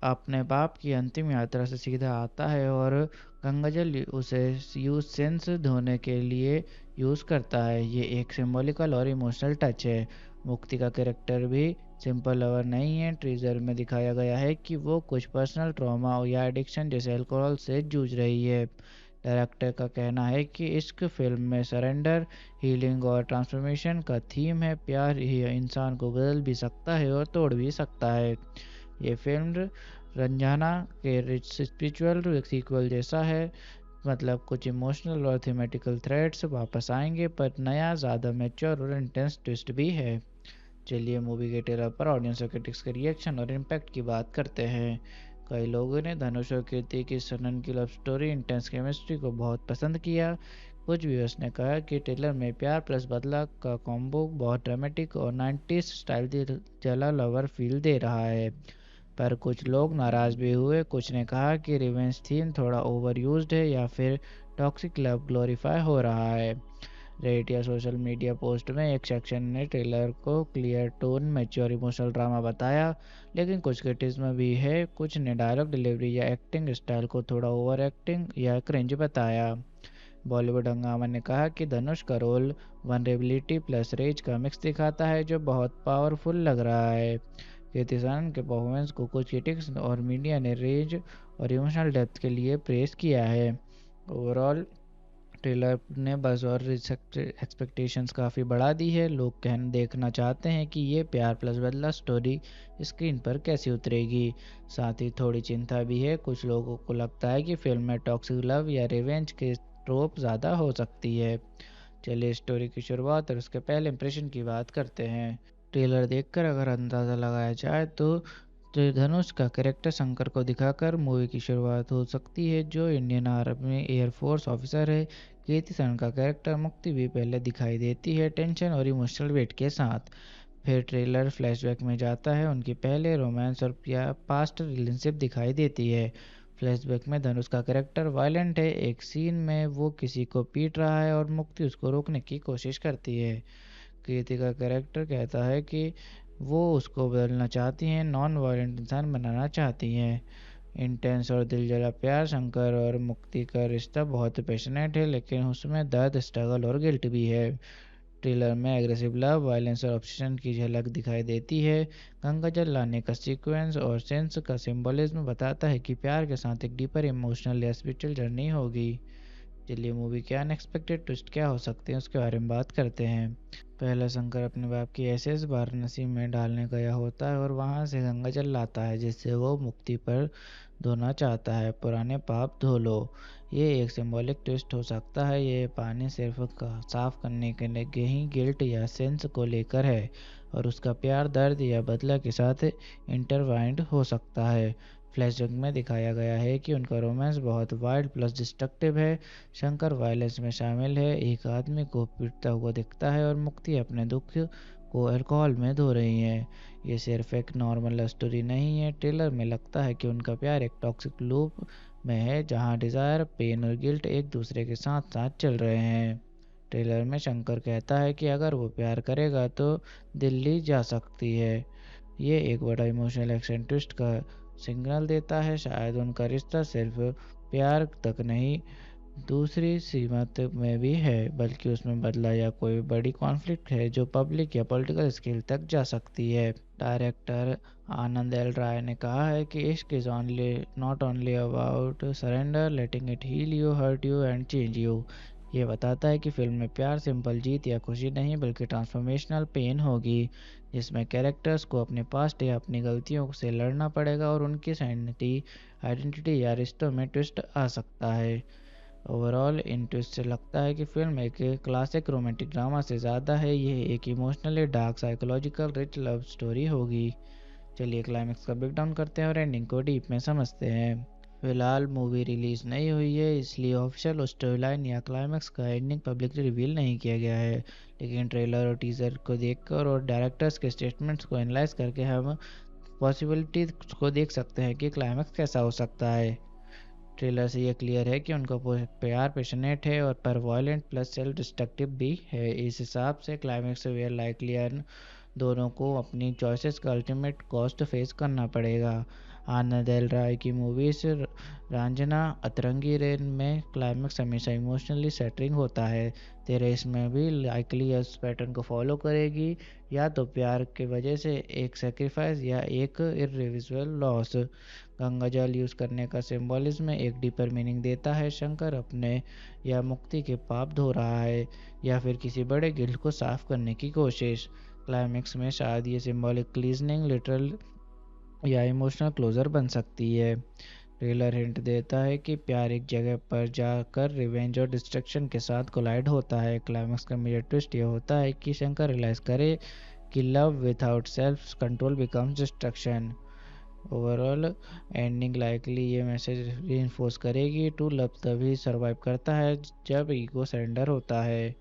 अपने बाप की अंतिम यात्रा से सीधा आता है और गंगाजल उसे यूज सेंस धोने के लिए यूज़ करता है। ये एक सिंबॉलिकल और इमोशनल टच है। मुक्ति का कैरेक्टर भी सिंपल लवर नहीं है। ट्रीजर में दिखाया गया है कि वो कुछ पर्सनल ट्रॉमा या एडिक्शन जैसे अल्कोहल से जूझ रही है। डायरेक्टर का कहना है कि इश्क फिल्म में सरेंडर, हीलिंग और ट्रांसफॉर्मेशन का थीम है। प्यार ही इंसान को बदल भी सकता है और तोड़ भी सकता है। ये फिल्म रंजाना के रिच स्पिरिचुअल सीक्वल जैसा है, मतलब कुछ इमोशनल और थीमेटिकल थ्रेड्स वापस आएंगे, पर नया, ज़्यादा मैच्योर और इंटेंस ट्विस्ट भी है। चलिए मूवी के ट्रेलर पर ऑडियंस और क्रिटिक्स के रिएक्शन और इम्पैक्ट की बात करते हैं। कई लोगों ने धनुष और कीर्ति की सनन की लव स्टोरी, इंटेंस केमिस्ट्री को बहुत पसंद किया। कुछ व्यूअर्स ने कहा कि ट्रेलर में प्यार प्लस बदला का कॉम्बो बहुत ड्रामेटिक और 90s स्टाइल जला लवर फील दे रहा है। पर कुछ लोग नाराज़ भी हुए। कुछ ने कहा कि रिवेंज थीम थोड़ा ओवर यूज्ड है या फिर टॉक्सिक लव ग्लोरीफाई हो रहा है। रेडिट या सोशल मीडिया पोस्ट में एक सेक्शन ने ट्रेलर को clear tone, mature emotional drama बताया, लेकिन कुछ क्रिटिसिज्म भी है। कुछ ने डायलॉग डिलीवरी या एक्टिंग स्टाइल को थोड़ा ओवर एक्टिंग या क्रिंज बताया। बॉलीवुड हंगामा ने कहा कि धनुष का रोल वनरेबिलिटी प्लस रेज का मिक्स दिखाता है, जो बहुत पावरफुल लग रहा है। कीर्ति सनन के परफॉर्मेंस को कुछ क्रिटिक्स और मीडिया ने रेंज और इमोशनल डेप्थ के लिए प्रेस किया है। ओवरऑल ट्रेलर ने बस और एक्सपेक्टेशंस काफ़ी बढ़ा दी है। लोग कहना देखना चाहते हैं कि ये प्यार प्लस बदला स्टोरी स्क्रीन पर कैसी उतरेगी। साथ ही थोड़ी चिंता भी है। कुछ लोगों को लगता है कि फिल्म में टॉक्सिक लव या रिवेंज के ट्रोप ज़्यादा हो सकती है। चलिए स्टोरी की शुरुआत और उसके पहले इंप्रेशन की बात करते हैं। ट्रेलर देखकर अगर अंदाज़ा लगाया जाए तो धनुष का कैरेक्टर शंकर को दिखाकर मूवी की शुरुआत हो सकती है, जो इंडियन आर्मी एयरफोर्स ऑफिसर है। कीर्ति सनन का कैरेक्टर मुक्ति भी पहले दिखाई देती है, टेंशन और इमोशनल वेट के साथ। फिर ट्रेलर फ्लैशबैक में जाता है, उनकी पहले रोमांस और पास्ट रिलेशनशिप दिखाई देती है। फ्लैशबैक में धनुष का कैरेक्टर वायलेंट है। एक सीन में वो किसी को पीट रहा है और मुक्ति उसको रोकने की कोशिश करती है। कीर्ति का कैरेक्टर कहता है कि वो उसको बदलना चाहती हैं, नॉन वायलेंट इंसान बनाना चाहती हैं। इंटेंस और दिलजला प्यार, शंकर और मुक्ति का रिश्ता बहुत पैशनेट है, लेकिन उसमें दर्द, स्ट्रगल और गिल्ट भी है। ट्रेलर में एग्रेसिव लव, वायलेंस और ऑब्सेशन की झलक दिखाई देती है। गंगाजल लाने का सीक्वेंस और सेंस का सिंबलिज्म बताता है कि प्यार के साथ एक डीपर इमोशनल या स्पिरिचुअल जर्नी होगी। चलिए मूवी के अनएक्सपेक्टेड ट्विस्ट क्या हो सकते हैं उसके बारे में बात करते हैं। पहले शंकर अपने बाप की एसेस वाराणसी में डालने गया होता है और वहां से गंगाजल लाता है, जिससे वो मुक्ति पर धोना चाहता है। पुराने पाप धो लो। ये एक सिंबॉलिक ट्विस्ट हो सकता है। ये पानी सिर्फ साफ करने के लिए ही गिल्ट या सेंस को लेकर है, और उसका प्यार, दर्द या बदला के साथ इंटरवाइंड हो सकता है। फ्लैशबैक में दिखाया गया है कि उनका रोमांस बहुत वाइल्ड प्लस डिस्ट्रक्टिव है। शंकर वायलेंस में शामिल है, एक आदमी को पीटता हुआ दिखता है और मुक्ति अपने दुख को अल्कोहल में धो रही है। ये सिर्फ एक नॉर्मल लव स्टोरी नहीं है। ट्रेलर में लगता है कि उनका प्यार एक टॉक्सिक लूप में है, जहां डिज़ायर, पेन और गिल्ट एक दूसरे के साथ साथ चल रहे हैं। ट्रेलर में शंकर कहता है कि अगर वो प्यार करेगा तो दिल्ली जा सकती है। ये एक बड़ा इमोशनल एक्शन ट्विस्ट का सिग्नल देता है। शायद उनका रिश्ता सिर्फ प्यार तक नहीं, दूसरी सीमत में भी है, बल्कि उसमें बदला या कोई बड़ी कॉन्फ्लिक्ट है जो पब्लिक या पॉलिटिकल स्केल तक जा सकती है। डायरेक्टर आनंद एल राय ने कहा है कि इश्क is only not only about surrender, letting it heal you, hurt you and change you. ये बताता है कि फिल्म में प्यार सिंपल जीत या खुशी नहीं, बल्कि ट्रांसफॉर्मेशनल पेन होगी, जिसमें कैरेक्टर्स को अपने पास्ट या अपनी गलतियों से लड़ना पड़ेगा और उनकी आइडेंटिटी या रिश्तों में ट्विस्ट आ सकता है। ओवरऑल इन ट्विस्ट से लगता है कि फिल्म एक क्लासिक रोमांटिक ड्रामा से ज़्यादा है। यह एक emotionally dark, psychological rich love story होगी। चलिए क्लाइमेक्स का ब्रेकडाउन करते हैं और एंडिंग को डीप में समझते हैं। फिलहाल मूवी रिलीज नहीं हुई है, इसलिए ऑफिशियल स्टोरी लाइन या क्लाइमेक्स का एंडिंग पब्लिकली रिवील नहीं किया गया है, लेकिन ट्रेलर और टीजर को देखकर और डायरेक्टर्स के स्टेटमेंट्स को एनालाइज करके हम पॉसिबिलिटी को देख सकते हैं कि क्लाइमेक्स कैसा हो सकता है। ट्रेलर से ये क्लियर है कि उनका प्यार पैशनेट है और पर वायलेंट प्लस सेल्फ डिस्ट्रक्टिव भी है। इस हिसाब से क्लाइमेक्स वेयर लाइकली दोनों को अपनी चॉइसेस का अल्टीमेट कॉस्ट फेस करना पड़ेगा। आनंद एल राय की मूवीज रंजना अतरंगी रेन में क्लाइमेक्स हमेशा इमोशनली सेटरिंग होता है। तेरे इसमें भी लाइकली इस पैटर्न को फॉलो करेगी, या तो प्यार के वजह से एक सेक्रीफाइस या एक इरिविजिबल लॉस। गंगा जल यूज़ करने का सिंबॉलिज्म एक डीपर मीनिंग देता है। शंकर अपने या मुक्ति के पाप धो रहा है, या फिर किसी बड़े गिल्ट को साफ करने की कोशिश। क्लाइमेक्स में शायद ये सिंबॉलिक क्लीजनिंग लिटरल या इमोशनल क्लोजर बन सकती है। ट्रेलर हिंट देता है कि प्यार एक जगह पर जाकर रिवेंज और डिस्ट्रक्शन के साथ कोलाइड होता है। क्लाइमेक्स का मेजर ट्विस्ट ये होता है कि शंकर रियलाइज करे कि love without self control becomes destruction. Overall ending likely ये मैसेज रीइंफोर्स करेगी, टू लव तभी सर्वाइव करता है जब ईगो सरेंडर होता है।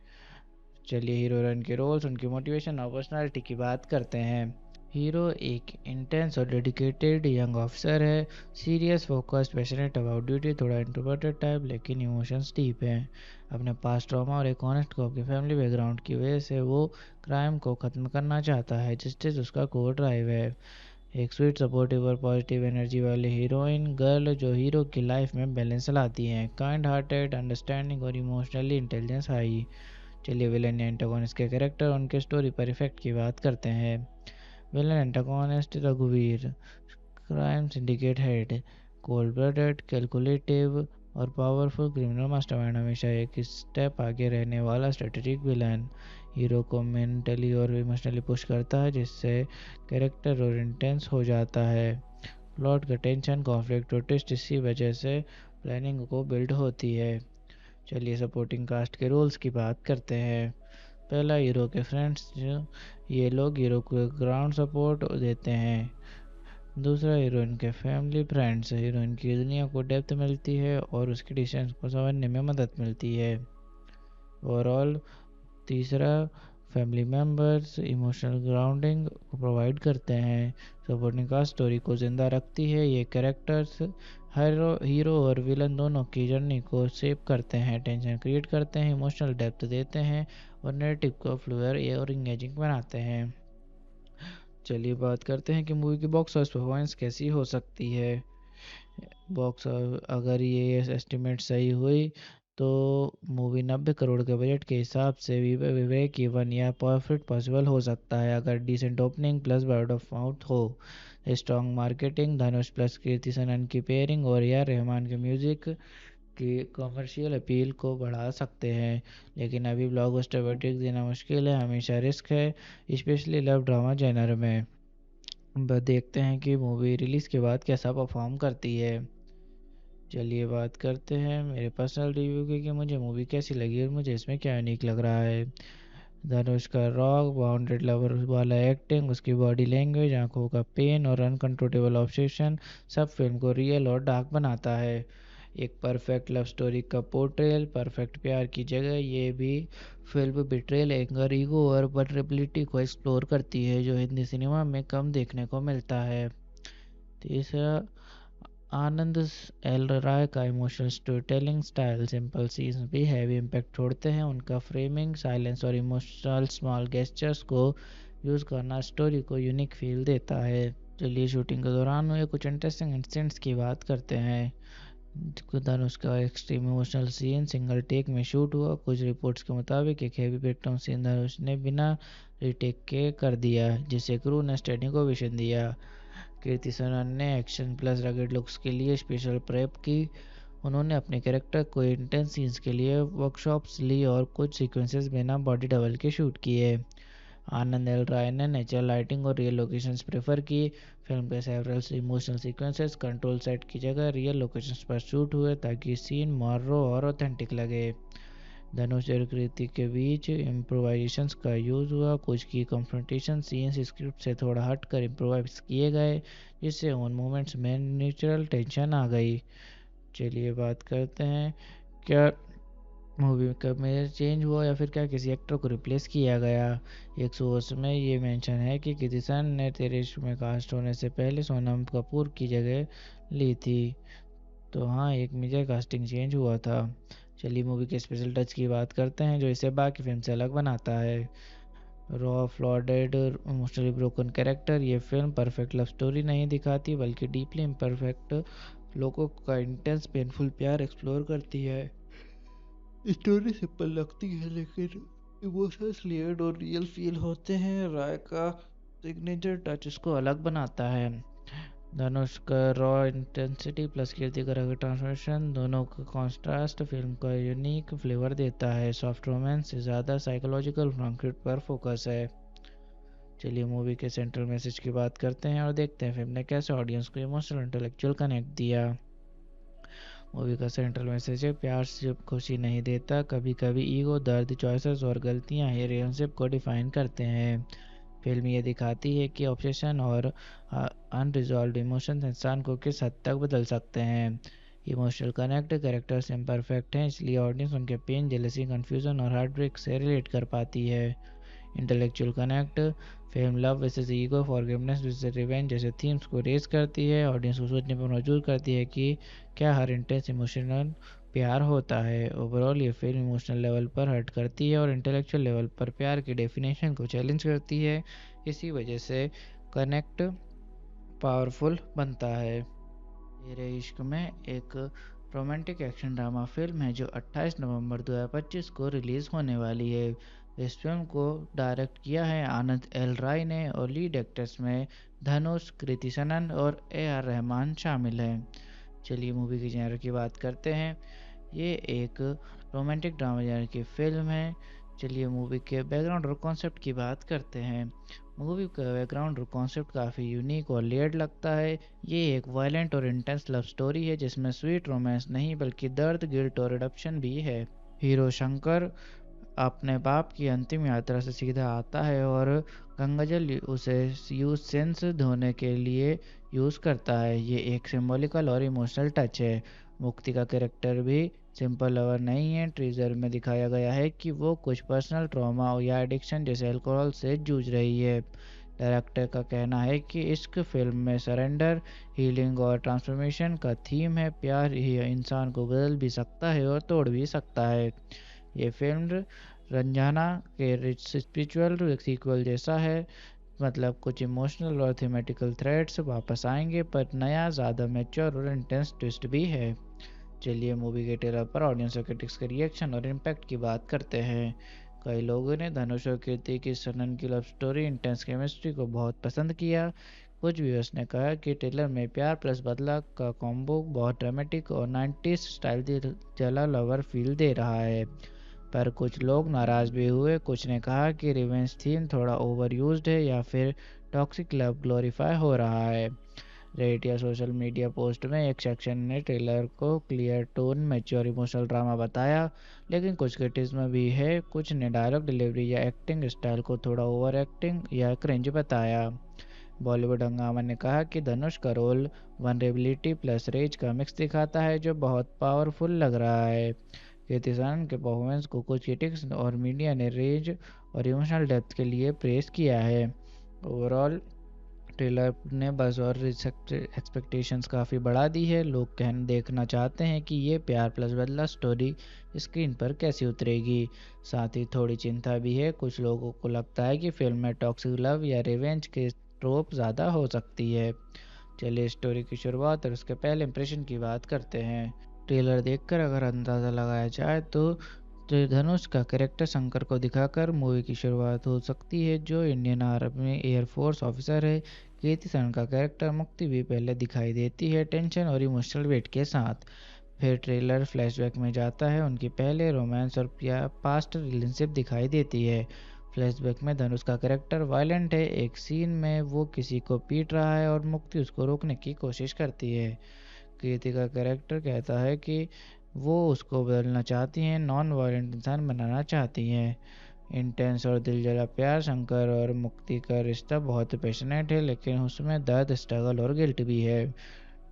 चलिए हीरो हीरोइन के रोल्स, उनकी मोटिवेशन और पर्सनालिटी की बात करते हैं। हीरो एक इंटेंस और डेडिकेटेड यंग ऑफिसर है। Serious, focused, passionate about duty, थोड़ा इंट्रोवर्टेड टाइप, लेकिन इमोशंस डीप हैं। अपने पास्ट ट्रॉमा और एक ऑनेस्ट कॉप की फैमिली बैकग्राउंड की वजह से वो क्राइम को ख़त्म करना चाहता है। जस्टिस उसका कोर ड्राइव है। एक स्वीट, सपोर्टिव और पॉजिटिव एनर्जी वाली हीरोइन गर्ल जो हीरो की लाइफ में बैलेंस लाती हैं। काइंड हार्टेड, अंडरस्टैंडिंग और इमोशनली इंटेलिजेंस हाई। चलिए विलन या एंटागोनिस्ट के कैरेक्टर, उनके स्टोरी पर इफेक्ट की बात करते हैं। विलन एंटागोनिस्ट रघुवीर, crime syndicate head, cold blooded, calculative और पावरफुल क्रिमिनल मास्टरमाइंड, हमेशा एक स्टेप आगे रहने वाला स्ट्रेटेजिक विलन। हीरो को मेंटली और इमोशनली पुश करता है, जिससे कैरेक्टर और इंटेंस हो जाता है। प्लॉट का टेंशन, कॉन्फ्लिक्ट और ट्विस्ट इसी वजह से प्लानिंग को बिल्ड होती है। चलिए सपोर्टिंग कास्ट के रोल्स की बात करते हैं। पहला, हीरो के फ्रेंड्स, ये लोग हीरो को ग्राउंड सपोर्ट देते हैं। दूसरा, हीरोइन के फैमिली फ्रेंड्स, हीरोइन की दुनिया को डेप्थ मिलती है और उसके डिसीजंस को समझने में मदद मिलती है। ओवरऑल तीसरा, फैमिली मेम्बर्स इमोशनल ग्राउंडिंग को प्रोवाइड करते हैं। सपोर्टिंग कास्ट स्टोरी को ज़िंदा रखती है। ये कैरेक्टर्स हीरो और विलन दोनों की जर्नी को शेप करते हैं, टेंशन क्रिएट करते हैं, इमोशनल डेप्थ देते हैं और नैरेटिव को फ्लूइड और इंगेजिंग बनाते हैं। चलिए बात करते हैं कि मूवी की बॉक्स ऑफिस परफॉर्मेंस कैसी हो सकती है। बॉक्स अगर ये एस्टिमेट सही हुई तो मूवी 90 करोड़ के बजट के हिसाब से विवेक इवन या प्रॉफिट पॉसिबल हो सकता है, अगर decent opening plus word of mouth हो। Strong marketing, Dhanush plus Kriti Sanon की पेयरिंग और या रहमान के म्यूजिक की कमर्शियल अपील को बढ़ा सकते हैं, लेकिन अभी ब्लॉकबस्टर वर्डिक्ट देना मुश्किल है, हमेशा रिस्क है, स्पेशली लव ड्रामा जेनर में। देखते हैं कि मूवी रिलीज़ के बाद कैसा परफॉर्म करती है। चलिए बात करते हैं मेरे पर्सनल रिव्यू की कि मुझे मूवी कैसी लगी और मुझे इसमें क्या यूनिक लग रहा है। धनुष का रॉक बाउंडेड लवर वाला एक्टिंग, उसकी बॉडी लैंग्वेज, आंखों का पेन और अनकंट्रोलेबल ऑब्सेशन सब फिल्म को रियल और डार्क बनाता है। एक परफेक्ट लव स्टोरी का पोर्ट्रेल, परफेक्ट प्यार की जगह ये भी फिल्म बिट्रेल, एंगर, ईगो और वल्नरेबिलिटी को एक्सप्लोर करती है, जो हिंदी सिनेमा में कम देखने को मिलता है। तीसरा, आनंद एल राय का emotional story telling style, simple scenes भी हैवी इम्पैक्ट छोड़ते हैं, उनका फ्रेमिंग, साइलेंस और इमोशनल स्मॉल गेस्चर्स को यूज़ करना स्टोरी को यूनिक फील देता है। चलिए शूटिंग के दौरान हुए कुछ इंटरेस्टिंग इंसिडेंट्स की बात करते हैं। धनुष का extreme emotional scene single take में शूट हुआ। कुछ रिपोर्ट्स के मुताबिक एक हैवी ब्रेकडाउन सीन धनुष ने बिना रीटेक के कर दिया, जिसे क्रू ने स्टडी को विजन दिया। कीर्ति सनन ने एक्शन प्लस रगेड लुक्स के लिए स्पेशल प्रेप की। उन्होंने अपने कैरेक्टर को इंटेंस सीन्स के लिए वर्कशॉप्स ली और कुछ सीक्वेंसेस बिना बॉडी डबल के शूट किए। आनंद एल राय ने नेचुरल लाइटिंग और रियल लोकेशंस प्रेफर की। फिल्म के several emotional sequences control set की जगह रियल लोकेशंस पर शूट हुए ताकि सीन मोर रॉ और ऑथेंटिक लगे। धनुष और कृति के बीच इम्प्रोवाइजेशंस का यूज़ हुआ। कुछ की कन्फ्रंटेशन सीन्स स्क्रिप्ट से थोड़ा हटकर इम्प्रोवाइज किए गए, जिससे उन मोमेंट्स में नेचुरल टेंशन आ गई। चलिए बात करते हैं, क्या मूवी का मेजर चेंज हुआ या फिर क्या किसी एक्टर को रिप्लेस किया गया। एक सोर्स में ये मेंशन है कि कीर्ति सनन ने तेरे इश्क में कास्ट होने से पहले सोनम कपूर की जगह ली थी। तो हाँ, एक मेजर कास्टिंग चेंज हुआ था। चलिए मूवी के स्पेशल टच की बात करते हैं जो इसे बाकी फिल्म से अलग बनाता है। Raw flawed emotionally broken character. ये फिल्म परफेक्ट लव स्टोरी नहीं दिखाती बल्कि डीपली इम्परफेक्ट लोगों का इंटेंस पेनफुल प्यार एक्सप्लोर करती है। स्टोरी सिंपल लगती है लेकिन इमोशंस लेयर्ड और रियल फील होते हैं। राय का सिग्नेचर टच इसको अलग बनाता है। धनुष का रॉ इंटेंसिटी प्लस कीर्ति का ट्रांसफॉर्मेशन दोनों का कॉन्ट्रास्ट फिल्म का यूनिक फ्लेवर देता है। सॉफ्ट रोमांस से ज़्यादा साइकोलॉजिकल कॉन्फ्लिक्ट पर फोकस है। चलिए मूवी के सेंट्रल मैसेज की बात करते हैं और देखते हैं फिल्म ने कैसे ऑडियंस को इमोशनल इंटेलेक्चुअल कनेक्ट दिया। मूवी का सेंट्रल मैसेज है, प्यार सिर्फ खुशी नहीं देता, कभी कभी ईगो, दर्द, चॉइसेस और गलतियां ही रिलेशनशिप को डिफाइन करते हैं। फिल्म ये दिखाती है कि ऑब्सेशन और अनरिजॉल्व्ड इमोशंस इंसान को किस हद तक बदल सकते हैं। इमोशनल कनेक्ट कैरेक्टर्स इम्परफेक्ट हैं, इसलिए ऑडियंस उनके पेन, जेलसी, कन्फ्यूजन और हार्ट ब्रेक से रिलेट कर पाती है। Intellectual connect film love versus ego, forgiveness versus revenge जैसे थीम्स को रेज करती है। ऑडियंस को सोचने पर मजबूर करती है कि क्या हर इंटेंस इमोशनल प्यार होता है। ओवरऑल ये फिल्म इमोशनल लेवल पर हर्ट करती है और इंटेलेक्चुअल लेवल पर प्यार की डेफिनेशन को चैलेंज करती है। इसी वजह से कनेक्ट पावरफुल बनता है। तेरे इश्क में एक रोमांटिक एक्शन ड्रामा फिल्म है जो 28 नवंबर 2025 को रिलीज़ होने वाली है। इस फिल्म को डायरेक्ट किया है आनंद एल राय ने और लीड एक्टर्स में धनुष, कृति सनन और AR रहमान शामिल हैं। चलिए मूवी की जेनर की बात करते हैं। ये एक रोमांटिक ड्रामा जेनर की फिल्म है। चलिए मूवी के बैकग्राउंड और कॉन्सेप्ट की बात करते हैं। मूवी का बैकग्राउंड और कॉन्सेप्ट काफ़ी यूनिक और लेयर्ड लगता है। ये एक वायलेंट और इंटेंस लव स्टोरी है जिसमें स्वीट रोमांस नहीं बल्कि दर्द, गिल्ट और रिडम्पशन भी है। हीरो शंकर अपने बाप की अंतिम यात्रा से सीधा आता है और गंगाजल उसे यूज सेंस धोने के लिए यूज़ करता है। ये एक सिंबॉलिकल और इमोशनल टच है। मुक्ति का कैरेक्टर भी सिंपल लवर नहीं है। ट्रीजर में दिखाया गया है कि वो कुछ पर्सनल ट्रॉमा या एडिक्शन जैसे अल्कोहल से जूझ रही है। डायरेक्टर का कहना है कि इश्क फिल्म में सरेंडर, हीलिंग और ट्रांसफॉर्मेशन का थीम है। प्यार ही इंसान को बदल भी सकता है और तोड़ भी सकता है। ये फिल्म रंजाना के स्पिरिचुअल सीक्वल जैसा है, मतलब कुछ इमोशनल और थीमेटिकल थ्रेड्स वापस आएंगे पर नया, ज़्यादा मैच्योर और इंटेंस ट्विस्ट भी है। चलिए मूवी के ट्रेलर पर ऑडियंस और क्रिटिक्स के रिएक्शन और इम्पैक्ट की बात करते हैं। कई लोगों ने धनुष और कीर्ति की सनन की लव स्टोरी, इंटेंस केमिस्ट्री को बहुत पसंद किया। कुछ व्यूअर्स ने कहा कि ट्रेलर में प्यार प्लस बदला का कॉम्बो बहुत ड्रामेटिक और 90s स्टाइल जला लवर फील दे रहा है। पर कुछ लोग नाराज़ भी हुए। कुछ ने कहा कि रिवेंज थीम थोड़ा ओवर यूज्ड है या फिर टॉक्सिक लव ग्लोरीफाई हो रहा है। रेडिट या सोशल मीडिया पोस्ट में एक सेक्शन ने ट्रेलर को clear tone, mature emotional drama बताया, लेकिन कुछ क्रिटिसिज्म भी है। कुछ ने डायलॉग डिलीवरी या एक्टिंग स्टाइल को थोड़ा ओवर एक्टिंग या क्रिंज बताया। बॉलीवुड हंगामा ने कहा कि धनुष का रोल वनरेबिलिटी प्लस रेज का मिक्स दिखाता है जो बहुत पावरफुल लग रहा है। कीर्ति सनन के परफॉर्मेंस को कुछ क्रिटिक्स और मीडिया ने रेंज और इमोशनल डेप्थ के लिए प्रेस किया है। ओवरऑल ट्रेलर ने बज़ और एक्सपेक्टेशंस काफ़ी बढ़ा दी है। लोग देखना चाहते हैं कि ये प्यार प्लस बदला स्टोरी स्क्रीन पर कैसी उतरेगी। साथ ही थोड़ी चिंता भी है। कुछ लोगों को लगता है कि फिल्म में टॉक्सिक लव या रिवेंज के ट्रोप ज़्यादा हो सकती है। चलिए स्टोरी की शुरुआत और उसके पहले इंप्रेशन की बात करते हैं। ट्रेलर देखकर अगर अंदाज़ा लगाया जाए तो धनुष का कैरेक्टर शंकर को दिखाकर मूवी की शुरुआत हो सकती है, जो इंडियन आर्मी एयरफोर्स ऑफिसर है। कीर्ति सनन का कैरेक्टर मुक्ति भी पहले दिखाई देती है, टेंशन और इमोशनल वेट के साथ। फिर ट्रेलर फ्लैशबैक में जाता है, उनकी पहले रोमांस और पास्ट रिलेशनशिप दिखाई देती है। फ्लैशबैक में धनुष का कैरेक्टर वायलेंट है। एक सीन में वो किसी को पीट रहा है और मुक्ति उसको रोकने की कोशिश करती है। कीर्ति का कैरेक्टर कहता है कि वो उसको बदलना चाहती हैं, नॉन वायलेंट इंसान बनाना चाहती हैं। इंटेंस और दिलजला प्यार। शंकर और मुक्ति का रिश्ता बहुत पैशनेट है, लेकिन उसमें दर्द, स्ट्रगल और गिल्ट भी है।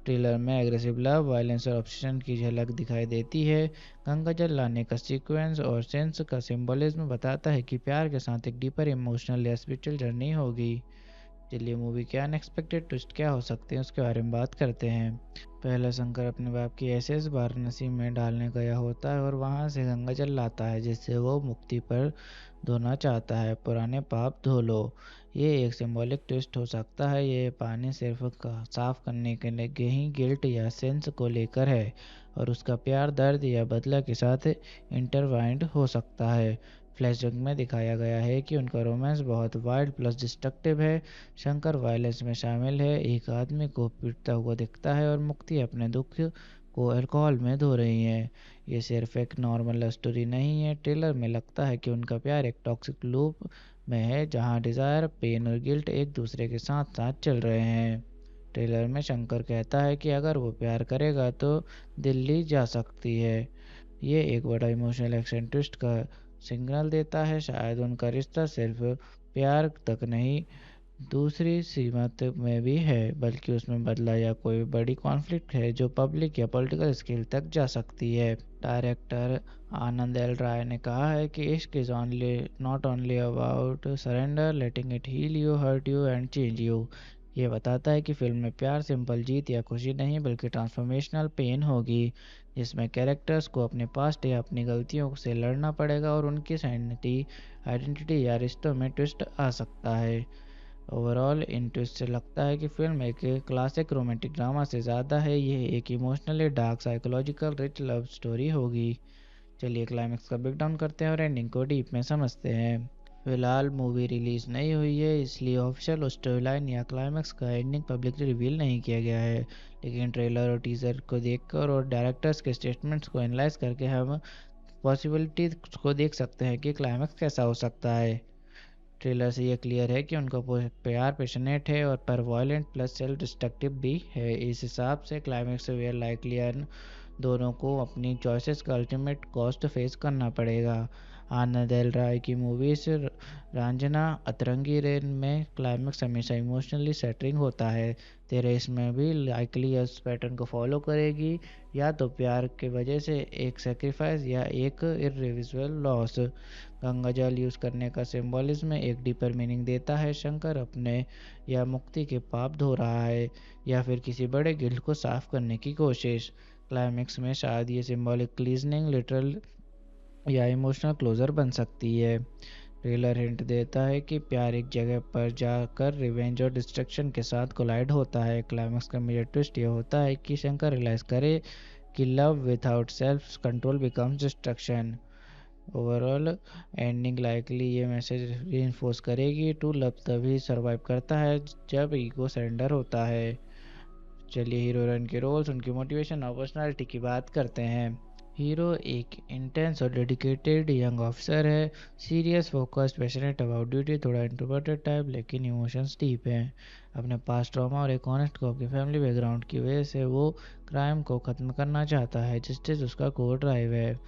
ट्रेलर में एग्रेसिव लव, वायलेंस और ऑब्सेशन की झलक दिखाई देती है। गंगाजल लाने का सीक्वेंस और सेंस का सिंबलिज्म बताता है कि प्यार के साथ एक डीपर इमोशनल या स्पिरिचुअल जर्नी होगी। चलिए मूवी के अनएक्सपेक्टेड ट्विस्ट क्या हो सकते हैं उसके बारे में बात करते हैं। पहला शंकर अपने बाप की एसेस वाराणसी में डालने गया होता है और वहां से गंगा जल लाता है जिससे वो मुक्ति पर धोना चाहता है। पुराने पाप धो लो, ये एक सिंबॉलिक ट्विस्ट हो सकता है। ये पानी सिर्फ साफ करने के लिए ही गिल्ट या सेंस को लेकर है और उसका प्यार दर्द या बदला के साथ इंटरवाइंड हो सकता है। फ्लैशबैक में दिखाया गया है कि उनका रोमांस बहुत वाइल्ड प्लस डिस्ट्रक्टिव है। शंकर वायलेंस में शामिल है, एक आदमी को पीटता हुआ दिखता है और मुक्ति अपने दुख को अल्कोहल में धो रही है। ये सिर्फ एक नॉर्मल लव स्टोरी नहीं है। ट्रेलर में लगता है कि उनका प्यार एक टॉक्सिक लूप में है जहाँ डिज़ायर, पेन और गिल्ट एक दूसरे के साथ साथ चल रहे हैं। ट्रेलर में शंकर कहता है कि अगर वो प्यार करेगा तो दिल्ली जा सकती है। ये एक बड़ा इमोशनल एक्शन ट्विस्ट का सिग्नल देता है। शायद उनका रिश्ता सिर्फ प्यार तक नहीं, दूसरी सीमा में भी है, बल्कि उसमें बदला या कोई बड़ी कॉन्फ्लिक्ट है जो पब्लिक या पॉलिटिकल स्केल तक जा सकती है। डायरेक्टर आनंद एल राय ने कहा है कि इश्क is only not only about surrender, letting it heal you, hurt you and change you. ये बताता है कि फिल्म में प्यार सिंपल जीत या खुशी नहीं बल्कि ट्रांसफॉर्मेशनल पेन होगी, जिसमें कैरेक्टर्स को अपने पास्ट या अपनी गलतियों से लड़ना पड़ेगा और उनकी आइडेंटिटी या रिश्तों में ट्विस्ट आ सकता है। ओवरऑल इन ट्विस्ट से लगता है कि फिल्म एक क्लासिक रोमांटिक ड्रामा से ज़्यादा है, ये एक emotionally dark psychological rich love story होगी। चलिए क्लाइमेक्स का ब्रेकडाउन करते हैं और एंडिंग को डीप में समझते हैं। फिलहाल मूवी रिलीज नहीं हुई है, इसलिए ऑफिशियल स्टोरी लाइन या क्लाइमेक्स का एंडिंग पब्लिकली रिवील नहीं किया गया है। लेकिन ट्रेलर और टीजर को देखकर और डायरेक्टर्स के स्टेटमेंट्स को एनालाइज करके हम पॉसिबिलिटी को देख सकते हैं कि क्लाइमेक्स कैसा हो सकता है। ट्रेलर से ये क्लियर है कि उनका प्यार पैशनेट है और पर वायलेंट प्लस सेल्फ डिस्ट्रक्टिव भी है। इस हिसाब से क्लाइमेक्स वेयर लाइकली दोनों को अपनी चॉइसेस का अल्टीमेट कॉस्ट फेस करना पड़ेगा। आनंद एल राय की मूवीज रंजना अतरंगी रेन में क्लाइमेक्स हमेशा इमोशनली सेटरिंग होता है। तेरे इसमें भी लाइकली उस पैटर्न को फॉलो करेगी, या तो प्यार के वजह से एक सेक्रीफाइस या एक इरिविजिबल लॉस। गंगा जल यूज़ करने का सिंबॉलिज्म एक डीपर मीनिंग देता है। शंकर अपने या मुक्ति के पाप धो रहा है या फिर किसी बड़े गिल्ट को साफ करने की कोशिश। क्लाइमेक्स में शायद ये सिंबॉलिक क्लीजनिंग लिटरल या इमोशनल क्लोजर बन सकती है। ट्रेलर हिंट देता है कि प्यार एक जगह पर जाकर रिवेंज और डिस्ट्रक्शन के साथ कोलाइड होता है। क्लाइमेक्स का मेजर ट्विस्ट ये होता है कि शंकर रियलाइज करे कि love without self control becomes destruction. Overall ending likely ये मैसेज रीइंफोर्स करेगी, टू लव तभी सरवाइव करता है जब ईगो सरेंडर होता है। चलिए हीरो हीरोइन के रोल्स, उनकी मोटिवेशन और पर्सनालिटी की बात करते हैं। हीरो एक इंटेंस और डेडिकेटेड यंग ऑफिसर है, serious, focused, passionate about duty, थोड़ा इंट्रोवर्टेड टाइप लेकिन इमोशंस डीप हैं। अपने पास्ट ट्रॉमा और एक ऑनेस्ट कॉप की फैमिली बैकग्राउंड की वजह से वो क्राइम को ख़त्म करना चाहता है, जस्टिस उसका कोर ड्राइव है।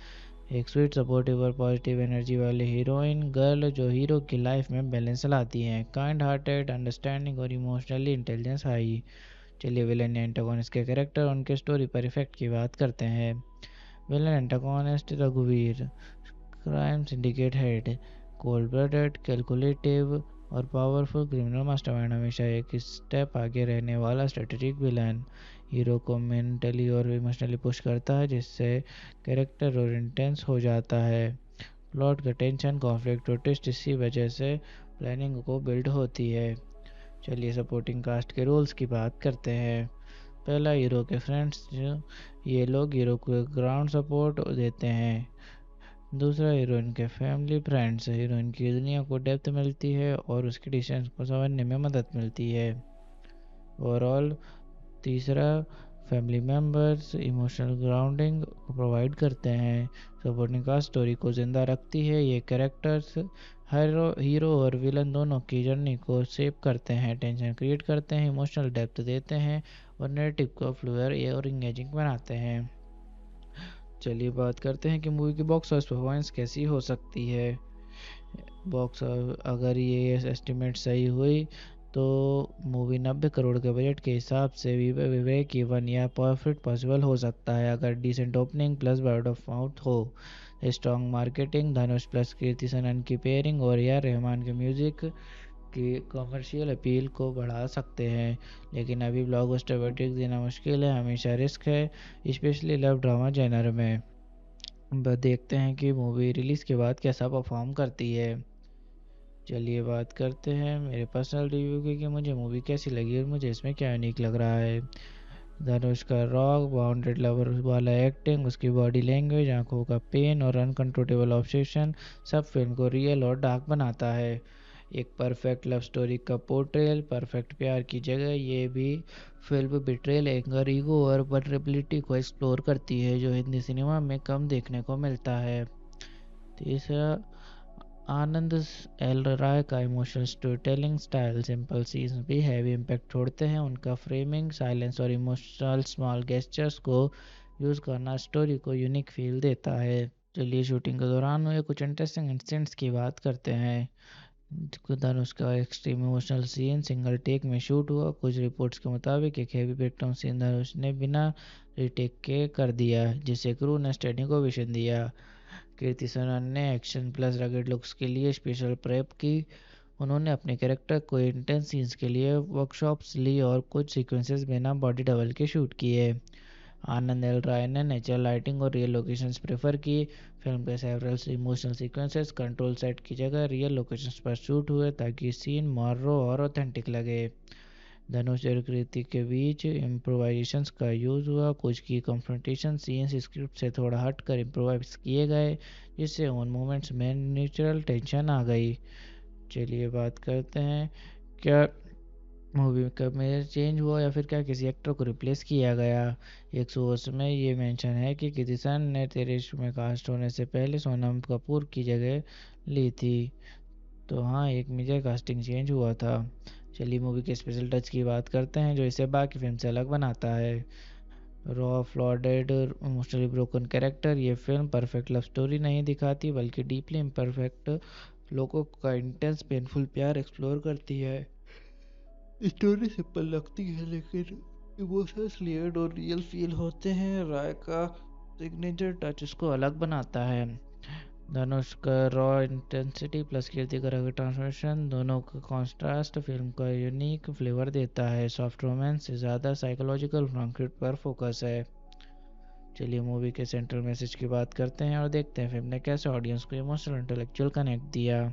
एक स्वीट, सपोर्टिव और पॉजिटिव एनर्जी वाली हीरोइन गर्ल जो हीरो की लाइफ में बैलेंस लाती हैं, काइंड हार्टेड, अंडरस्टैंडिंग और इमोशनली इंटेलिजेंस हाई। चलिए विलन या एंटागोनिस्ट के कैरेक्टर और उनके स्टोरी पर इफेक्ट की बात करते हैं। विलन एंटागोनिस्ट रघुवीर, crime syndicate head, cold blooded, calculative और पावरफुल क्रिमिनल मास्टरमाइंड, हमेशा एक स्टेप आगे रहने वाला स्ट्रेटेजिक विलन। हीरो को मेंटली और इमोशनली पुश करता है जिससे कैरेक्टर और इंटेंस हो जाता है। प्लॉट का टेंशन, कॉन्फ्लिक्ट और ट्विस्ट इसी वजह से प्लानिंग को बिल्ड होती है। चलिए सपोर्टिंग कास्ट के रोल्स की बात करते हैं। पहला हीरो के फ्रेंड्स, ये लोग हीरो को ग्राउंड सपोर्ट देते हैं। दूसरा हीरोइन के फैमिली फ्रेंड्स, हीरोइन की दुनिया को डेप्थ मिलती है और उसकी डिसीजंस को समझने में मदद मिलती है। ओवरऑल तीसरा फैमिली मेम्बर्स इमोशनल ग्राउंडिंग को प्रोवाइड करते हैं। सपोर्टिंग कास्ट स्टोरी को ज़िंदा रखती है, ये कैरेक्टर्स हीरो और विलन दोनों की जर्नी को शेप करते हैं, टेंशन क्रिएट करते हैं, इमोशनल डेप्थ देते हैं और नैरेटिव को फ्लूइड और इंगेजिंग बनाते हैं। चलिए बात करते हैं कि मूवी की बॉक्स ऑफिस परफॉर्मेंस कैसी हो सकती है। बॉक्स अगर ये एस्टिमेट सही हुई तो मूवी 90 करोड़ के बजट के हिसाब से विवेक इवन या प्रॉफिट पॉसिबल हो सकता है अगर decent opening plus word of mouth हो, strong marketing, Dhanush plus Kriti Sanon की पेयरिंग और यार रहमान के म्यूजिक कि कमर्शियल अपील को बढ़ा सकते हैं, लेकिन अभी ब्लॉकबस्टर वर्डिक्ट देना मुश्किल है, हमेशा रिस्क है, स्पेशली लव ड्रामा जेनर में। देखते हैं कि मूवी रिलीज़ के बाद कैसा परफॉर्म करती है। चलिए बात करते हैं मेरे पर्सनल रिव्यू की कि मुझे मूवी कैसी लगी और मुझे इसमें क्या यूनिक लग रहा है। धनुष का रॉक बाउंडेड लवर वाला एक्टिंग, उसकी बॉडी लैंग्वेज, आंखों का पेन और अनकंट्रोलेबल ऑब्सेशन सब फिल्म को रियल और डार्क बनाता है। एक परफेक्ट लव स्टोरी का पोर्ट्रेल, परफेक्ट प्यार की जगह ये भी फिल्म बिट्रेल, एंगर, ईगो और वल्नरेबिलिटी को एक्सप्लोर करती है, जो हिंदी सिनेमा में कम देखने को मिलता है। तीसरा, आनंद एल राय का emotional story telling style, simple scenes भी हैवी इम्पैक्ट छोड़ते हैं, उनका फ्रेमिंग, साइलेंस और इमोशनल स्मॉल गेस्चर्स को यूज़ करना स्टोरी को यूनिक फील देता है। चलिए शूटिंग के दौरान हुए कुछ इंटरेस्टिंग इंसिडेंट्स की बात करते हैं। धनुष का extreme emotional scene single take में शूट हुआ, कुछ रिपोर्ट्स के मुताबिक एक हैवी ब्रेकडाउन सीन धनुष ने बिना रीटेक के कर दिया, जिससे क्रू ने स्टडी को विजन दिया। कीर्ति सुनन ने एक्शन प्लस रगेड लुक्स के लिए स्पेशल प्रेप की, उन्होंने अपने कैरेक्टर को इंटेंस सीन्स के लिए वर्कशॉप्स ली और कुछ सीक्वेंसेस बिना बॉडी डबल के शूट किए। आनंद एल राय ने नेचुरल लाइटिंग और रियल लोकेशंस प्रेफर की, फिल्म के several emotional sequences control set की जगह रियल लोकेशंस पर शूट हुए ताकि सीन मोर रो और ऑथेंटिक लगे। धनुष और कृति के बीच इम्प्रोवाइजेशंस का यूज़ हुआ, कुछ की कन्फ्रंटेशन सीन्स स्क्रिप्ट से थोड़ा हट कर इम्प्रोवाइज किए गए, जिससे उन मोमेंट्स में नेचुरल टेंशन आ गई। चलिए बात करते हैं, क्या मूवी का में चेंज हुआ या फिर क्या किसी एक्टर को रिप्लेस किया गया। एक सोर्स में ये मेंशन है कि कृति सेनन ने तेरे इश्क में कास्ट होने से पहले सोनम कपूर की जगह ली थी, तो हाँ एक मेजर कास्टिंग चेंज हुआ था। चलिए मूवी के स्पेशल टच की बात करते हैं जो इसे बाकी फिल्म से अलग बनाता है। Raw flawed emotionally broken character, ये फिल्म परफेक्ट लव स्टोरी नहीं दिखाती बल्कि डीपली इम्परफेक्ट लोगों का इंटेंस पेनफुल प्यार एक्सप्लोर करती है। स्टोरी सिंपल लगती है लेकिन इमोशंस लेयर्ड और रियल फील होते हैं, राय का सिग्नेचर टच इसको अलग बनाता है। धनुष का रॉ इंटेंसिटी प्लस कीर्ति का रॉ ट्रांसफॉर्मेशन, दोनों का कॉन्ट्रास्ट फिल्म का यूनिक फ्लेवर देता है। सॉफ्ट रोमांस से ज़्यादा साइकोलॉजिकल कॉन्फ्लिक्ट पर फोकस है। चलिए मूवी के सेंट्रल मैसेज की बात करते हैं और देखते हैं फिल्म ने कैसे ऑडियंस को इमोशनल इंटेलेक्चुअल कनेक्ट दिया।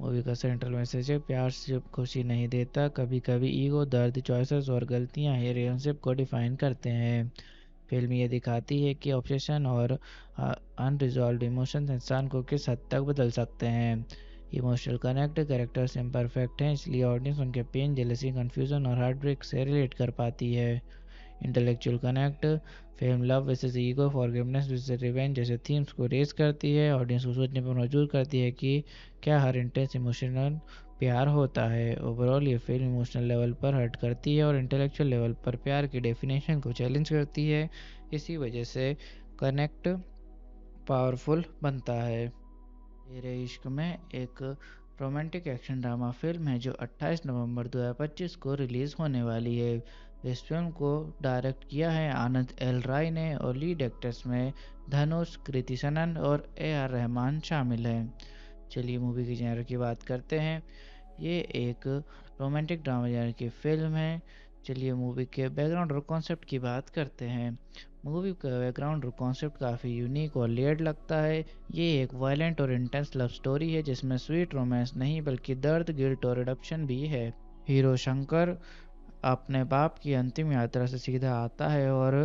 मूवी का सेंट्रल मैसेज है, प्यार सिर्फ खुशी नहीं देता, कभी कभी ईगो, दर्द, चॉइसेस और गलतियां ही रिलेशनशिप को डिफाइन करते हैं। फिल्म ये दिखाती है कि ऑब्सेशन और अनरिजॉल्व्ड इमोशंस इंसान को किस हद तक बदल सकते हैं। इमोशनल कनेक्ट, कैरेक्टर्स इम्परफेक्ट हैं इसलिए ऑडियंस उनके पेन, जेलसी, कन्फ्यूजन और हार्ट ब्रेक से रिलेट कर पाती है। Intellectual connect, film love versus ego, forgiveness versus revenge जैसे थीम्स को रेज करती है, ऑडियंस को सोचने पर मजबूर करती है कि क्या हर इंटेंस इमोशनल प्यार होता है। ओवरऑल ये फिल्म इमोशनल लेवल पर हर्ट करती है और इंटेलेक्चुअल लेवल पर प्यार की डेफिनेशन को चैलेंज करती है, इसी वजह से कनेक्ट पावरफुल बनता है। तेरे इश्क में एक रोमांटिक एक्शन ड्रामा फिल्म है जो 28 नवंबर 2025 को रिलीज़ होने वाली है। इस फिल्म को डायरेक्ट किया है आनंद एल राय ने और लीड एक्टर्स में धनुष, कृति सनन और AR रहमान शामिल हैं। चलिए मूवी की जेनर की बात करते हैं। ये एक रोमांटिक ड्रामा जेनर की फिल्म है। चलिए मूवी के बैकग्राउंड और कॉन्सेप्ट की बात करते हैं। मूवी का बैकग्राउंड और कॉन्सेप्ट काफ़ी यूनिक और लेयर्ड लगता है। ये एक वायलेंट और इंटेंस लव स्टोरी है जिसमें स्वीट रोमांस नहीं बल्कि दर्द, गिल्ट और रिडम्पशन भी है। हीरो शंकर अपने बाप की अंतिम यात्रा से सीधा आता है और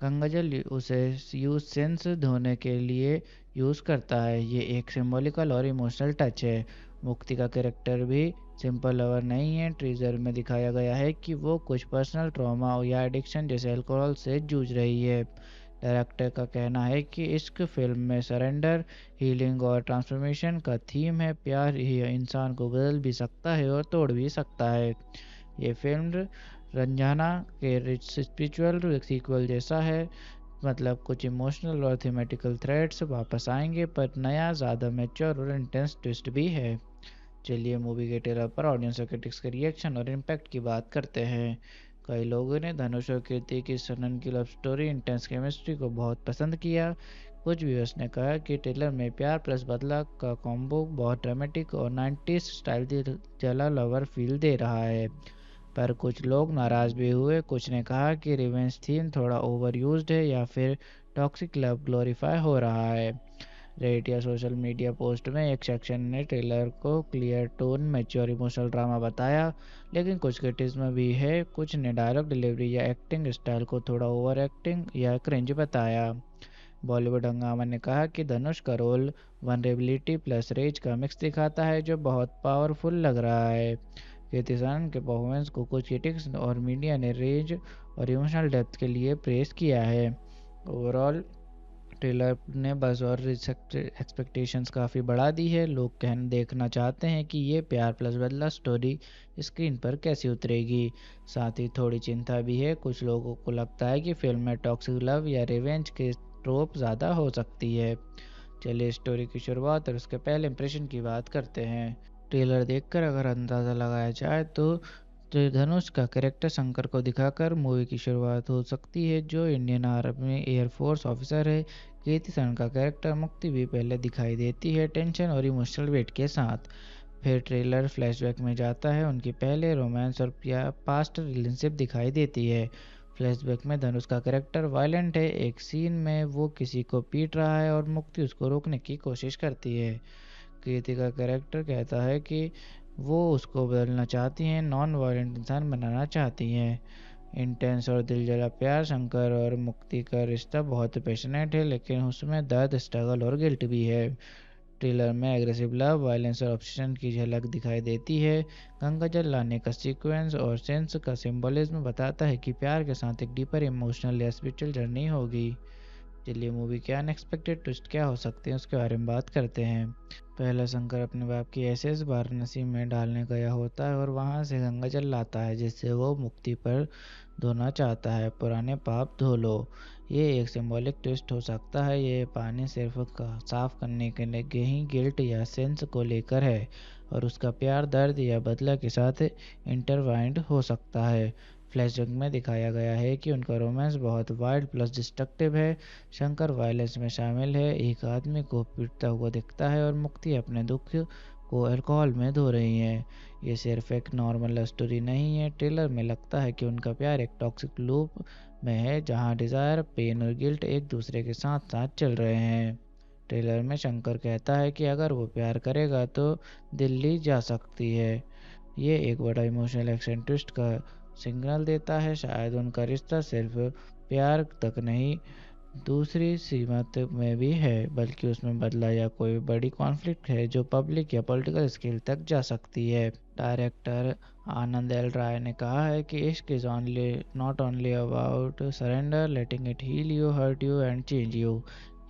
गंगाजल उसे यूज सेंस धोने के लिए यूज़ करता है। ये एक सिंबॉलिकल और इमोशनल टच है। मुक्ति का कैरेक्टर भी सिंपल लवर नहीं है। ट्रीजर में दिखाया गया है कि वो कुछ पर्सनल ट्रॉमा या एडिक्शन जैसे अल्कोहल से जूझ रही है। डायरेक्टर का कहना है कि इश्क फिल्म में सरेंडर, हीलिंग और ट्रांसफॉर्मेशन का थीम है। प्यार ही इंसान को बदल भी सकता है और तोड़ भी सकता है। ये फिल्म रंजाना के स्पिरिचुअल सीक्वल जैसा है, मतलब कुछ इमोशनल और थीमेटिकल थ्रेड्स वापस आएंगे पर नया, ज़्यादा मैच्योर और इंटेंस ट्विस्ट भी है। चलिए मूवी के ट्रेलर पर ऑडियंस और क्रिटिक्स के रिएक्शन और इम्पैक्ट की बात करते हैं। कई लोगों ने धनुष और कीर्ति की सनन की लव स्टोरी, इंटेंस केमिस्ट्री को बहुत पसंद किया। कुछ व्यूअर्स ने कहा कि ट्रेलर में प्यार प्लस बदला का कॉम्बो बहुत ड्रामेटिक और 90s स्टाइल जला लवर फील दे रहा है, पर कुछ लोग नाराज़ भी हुए। कुछ ने कहा कि रिवेंज थीम थोड़ा ओवर यूज्ड है या फिर टॉक्सिक लव ग्लोरीफाई हो रहा है। रेडिट या सोशल मीडिया पोस्ट में एक सेक्शन ने ट्रेलर को clear tone mature emotional drama बताया, लेकिन कुछ क्रिटिसिज्म भी है। कुछ ने डायलॉग डिलीवरी या एक्टिंग स्टाइल को थोड़ा ओवर एक्टिंग या क्रिंज बताया। बॉलीवुड हंगामा ने कहा कि धनुष का रोल वनरेबिलिटी प्लस रेज का मिक्स दिखाता है, जो बहुत पावरफुल लग रहा है। कृति सेनन के परफॉर्मेंस को कुछ क्रिटिक्स और मीडिया ने रेज और इमोशनल डेप्थ के लिए प्रेस किया है। ओवरऑल ट्रेलर ने बस और एक्सपेक्टेशंस काफ़ी बढ़ा दी है। लोग कहना देखना चाहते हैं कि ये प्यार प्लस बदला स्टोरी स्क्रीन पर कैसी उतरेगी। साथ ही थोड़ी चिंता भी है। कुछ लोगों को लगता है कि फिल्म में टॉक्सिक लव या रिवेंज के ट्रोप ज़्यादा हो सकती है। चलिए स्टोरी की शुरुआत और उसके पहले इंप्रेशन की बात करते हैं। ट्रेलर देखकर अगर अंदाज़ा लगाया जाए तो धनुष का कैरेक्टर शंकर को दिखाकर मूवी की शुरुआत हो सकती है, जो इंडियन आर्मी एयरफोर्स ऑफिसर है। कीर्ति सेनन का कैरेक्टर मुक्ति भी पहले दिखाई देती है, टेंशन और इमोशनल वेट के साथ। फिर ट्रेलर फ्लैशबैक में जाता है, उनकी पहले रोमांस और पास्ट रिलेशनशिप दिखाई देती है। फ्लैशबैक में धनुष का कैरेक्टर वायलेंट है। एक सीन में वो किसी को पीट रहा है और मुक्ति उसको रोकने की कोशिश करती है। कीर्ति का कैरेक्टर कहता है कि वो उसको बदलना चाहती हैं, नॉन वायलेंट इंसान बनाना चाहती हैं। इंटेंस और दिलजला प्यार। शंकर और मुक्ति का रिश्ता बहुत पैशनेट है, लेकिन उसमें दर्द, स्ट्रगल और गिल्ट भी है। ट्रेलर में एग्रेसिव लव, वायलेंस और ऑब्सेशन की झलक दिखाई देती है। गंगा जल लाने का सीक्वेंस और सेंस का सिंबलिज्म बताता है कि प्यार के साथ एक डीपर इमोशनल या स्पिरिचुअल जर्नी होगी। चलिए मूवी के अनएक्सपेक्टेड ट्विस्ट क्या हो सकते हैं उसके बारे में बात करते हैं। पहला शंकर अपने बाप की एसेस वाराणसी में डालने गया होता है और वहां से गंगा जल लाता है, जिससे वो मुक्ति पर धोना चाहता है। पुराने पाप धो लो। ये एक सिंबॉलिक ट्विस्ट हो सकता है। ये पानी सिर्फ साफ करने के लिए ही गिल्ट या सेंस को लेकर है, और उसका प्यार दर्द या बदला के साथ इंटरवाइंड हो सकता है। फ्लैशबैक में दिखाया गया है कि उनका रोमांस बहुत वाइल्ड प्लस डिस्ट्रक्टिव है। शंकर वायलेंस में शामिल है, एक आदमी को पीटता हुआ दिखता है और मुक्ति अपने दुख को अल्कोहल में धो रही है। ये सिर्फ एक नॉर्मल लव स्टोरी नहीं है। ट्रेलर में लगता है कि उनका प्यार एक टॉक्सिक लूप में है, जहाँ डिज़ायर, पेन और गिल्ट एक दूसरे के साथ साथ चल रहे हैं। ट्रेलर में शंकर कहता है कि अगर वो प्यार करेगा तो दिल्ली जा सकती है। ये एक बड़ा इमोशनल एक्शन ट्विस्ट का सिग्नल देता है। शायद उनका रिश्ता सिर्फ प्यार तक नहीं, दूसरी सीमत में भी है, बल्कि उसमें बदला या कोई बड़ी कॉन्फ्लिक्ट है जो पब्लिक या पॉलिटिकल स्केल तक जा सकती है। डायरेक्टर आनंद एल राय ने कहा है कि इश्क is only not only about surrender, letting it heal you, hurt you and change you.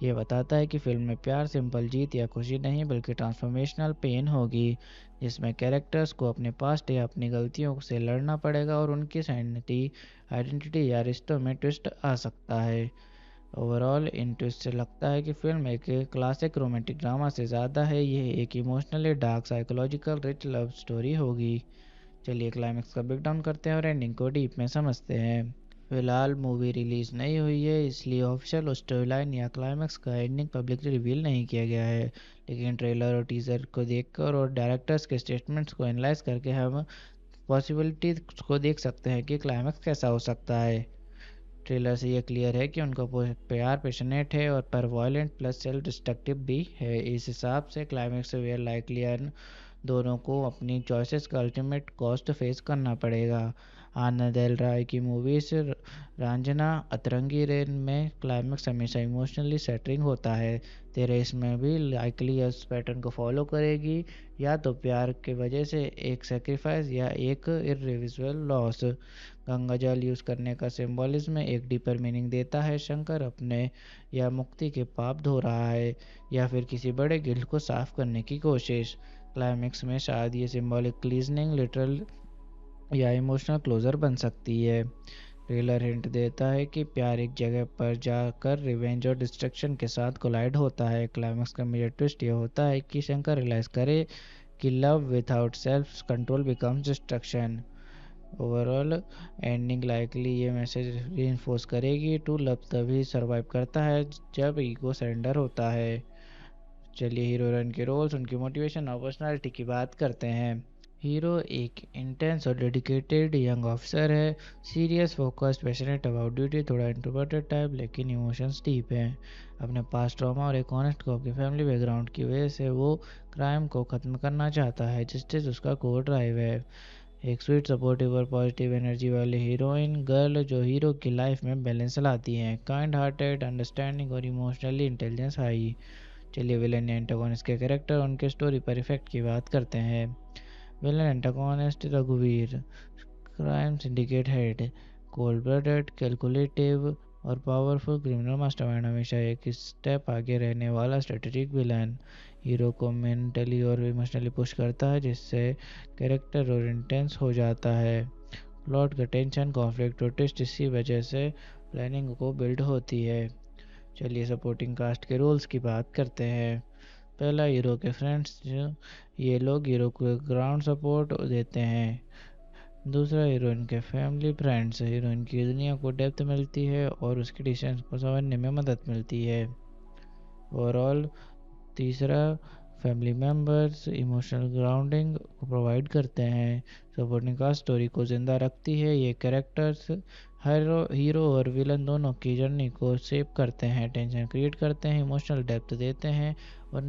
ये बताता है कि फिल्म में प्यार सिंपल जीत या खुशी नहीं, बल्कि ट्रांसफॉर्मेशनल पेन होगी, जिसमें कैरेक्टर्स को अपने पास्ट या अपनी गलतियों से लड़ना पड़ेगा और उनकी आइडेंटिटी या रिश्तों में ट्विस्ट आ सकता है। ओवरऑल इन ट्विस्ट से लगता है कि फिल्म एक क्लासिक रोमांटिक ड्रामा से ज़्यादा है। यह एक emotionally dark, psychological rich love story होगी। चलिए क्लाइमेक्स का ब्रेकडाउन करते हैं और एंडिंग को डीप में समझते हैं। फिलहाल मूवी रिलीज़ नहीं हुई है, इसलिए ऑफिशियल स्टोरी लाइन या क्लाइमेक्स का एंडिंग पब्लिकली रिवील नहीं किया गया है, लेकिन ट्रेलर और टीज़र को देखकर और डायरेक्टर्स के स्टेटमेंट्स को एनालाइज करके हम पॉसिबिलिटीज को देख सकते हैं कि क्लाइमेक्स कैसा हो सकता है। ट्रेलर से ये क्लियर है कि उनका प्यार पैशनेट है और पर वायलेंट प्लस सेल्फ डिस्ट्रक्टिव भी है। इस हिसाब से क्लाइमेक्स वेयर लाइकली दोनों को अपनी चॉइसेस का अल्टीमेट कॉस्ट फेस करना पड़ेगा। आनंद एल राय की मूवीज रांझना अतरंगी रेन में क्लाइमेक्स हमेशा इमोशनली सेटरिंग होता है। तेरे इसमें भी लाइकली इस पैटर्न को फॉलो करेगी, या तो प्यार के वजह से एक सेक्रीफाइस या एक इरिवर्सिबल लॉस। गंगा जल यूज़ करने का सिंबलिज्म एक डीपर मीनिंग देता है। शंकर अपने या मुक्ति के पाप धो रहा है, या फिर किसी बड़े गिल्ट को साफ करने की कोशिश। क्लाइमेक्स में शायद ये सिंबॉलिक क्लीजनिंग लिटरल या इमोशनल क्लोजर बन सकती है। ट्रेलर हिंट देता है कि प्यार एक जगह पर जाकर रिवेंज और डिस्ट्रक्शन के साथ कोलाइड होता है। क्लाइमेक्स का मेजर ट्विस्ट ये होता है कि शंकर रियलाइज करे कि love without self control becomes destruction. Overall ending likely ये मैसेज रीइंफोर्स करेगी टू लव तभी सर्वाइव करता है जब ईगो सरेंडर होता है। चलिए हीरो हीरोइन के रोल्स, उनकी मोटिवेशन और पर्सनालिटी की बात करते हैं। हीरो एक इंटेंस और डेडिकेटेड यंग ऑफिसर है। Serious, focused, passionate about duty, थोड़ा इंट्रोवर्टेड टाइप लेकिन इमोशंस डीप हैं। अपने पास्ट ट्रॉमा और एक ऑनेस्ट को अपनी फैमिली बैकग्राउंड की वजह से वो क्राइम को ख़त्म करना चाहता है। जस्टिस उसका कोर ड्राइव है। एक स्वीट, सपोर्टिव और पॉजिटिव एनर्जी वाली हीरोइन गर्ल जो हीरो की लाइफ में बैलेंस लाती हैं। काइंड हार्टेड, अंडरस्टैंडिंग और इमोशनली इंटेलिजेंस हाई। चलिए विलन या एंटागोनिस्ट के कैरेक्टर, उनके स्टोरी पर इफेक्ट की बात करते हैं। विलन एंटागोनिस्ट रघुवीर, crime syndicate head, cold blooded, calculative और पावरफुल क्रिमिनल मास्टरमाइंड, हमेशा एक स्टेप आगे रहने वाला स्ट्रेटेजिक विलन। हीरो को मेंटली और इमोशनली पुश करता है जिससे कैरेक्टर और इंटेंस हो जाता है। प्लॉट का टेंशन, कॉन्फ्लिक्ट और ट्विस्ट इसी वजह से प्लानिंग को बिल्ड होती है। चलिए सपोर्टिंग कास्ट के रोल्स की बात करते हैं। पहला, हीरो के फ्रेंड्स, ये लोग हीरो को ग्राउंड सपोर्ट देते हैं। दूसरा, हीरोइन के फैमिली फ्रेंड्स, हीरोइन की दुनिया को डेप्थ मिलती है और उसके डिसीजंस को समझने में मदद मिलती है। ओवरऑल तीसरा, फैमिली मेम्बर्स इमोशनल ग्राउंडिंग को प्रोवाइड करते हैं। सपोर्टिंग कास्ट स्टोरी को ज़िंदा रखती है। ये कैरेक्टर्स हीरो और विलन दोनों की जर्नी को शेप करते हैं, टेंशन क्रिएट करते हैं, इमोशनल डेप्थ देते हैं और